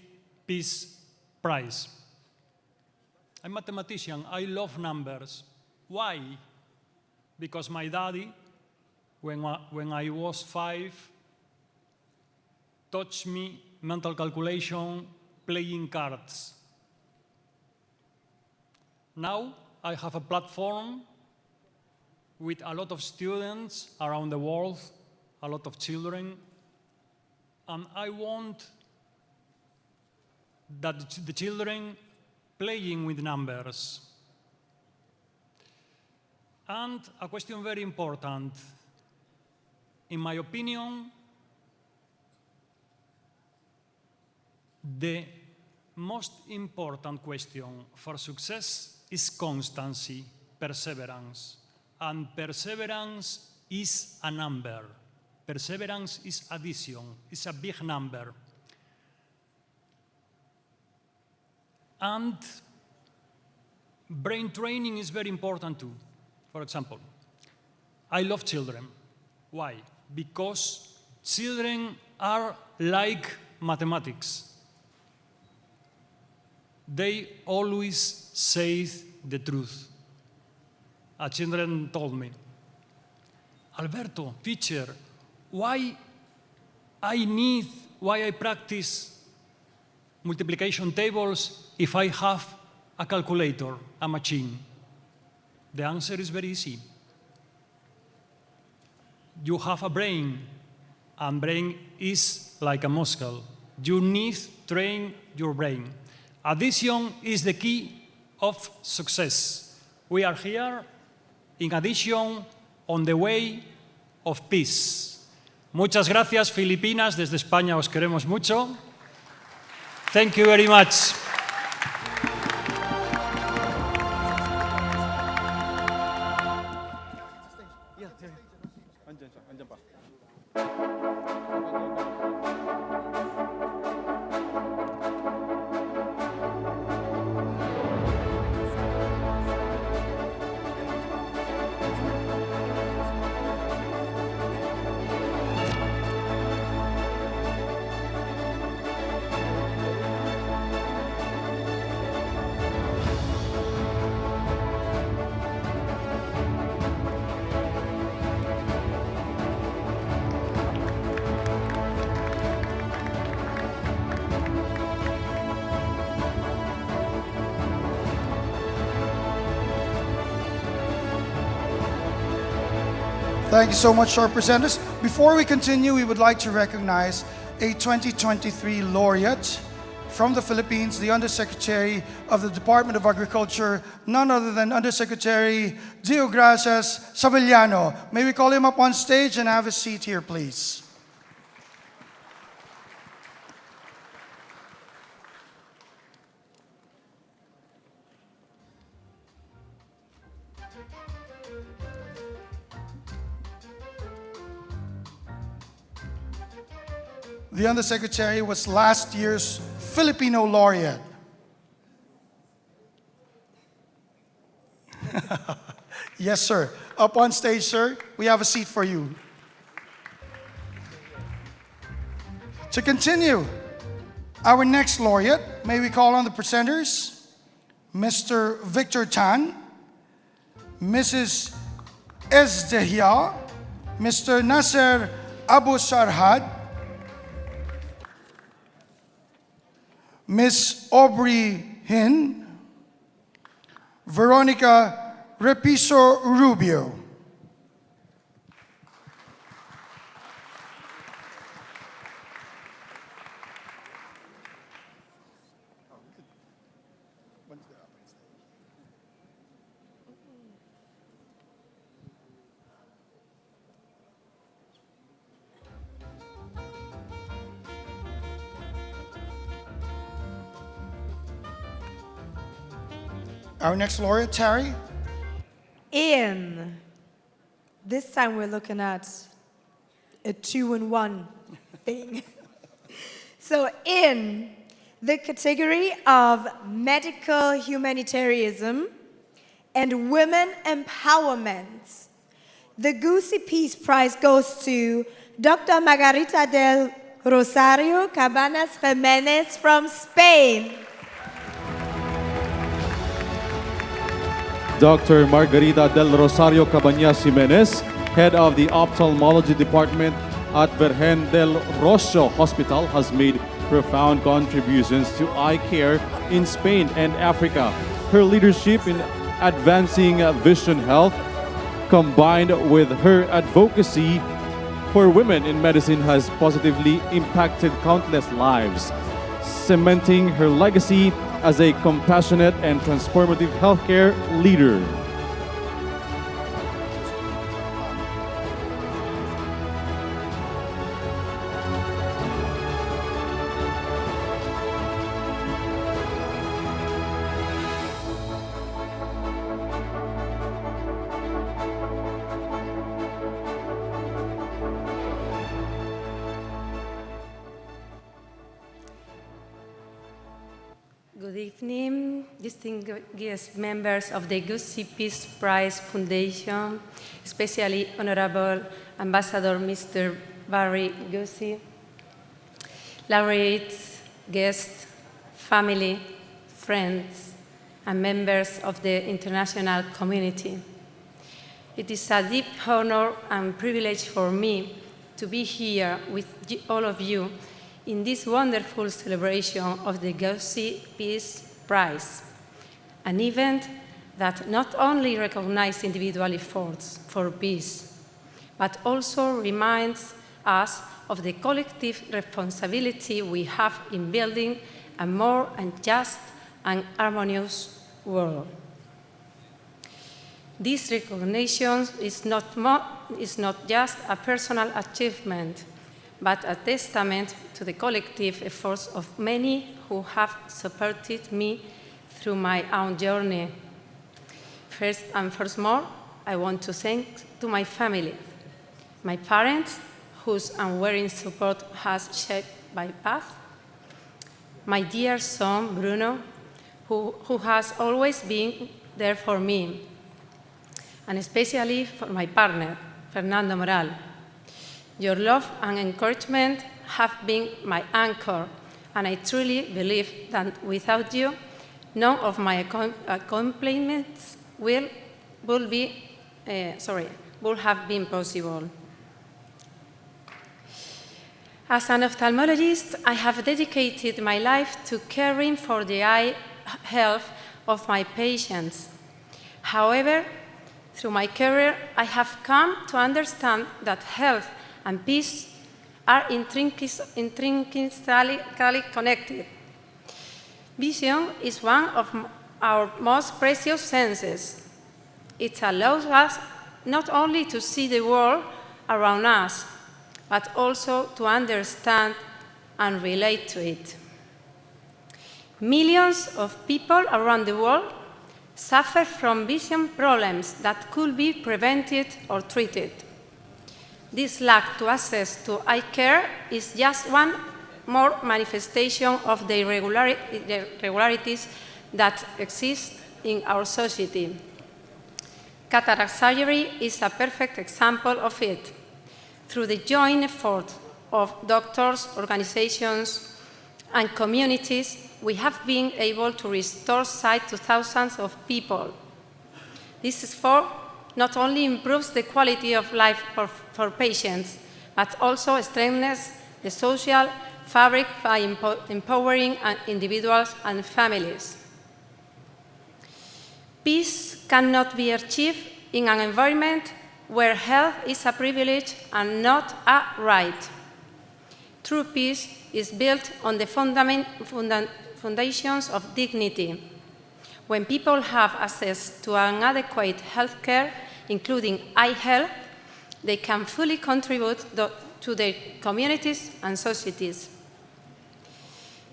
Peace Prize. I'm a mathematician. I love numbers. Why? Because my daddy, when I was 5, taught me mental calculation playing cards. Now I have a platform with a lot of students around the world, a lot of children, and I want that the children playing with numbers. And a question very important. In my opinion, the most important question for success is constancy, perseverance. And perseverance is a number. Perseverance is addition, it's a big number. And brain training is very important too. For example, I love children. Why? Because children are like mathematics. They always say the truth. A children told me, Alberto, teacher, why I practice multiplication tables if I have a calculator, a machine? The answer is very easy. You have a brain, and brain is like a muscle. You need to train your brain. Addition is the key of success. We are here in addition on the way of peace. Muchas gracias, Filipinas. Desde España os queremos mucho. Thank you very much. Thank you so much to our presenters. Before we continue, we would like to recognize a 2023 laureate from the Philippines, the Undersecretary of the Department of Agriculture, none other than Undersecretary Diogracias Savillano. May we call him up on stage and have a seat here, please. The Undersecretary was last year's Filipino laureate. Yes, sir. Up on stage, sir. We have a seat for you. To continue, our next laureate, may we call on the presenters, Mr. Victor Tan, Mrs. Ezdehia, Mr. Nasser Abu Sarhad, Miss Aubrey Hin, Veronica Repiso Rubio. Our next laureate, Terry. In. This time we're looking at a 2-in-1 thing. So in the category of medical humanitarianism and women empowerment, the Gusi Peace Prize goes to Dr. Margarita del Rosario Cabanas Jimenez from Spain. Dr. Margarita del Rosario Cabañas Jimenez, head of the ophthalmology department at Virgen del Rocío Hospital, has made profound contributions to eye care in Spain and Africa. Her leadership in advancing vision health, combined with her advocacy for women in medicine, has positively impacted countless lives, cementing her legacy as a compassionate and transformative healthcare leader. Good evening, distinguished members of the Gusi Peace Prize Foundation, especially Honorable Ambassador Mr. Barry Gusi, laureates, guests, family, friends, and members of the international community. It is a deep honor and privilege for me to be here with all of you in this wonderful celebration of the Gusi Peace Prize, an event that not only recognizes individual efforts for peace, but also reminds us of the collective responsibility we have in building a more just and harmonious world. This recognition is not just a personal achievement, but a testament to the collective efforts of many who have supported me through my own journey. First and foremost, I want to thank to my family, my parents, whose unwavering support has shaped my path, my dear son, Bruno, who has always been there for me, and especially for my partner, Fernando Moral. Your love and encouragement have been my anchor, and I truly believe that without you, none of my accomplishments would have been possible. As an ophthalmologist, I have dedicated my life to caring for the eye health of my patients. However, Through my career, I have come to understand that health and peace are intrinsically connected. Vision is one of our most precious senses. It allows us not only to see the world around us, but also to understand and relate to it. Millions of people around the world suffer from vision problems that could be prevented or treated. This lack of access to eye care is just one more manifestation of the irregularities that exist in our society. Cataract surgery is a perfect example of it. Through the joint effort of doctors, organizations, and communities, we have been able to restore sight to thousands of people. This effort not only improves the quality of life for patients, but also strengthens the social fabric by empowering individuals and families. Peace cannot be achieved in an environment where health is a privilege and not a right. True peace is built on the foundations of dignity. When people have access to an adequate health care, including eye health, they can fully contribute to their communities and societies.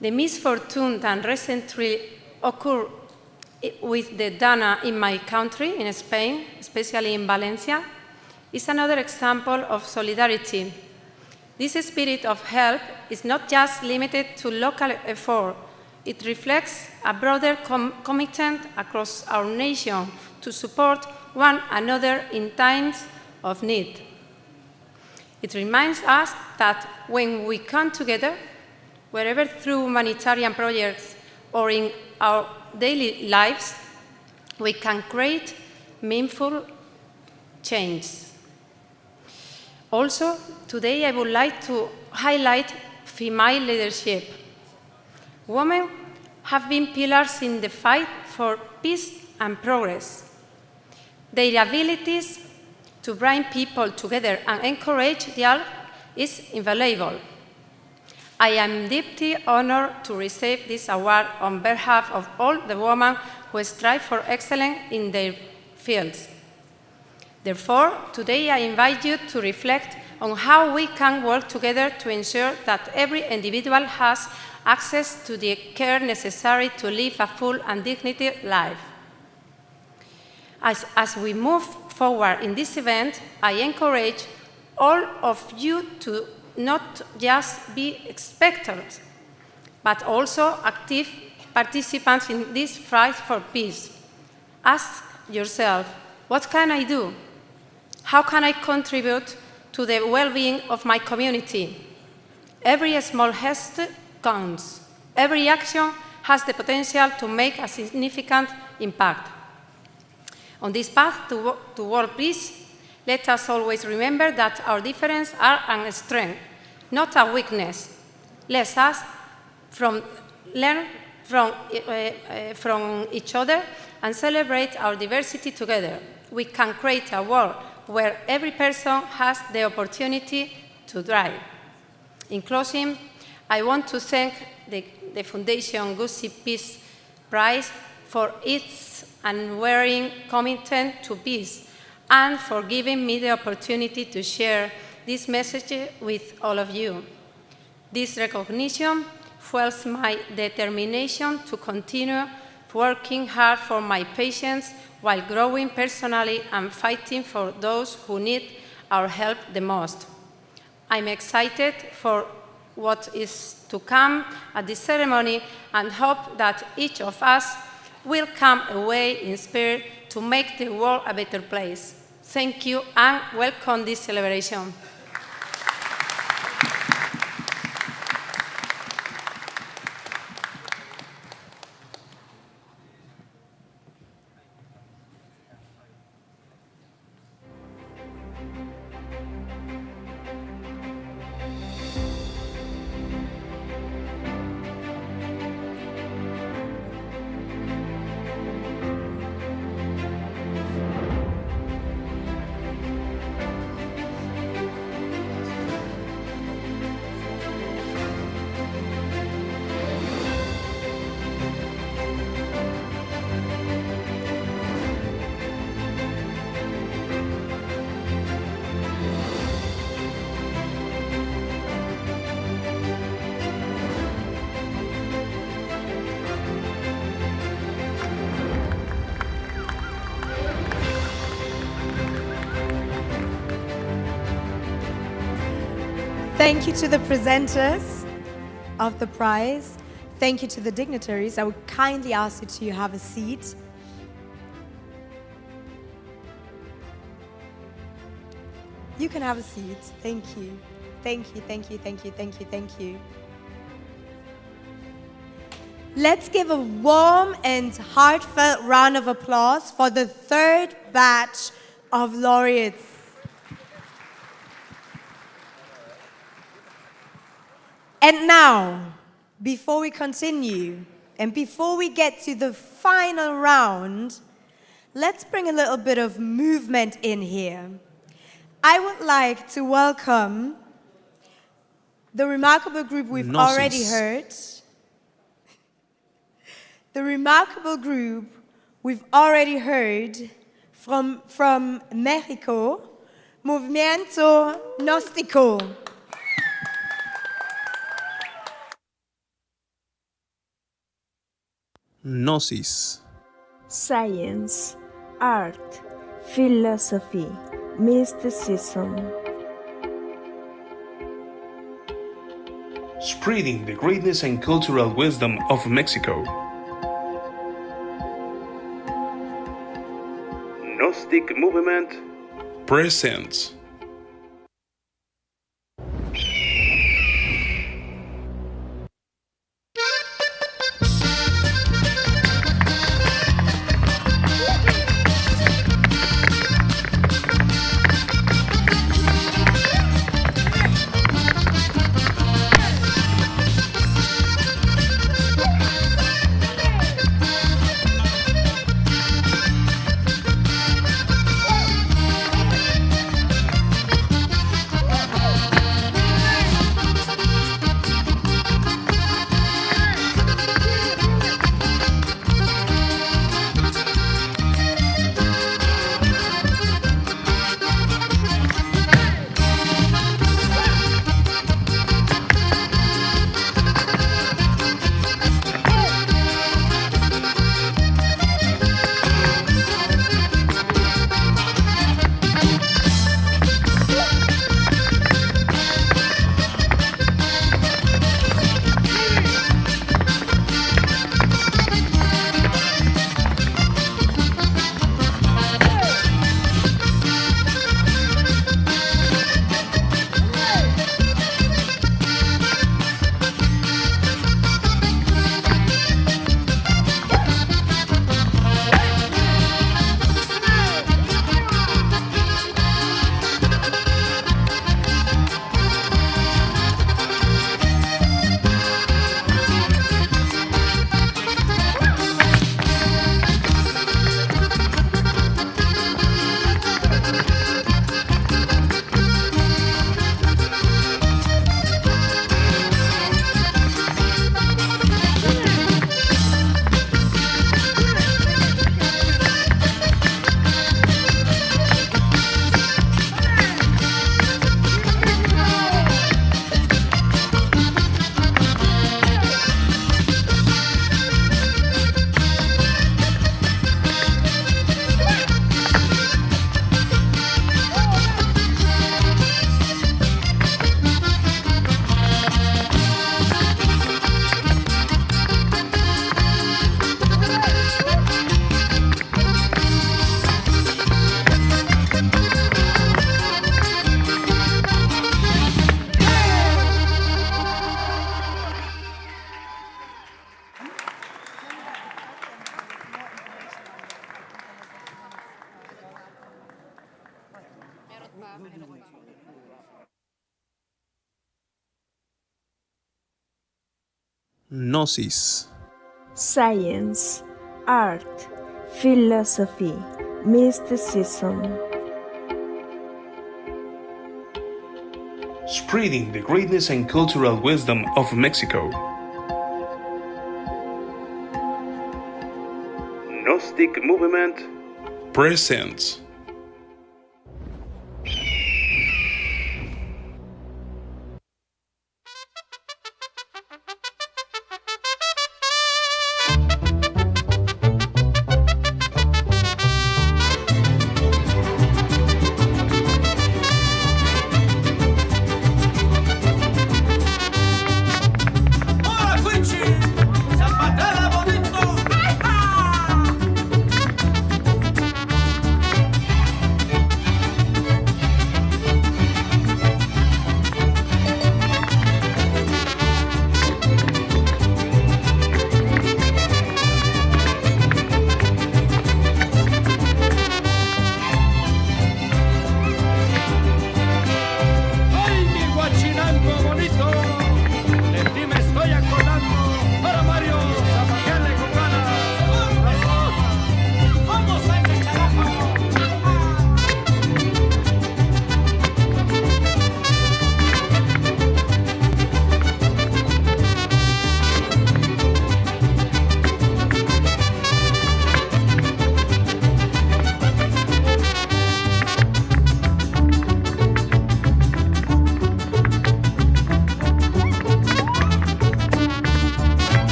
The misfortune that recently occurred with the Dana in my country, in Spain, especially in Valencia, is another example of solidarity. This spirit of help is not just limited to local effort. It reflects a broader commitment across our nation to support one another in times of need. It reminds us that when we come together, wherever through humanitarian projects or in our daily lives, we can create meaningful change. Also, today I would like to highlight female leadership. Women have been pillars in the fight for peace and progress. Their abilities to bring people together and encourage dialogue is invaluable. I am deeply honored to receive this award on behalf of all the women who strive for excellence in their fields. Therefore, today I invite you to reflect on how we can work together to ensure that every individual has access to the care necessary to live a full and dignified life. As we move forward in this event, I encourage all of you to not just be spectators, but also active participants in this fight for peace. Ask yourself, what can I do? How can I contribute to the well-being of my community? Every small gest counts. Every action has the potential to make a significant impact. On this path to world peace, let us always remember that our differences are a strength, not a weakness. Let us learn from each other and celebrate our diversity together. We can create a world where every person has the opportunity to thrive. In closing, I want to thank the Foundation Gusi Peace Prize for its unwavering commitment to peace and for giving me the opportunity to share this message with all of you. This recognition fuels my determination to continue working hard for my patients while growing personally and fighting for those who need our help the most. I'm excited for what is to come at this ceremony and hope that each of us will come away inspired to make the world a better place. Thank you and welcome this celebration. Thank you to the presenters of the prize. Thank you to the dignitaries. I would kindly ask you to have a seat. You can have a seat. Thank you. Thank you, thank you, thank you, thank you, thank you. Let's give a warm and heartfelt round of applause for the third batch of laureates. And now, before we continue, and before we get to the final round, let's bring a little bit of movement in here. I would like to welcome the remarkable group we've already heard. The remarkable group we've already heard from Mexico, Movimiento Gnóstico. Gnosis. Science, art, philosophy, mysticism. Spreading the greatness and cultural wisdom of Mexico. Gnostic movement presents. Gnosis. Science, art, philosophy, mysticism. Spreading the greatness and cultural wisdom of Mexico. Gnostic movement presents.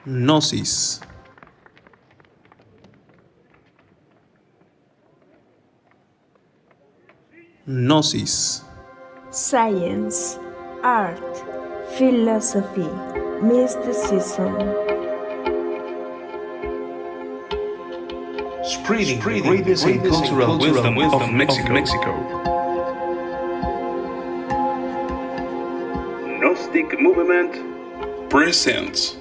Gnosis. Gnosis. Science, art, philosophy, mysticism. Spreading greatness and cultural wisdom of Mexico. Gnostic movement presents.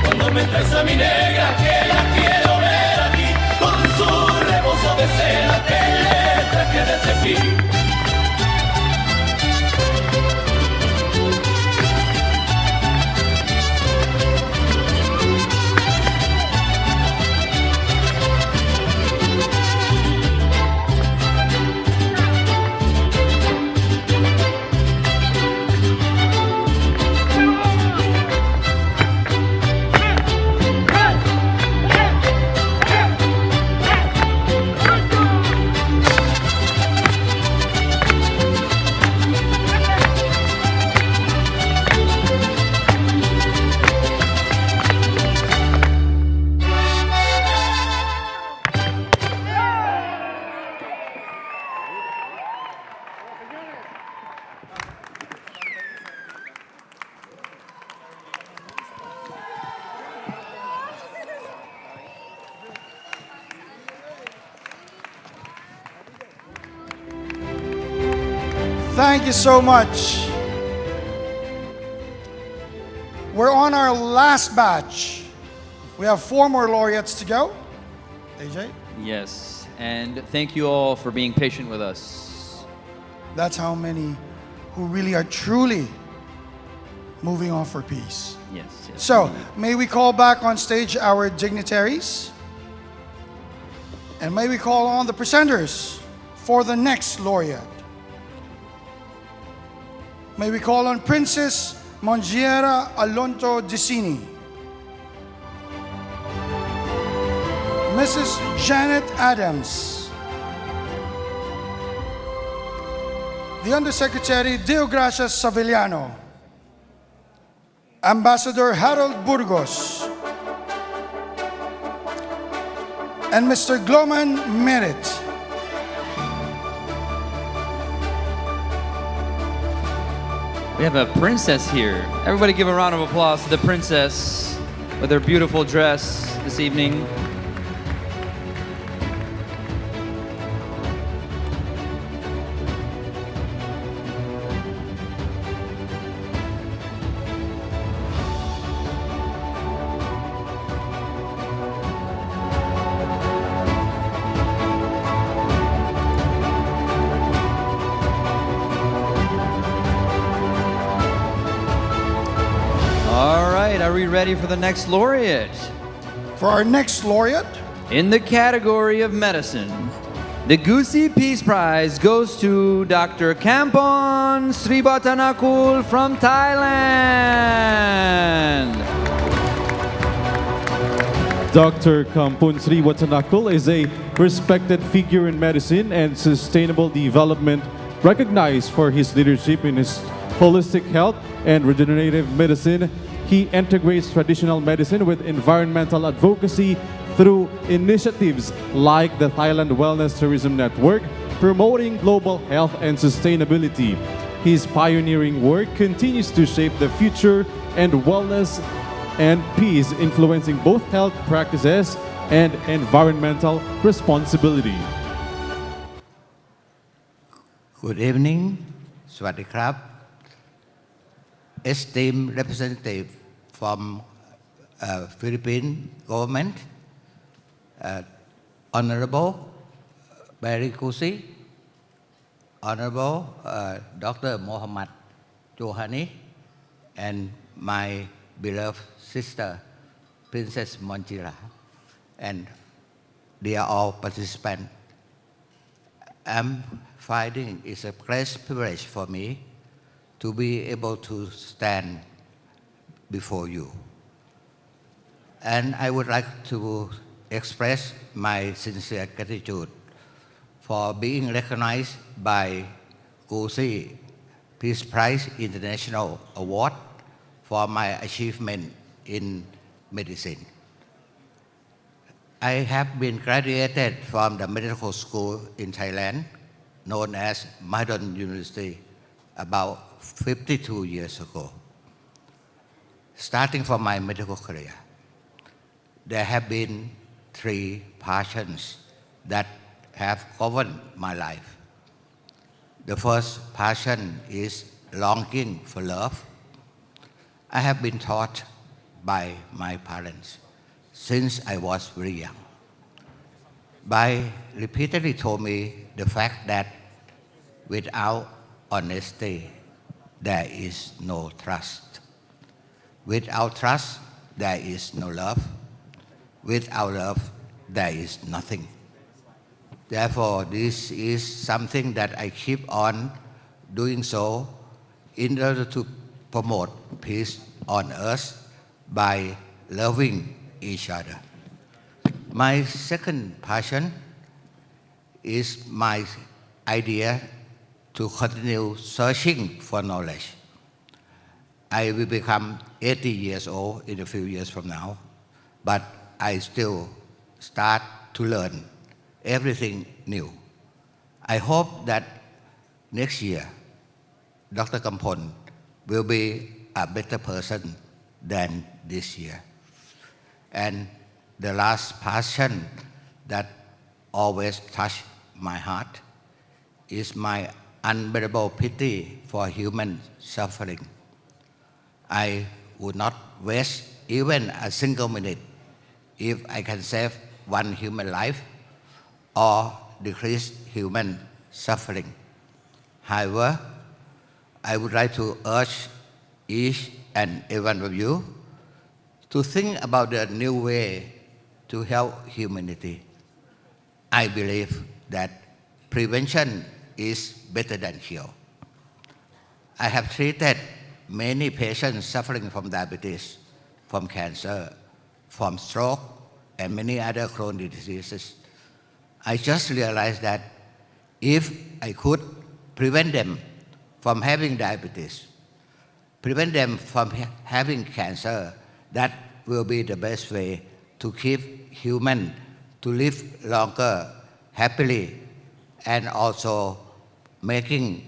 Cuando me traes a mi negra que la quiero ver aquí, con su rebozo de seda que le traje de Tepic. Thank you so much. We're on our last batch. We have 4 more laureates to go. AJ? Yes, and thank you all for being patient with us. That's how many who really are truly moving on for peace. Yes. So, may we call back on stage our dignitaries? And may we call on the presenters for the next laureate? May we call on Princess Mongiera Alonto Dicini, Mrs. Janet Adams, the Undersecretary Deogracias Savillano, Ambassador Harold Burgos, and Mr. Gloman Merit. We have a princess here. Everybody give a round of applause to the princess with her beautiful dress this evening. right, are we ready for the next laureate? For our next laureate, in the category of medicine, the Gusi Peace Prize goes to Dr. Kampon Srivatanakul from Thailand. Dr. Kampun Srivatanakul is a respected figure in medicine and sustainable development, recognized for his leadership in his holistic health and regenerative medicine. He integrates traditional medicine with environmental advocacy through initiatives like the Thailand Wellness Tourism Network, promoting global health and sustainability. His pioneering work continues to shape the future and wellness and peace, influencing both health practices and environmental responsibility. Good evening, Sawasdee krab. Esteemed representative from Philippine government, Honorable Barry Gusi, Honorable Dr. Mohammad Johani, and my beloved sister, Princess Monjira, and they are all participants. I'm finding it's a great privilege for me to be able to stand before you. And I would like to express my sincere gratitude for being recognized by Gusi Peace Prize International Award for my achievement in medicine. I have been graduated from the medical school in Thailand, known as Mahidol University, about 52 years ago. Starting from my medical career, there have been 3 passions that have governed my life. The first passion is longing for love. I have been taught by my parents since I was very young. They repeatedly told me the fact that without honesty, there is no trust. Without trust, there is no love. Without love, there is nothing. Therefore, this is something that I keep on doing so in order to promote peace on earth by loving each other. My second passion is my idea to continue searching for knowledge. I will become 80 years old in a few years from now, but I still start to learn everything new. I hope that next year, Dr. Kampon will be a better person than this year. And the last passion that always touched my heart is my unbearable pity for human suffering. I would not waste even a single minute if I can save one human life or decrease human suffering. However, I would like to urge each and every one of you to think about the new way to help humanity. I believe that prevention is better than cure. I have treated many patients suffering from diabetes, from cancer, from stroke, and many other chronic diseases. I just realized that if I could prevent them from having diabetes, prevent them from having cancer, that will be the best way to keep humans to live longer, happily, and also making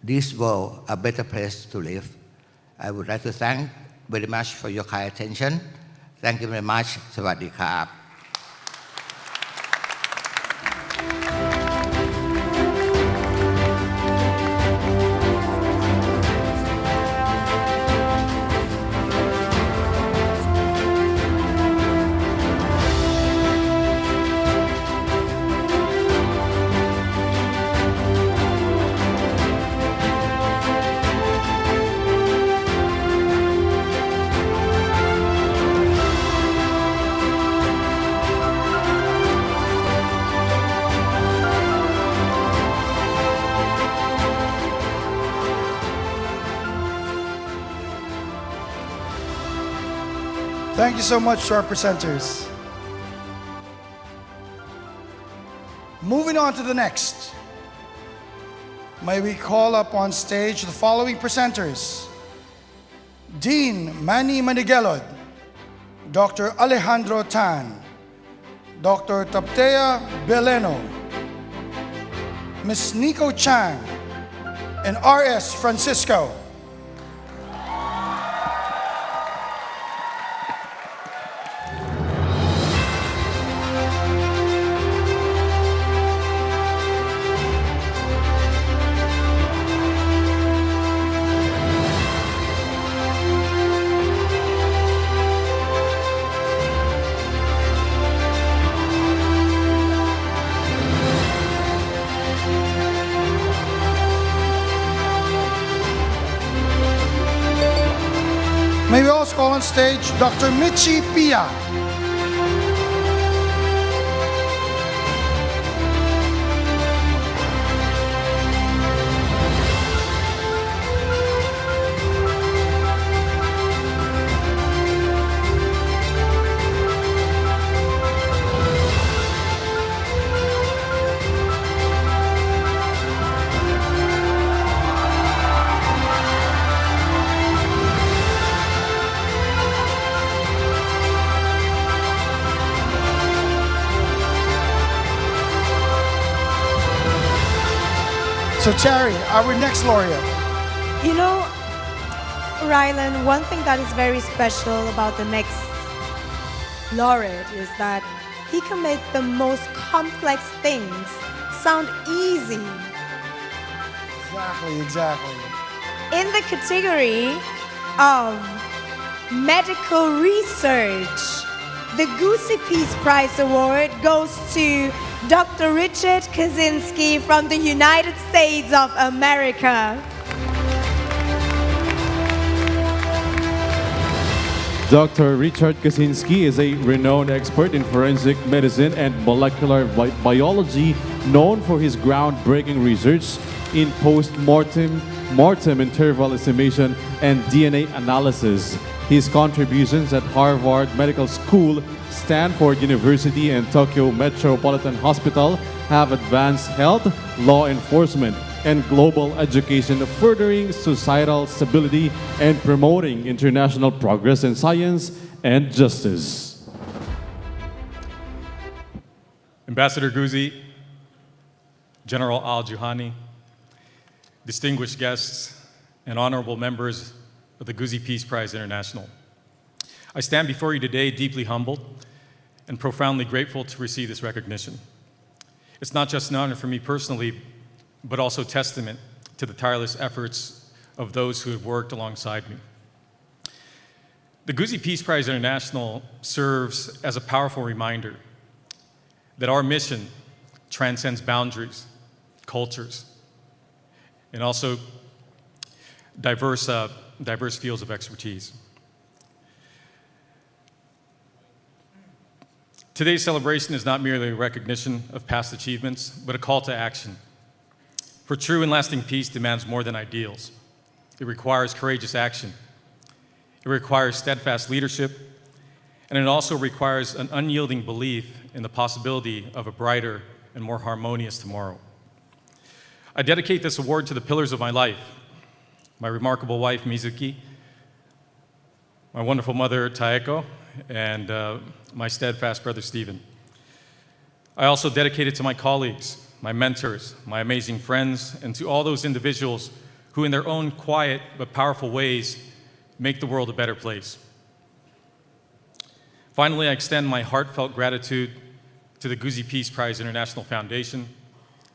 this world a better place to live. I would like to thank very much for your kind attention. Thank you very much. สวัสดีครับ ข Thank you so much to our presenters. Moving on to the next. May we call up on stage the following presenters. Dean Manny Maniguelod, Dr. Alejandro Tan, Dr. Taptea Beleno, Ms. Nico Chang, and R.S. Francisco. May we also call on stage Dr. Michi Pia. So Terry, our next laureate. You know, Rylan, one thing that is very special about the next laureate is that he can make the most complex things sound easy. Exactly. In the category of medical research, the Gusi Peace Prize Award goes to Dr. Richard Kaczynski from the United States of America. Dr. Richard Kaczynski is a renowned expert in forensic medicine and molecular biology, known for his groundbreaking research in post-mortem, interval estimation, and DNA analysis. His contributions at Harvard Medical School, Stanford University, and Tokyo Metropolitan Hospital have advanced health, law enforcement, and global education, furthering societal stability and promoting international progress in science and justice. Ambassador Gusi, General Al-Juhani, distinguished guests, and honorable members of the Gusi Peace Prize International. I stand before you today deeply humbled and profoundly grateful to receive this recognition. It's not just an honor for me personally, but also testament to the tireless efforts of those who have worked alongside me. The Gusi Peace Prize International serves as a powerful reminder that our mission transcends boundaries, cultures, and also diverse fields of expertise. Today's celebration is not merely a recognition of past achievements, but a call to action. For true and lasting peace demands more than ideals. It requires courageous action. It requires steadfast leadership, and it also requires an unyielding belief in the possibility of a brighter and more harmonious tomorrow. I dedicate this award to the pillars of my life: my remarkable wife, Mizuki, my wonderful mother, Taeko, and my steadfast brother, Stephen. I also dedicate it to my colleagues, my mentors, my amazing friends, and to all those individuals who, in their own quiet but powerful ways, make the world a better place. Finally, I extend my heartfelt gratitude to the Gusi Peace Prize International Foundation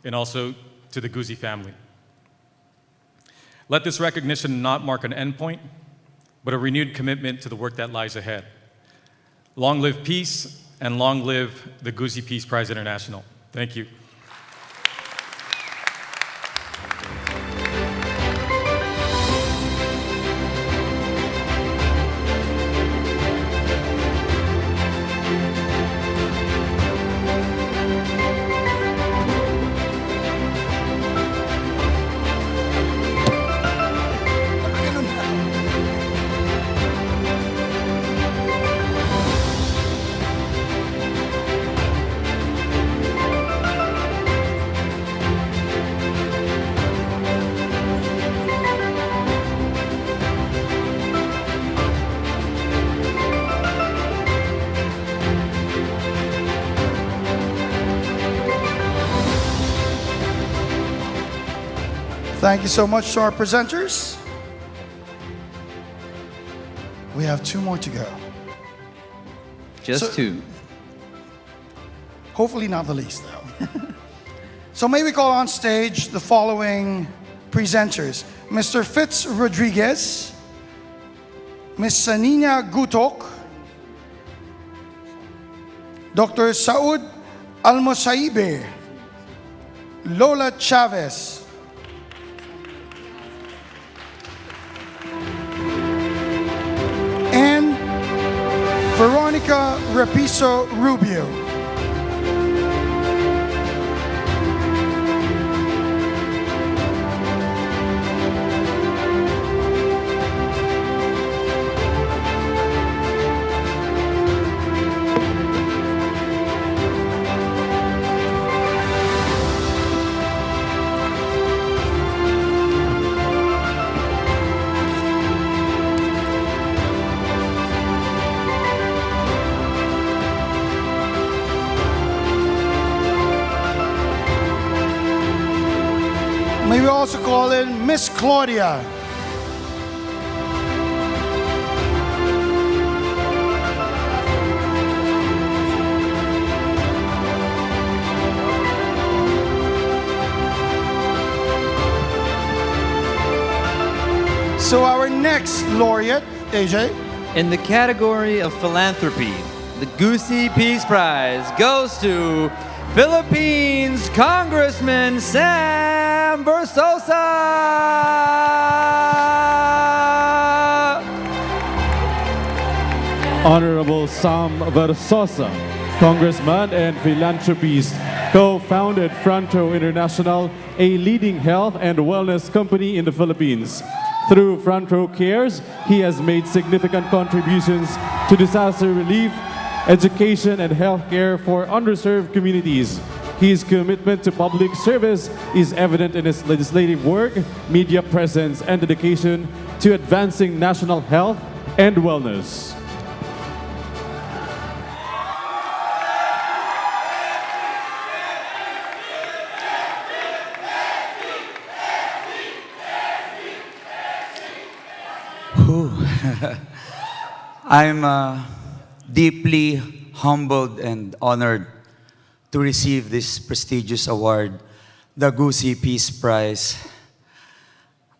and also to the Gusi family. Let this recognition not mark an endpoint, but a renewed commitment to the work that lies ahead. Long live peace, and long live the Gusi Peace Prize International. Thank you. Thank you so much to our presenters. We have 2 more to go. Just 2. Hopefully not the least, though. So may we call on stage the following presenters. Mr. Fitz Rodriguez, Ms. Sanina Gutok, Dr. Saud Almosaibe, Lola Chavez, and Veronica Rapiso Rubio. May we also call in Miss Claudia. So our next laureate, AJ. In the category of philanthropy, the Gusi Peace Prize goes to Philippines Congressman Sam Versosa. Honorable Sam Versosa, Congressman and philanthropist, co-founded Fronto International, a leading health and wellness company in the Philippines. Through Fronto Cares, he has made significant contributions to disaster relief, education, and healthcare for underserved communities. His commitment to public service is evident in his legislative work, media presence, and dedication to advancing national health and wellness. I'm deeply humbled and honored to receive this prestigious award, the Gusi Peace Prize.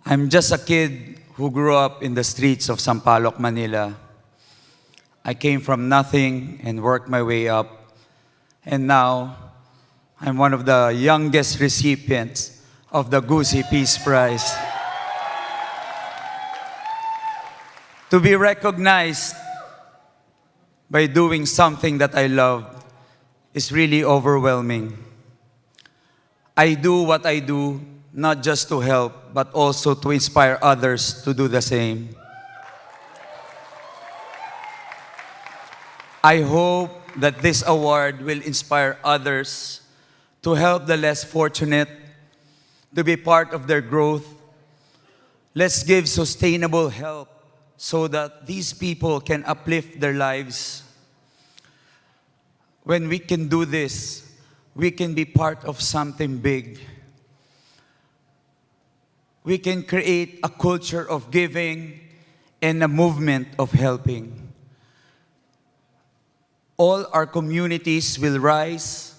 I'm just a kid who grew up in the streets of Sampaloc, Manila. I came from nothing and worked my way up. And now, I'm one of the youngest recipients of the Gusi Peace Prize. To be recognized by doing something that I love is really overwhelming. I do what I do not just to help, but also to inspire others to do the same. I hope that this award will inspire others to help the less fortunate, to be part of their growth. Let's give sustainable help so that these people can uplift their lives. When we can do this, we can be part of something big. We can create a culture of giving and a movement of helping. All our communities will rise,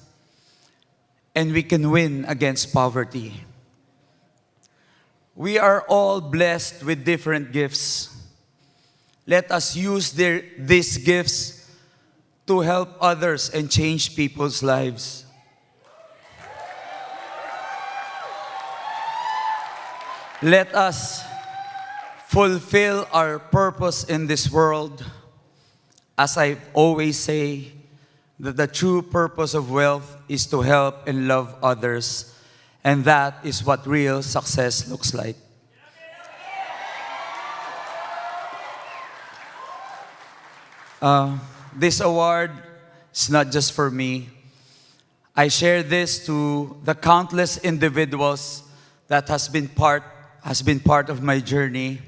and we can win against poverty. We are all blessed with different gifts. Let us use these gifts to help others and change people's lives. Let us fulfill our purpose in this world. As I always say, that the true purpose of wealth is to help and love others, and that is what real success looks like. This award is not just for me. I share this to the countless individuals that has been part of my journey.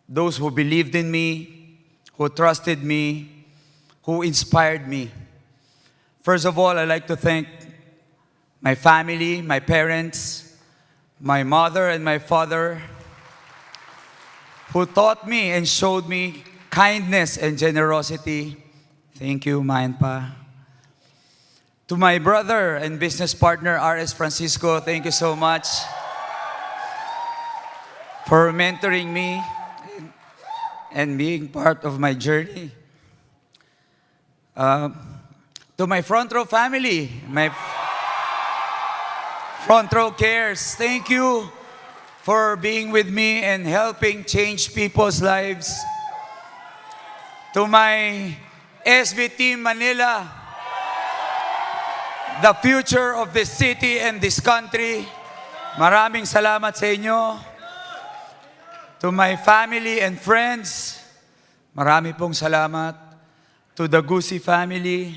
Those who believed in me, who trusted me, who inspired me. First of all, I'd like to thank my family, my parents, my mother and my father, who taught me and showed me kindness and generosity. Thank you, Ma and Pa. To my brother and business partner, R.S. Francisco, thank you so much for mentoring me and being part of my journey. To my front row family, my front row cares, thank you for being with me and helping change people's lives. To my SV Team Manila, the future of this city and this country, maraming salamat sa inyo. To my family and friends, marami pong salamat. To the Gusi family,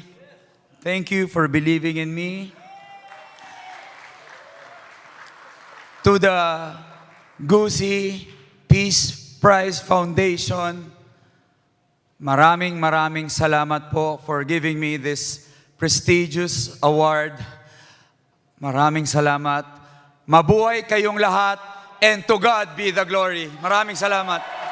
thank you for believing in me. To the Gusi Peace Prize Foundation, maraming salamat po for giving me this prestigious award. Maraming salamat. Mabuhay kayong lahat, and to God be the glory. Maraming salamat.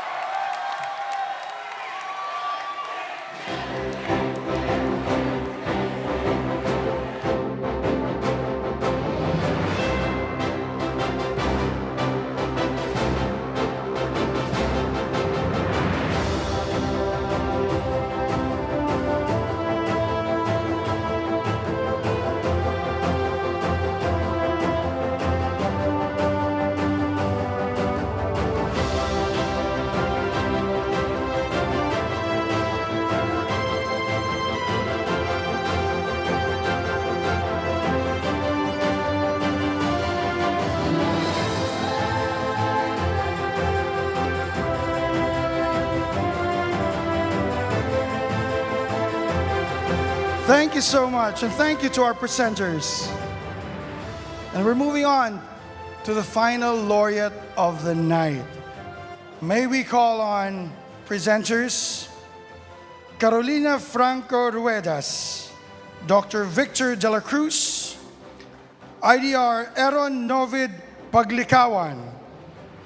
Thank you so much, and thank you to our presenters. And we're moving on to the final laureate of the night. May we call on presenters Carolina Franco Ruedas, Dr. Victor De La Cruz, IDR Aaron Novid Paglikawan,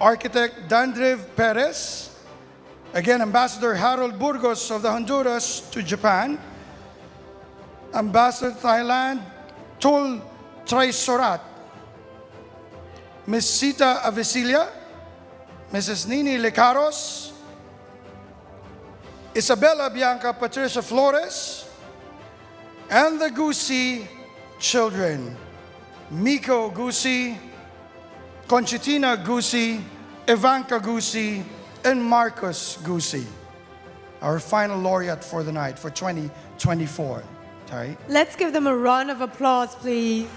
Architect Dandrev Perez, again Ambassador Harold Burgos of the Honduras to Japan, Ambassador Thailand, Tul Traisorat, Ms. Sita Avesilia, Mrs. Nini Lecaros, Isabella Bianca Patricia Flores, and the Gusi children, Miko Gusi, Conchitina Gusi, Ivanka Gusi, and Marcos Gusi, our final laureate for the night for 2024. Sorry. Let's give them a round of applause, please.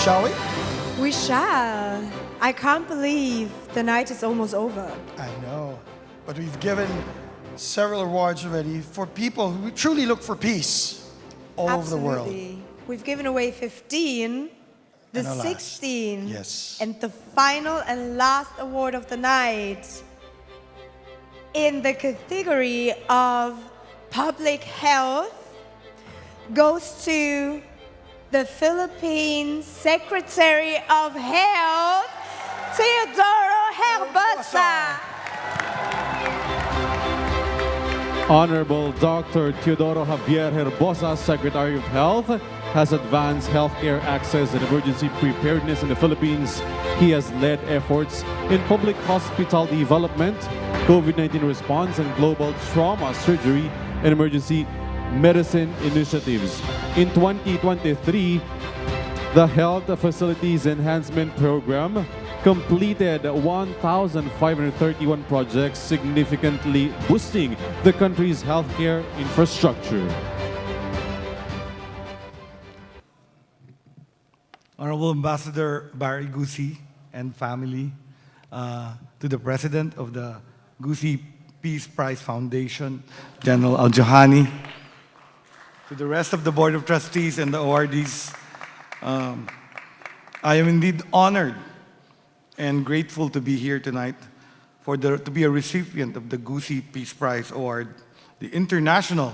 Shall we? We shall. I can't believe the night is almost over. I know, but we've given several awards already for people who truly look for peace all over the world. We've given away 15, the And a last. 16, Yes. and the final and last award of the night in the category of public health goes to the Philippine Secretary of Health, Teodoro Herbosa. Honorable Dr. Teodoro Javier Herbosa, Secretary of Health, has advanced healthcare access and emergency preparedness in the Philippines. He has led efforts in public hospital development, COVID-19 response, and global trauma surgery and emergency medicine initiatives. In 2023, the Health Facilities Enhancement Program completed 1,531 projects, significantly boosting the country's healthcare infrastructure. Honorable Ambassador Barry Gusi and family, to the President of the Gusi Peace Prize Foundation, General Al-Johani, to the rest of the Board of Trustees and the awardees, I am indeed honored and grateful to be here tonight to be a recipient of the Gusi Peace Prize Award, the International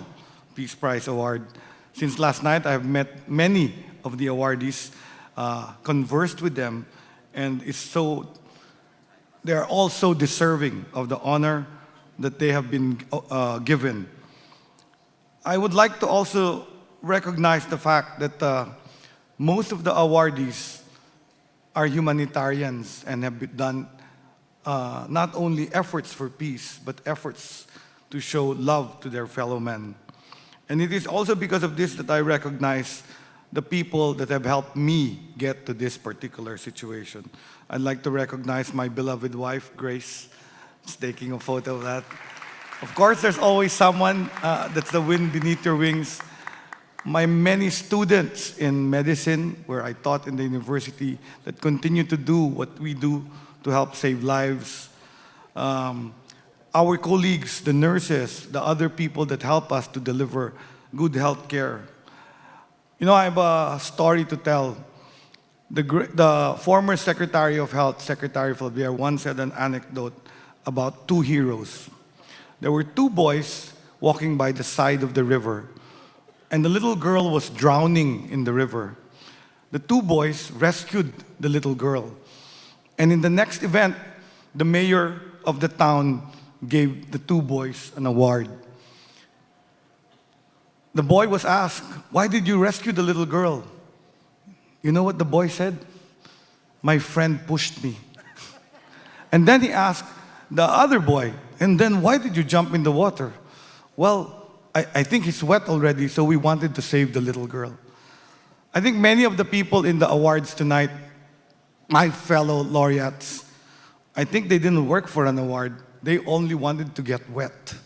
Peace Prize Award. Since last night, I have met many of the awardees, conversed with them, and they are all so deserving of the honor that they have been given. I would like to also recognize the fact that most of the awardees are humanitarians and have done not only efforts for peace, but efforts to show love to their fellow men. And it is also because of this that I recognize the people that have helped me get to this particular situation. I'd like to recognize my beloved wife, Grace. Just taking a photo of that. Of course, there's always someone that's the wind beneath your wings. My many students in medicine, where I taught in the university, that continue to do what we do to help save lives. Our colleagues, the nurses, the other people that help us to deliver good health care. You know, I have a story to tell. The former Secretary of Health, Secretary Flavier, once said an anecdote about two heroes. There were two boys walking by the side of the river, and the little girl was drowning in the river. The two boys rescued the little girl. And in the next event, the mayor of the town gave the two boys an award. The boy was asked, "Why did you rescue the little girl?" You know what the boy said? "My friend pushed me." And then he asked the other boy, "And then why did you jump in the water?" "Well, I think he's wet already, so we wanted to save the little girl." I think many of the people in the awards tonight, my fellow laureates, I think they didn't work for an award. They only wanted to get wet.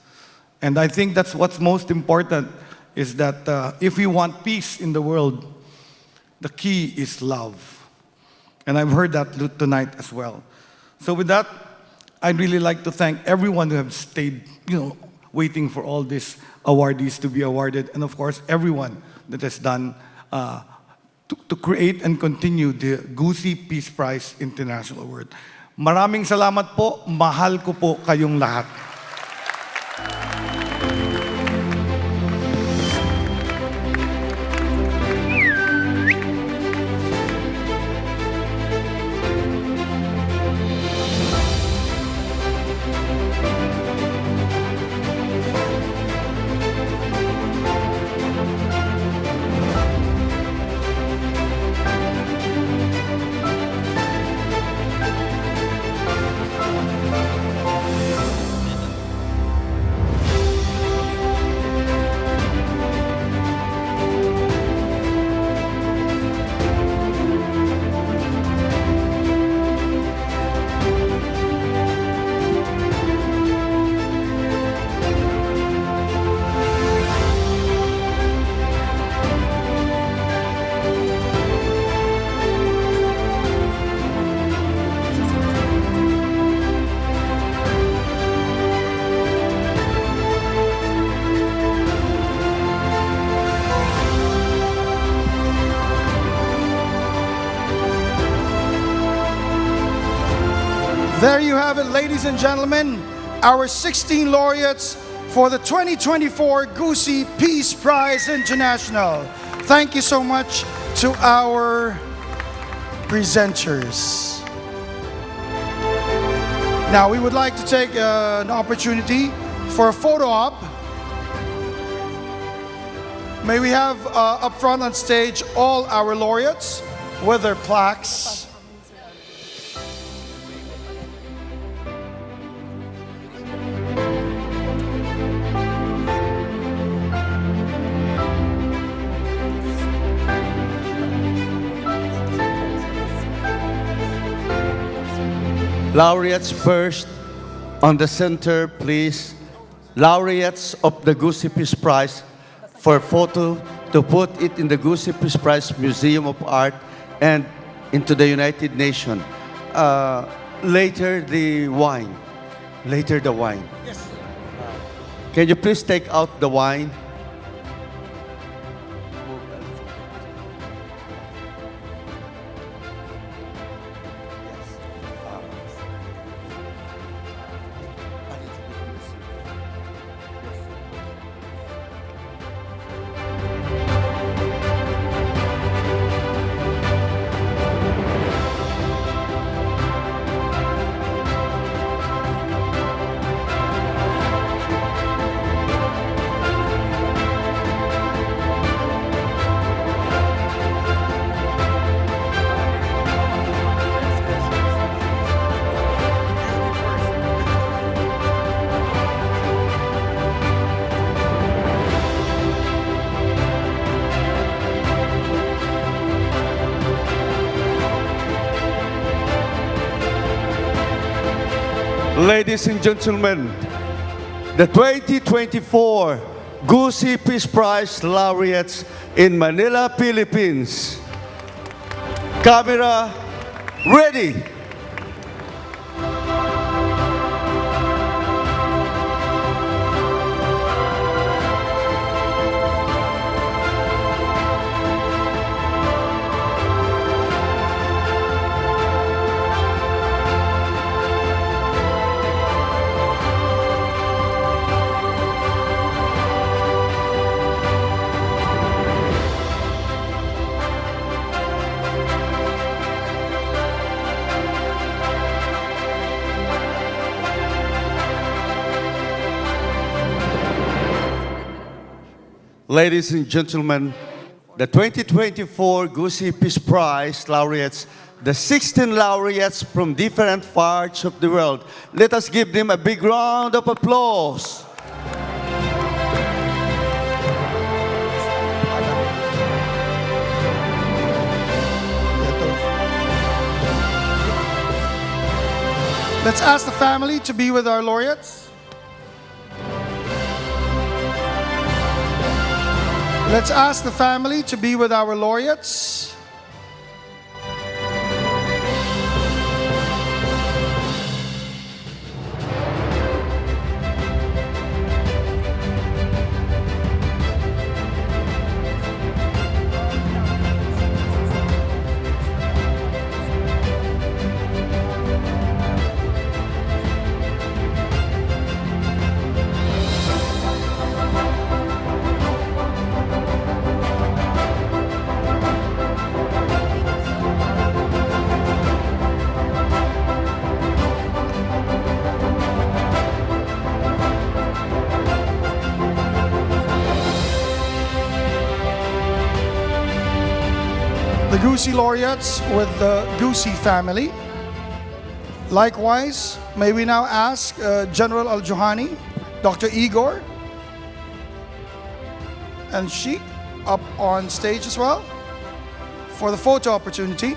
And I think that's what's most important, is that if we want peace in the world, the key is love. And I've heard that tonight as well. So with that, I'd really like to thank everyone who have stayed, waiting for all these awardees to be awarded, and of course, everyone that has done to create and continue the Gusi Peace Prize International Award. Maraming salamat po. Mahal ko po kayong lahat. There you have it, ladies and gentlemen, our 16 laureates for the 2024 Gusi Peace Prize International. Thank you so much to our presenters. Now, we would like to take an opportunity for a photo op. May we have up front on stage all our laureates with their plaques. Laureates first, on the center, please. Laureates of the Gusi Peace Prize, for photo to put it in the Gusi Peace Prize Museum of Art and into the United Nations. Later the wine. Later the wine. Yes. Can you please take out the wine? Ladies and gentlemen, the 2024 Gusi Peace Prize laureates in Manila, Philippines. Camera ready. Ladies and gentlemen, the 2024 Gusi Peace Prize laureates, the 16 laureates from different parts of the world. Let us give them a big round of applause. Let's ask the family to be with our laureates. Let's ask the family to be with our laureates. The Gusi laureates with the Gusi family. Likewise, may we now ask General Al-Johani, Dr. Igor, and Sheikh up on stage as well for the photo opportunity.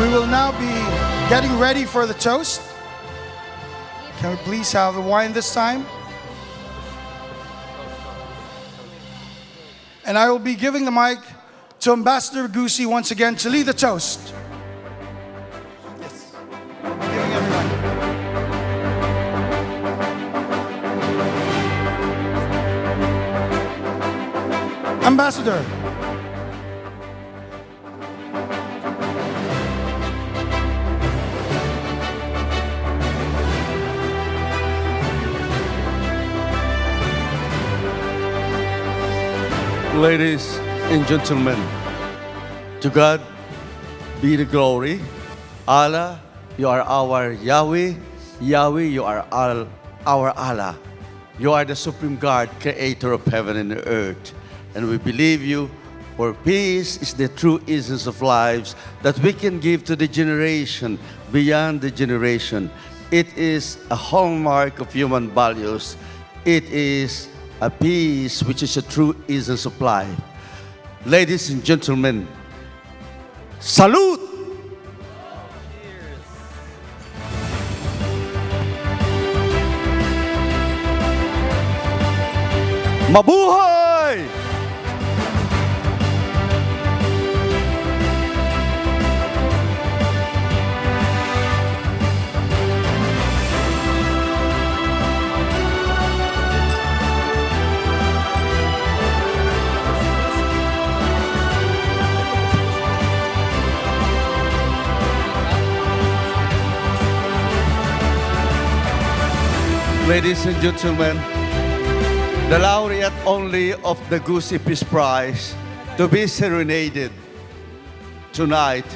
We will now be getting ready for the toast. Can we please have the wine this time? And I will be giving the mic to Ambassador Gusi once again to lead the toast. Yes. Giving everyone. Ambassador. Ladies and gentlemen, to God be the glory. Allah, you are our Yahweh. Yahweh, you are our Allah. You are the supreme God, creator of heaven and earth. And we believe you, for peace is the true essence of lives that we can give to the generation beyond the generation. It is a hallmark of human values. It is a peace which is a true essence of life. Ladies and gentlemen, salute! Mabuhay! ladies and gentlemen, the laureate only of the Gusi Peace Prize to be serenaded tonight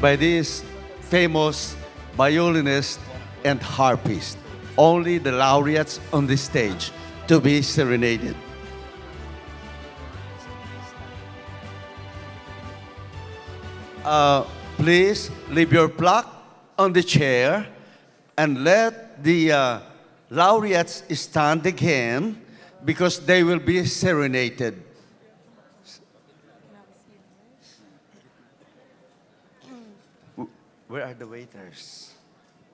by this famous violinist and harpist. Only the laureates on the stage to be serenaded. Please leave your plaque on the chair and let the laureates stand again because they will be serenaded. Where are the waiters?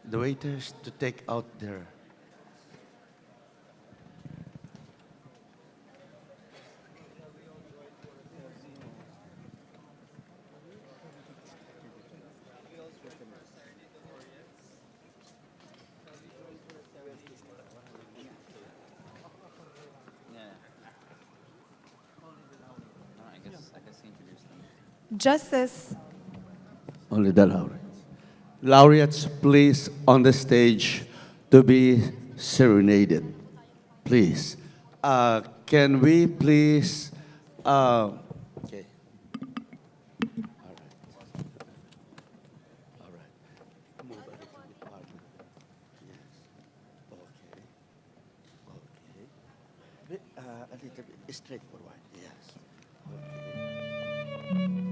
The waiters to take out their... Justice. Only the laureates. Laureates, please, on the stage to be serenaded. Please. Can we please... okay. All right. Move a little bit, partner. Yes. Okay. A little bit straightforward. Yes. Okay.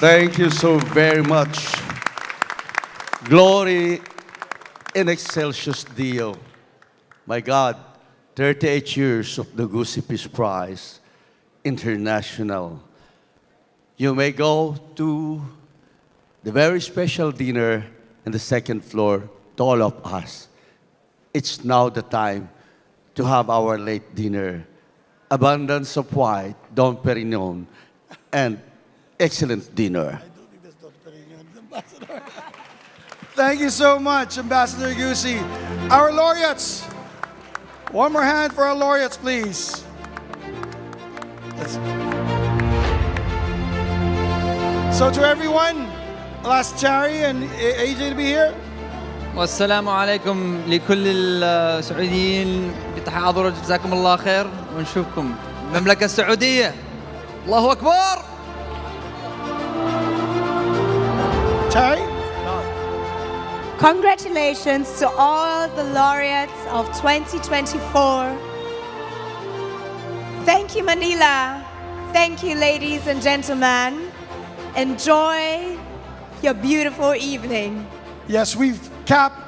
Thank you so very much. Glory in excelsis Deo. My God, 38 years of the Gusi Peace Prize International. You may go to the very special dinner in the second floor to all of us. It's now the time to have our late dinner. Abundance of white, Dom Perignon, and excellent dinner. Thank you so much, Ambassador Gusi. Our laureates. One more hand for our laureates, please. So to everyone, I'll ask Chari and AJ to be here. والسلام عليكم لكل السعوديين بتحاضروا، جزاكم الله خير ونشوفكم المملكة السعودية. الله أكبر. Chari? Congratulations to all the laureates of 2024. Thank you, Manila. Thank you, ladies and gentlemen. Enjoy your beautiful evening. Yes, we've capped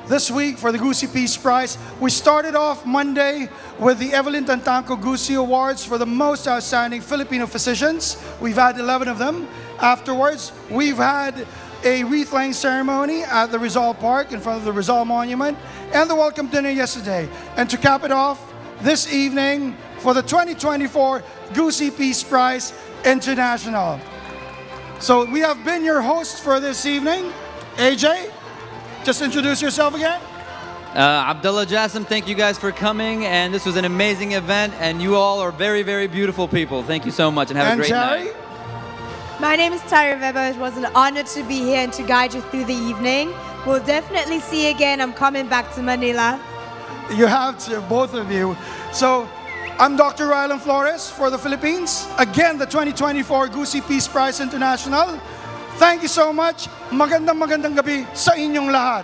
this week for the Gusi Peace Prize. We started off Monday with the Evelyn Tantanco Gusi Awards for the most outstanding Filipino physicians. We've had 11 of them. Afterwards, we've had a wreath-laying ceremony at the Rizal Park in front of the Rizal Monument, and the welcome dinner yesterday. And to cap it off, this evening for the 2024 Gusi Peace Prize International. So we have been your hosts for this evening. AJ, just introduce yourself again. Abdullah Jassim, thank you guys for coming, and this was an amazing event, and you all are very, very beautiful people. Thank you so much, and have a great night. My name is Tyra Weber. It was an honor to be here and to guide you through the evening. We'll definitely see you again. I'm coming back to Manila. You have to, both of you. So, I'm Dr. Rylan Flores for the Philippines. Again, the 2024 Gusi Peace Prize International. Thank you so much. Magandang gabi sa inyong lahat.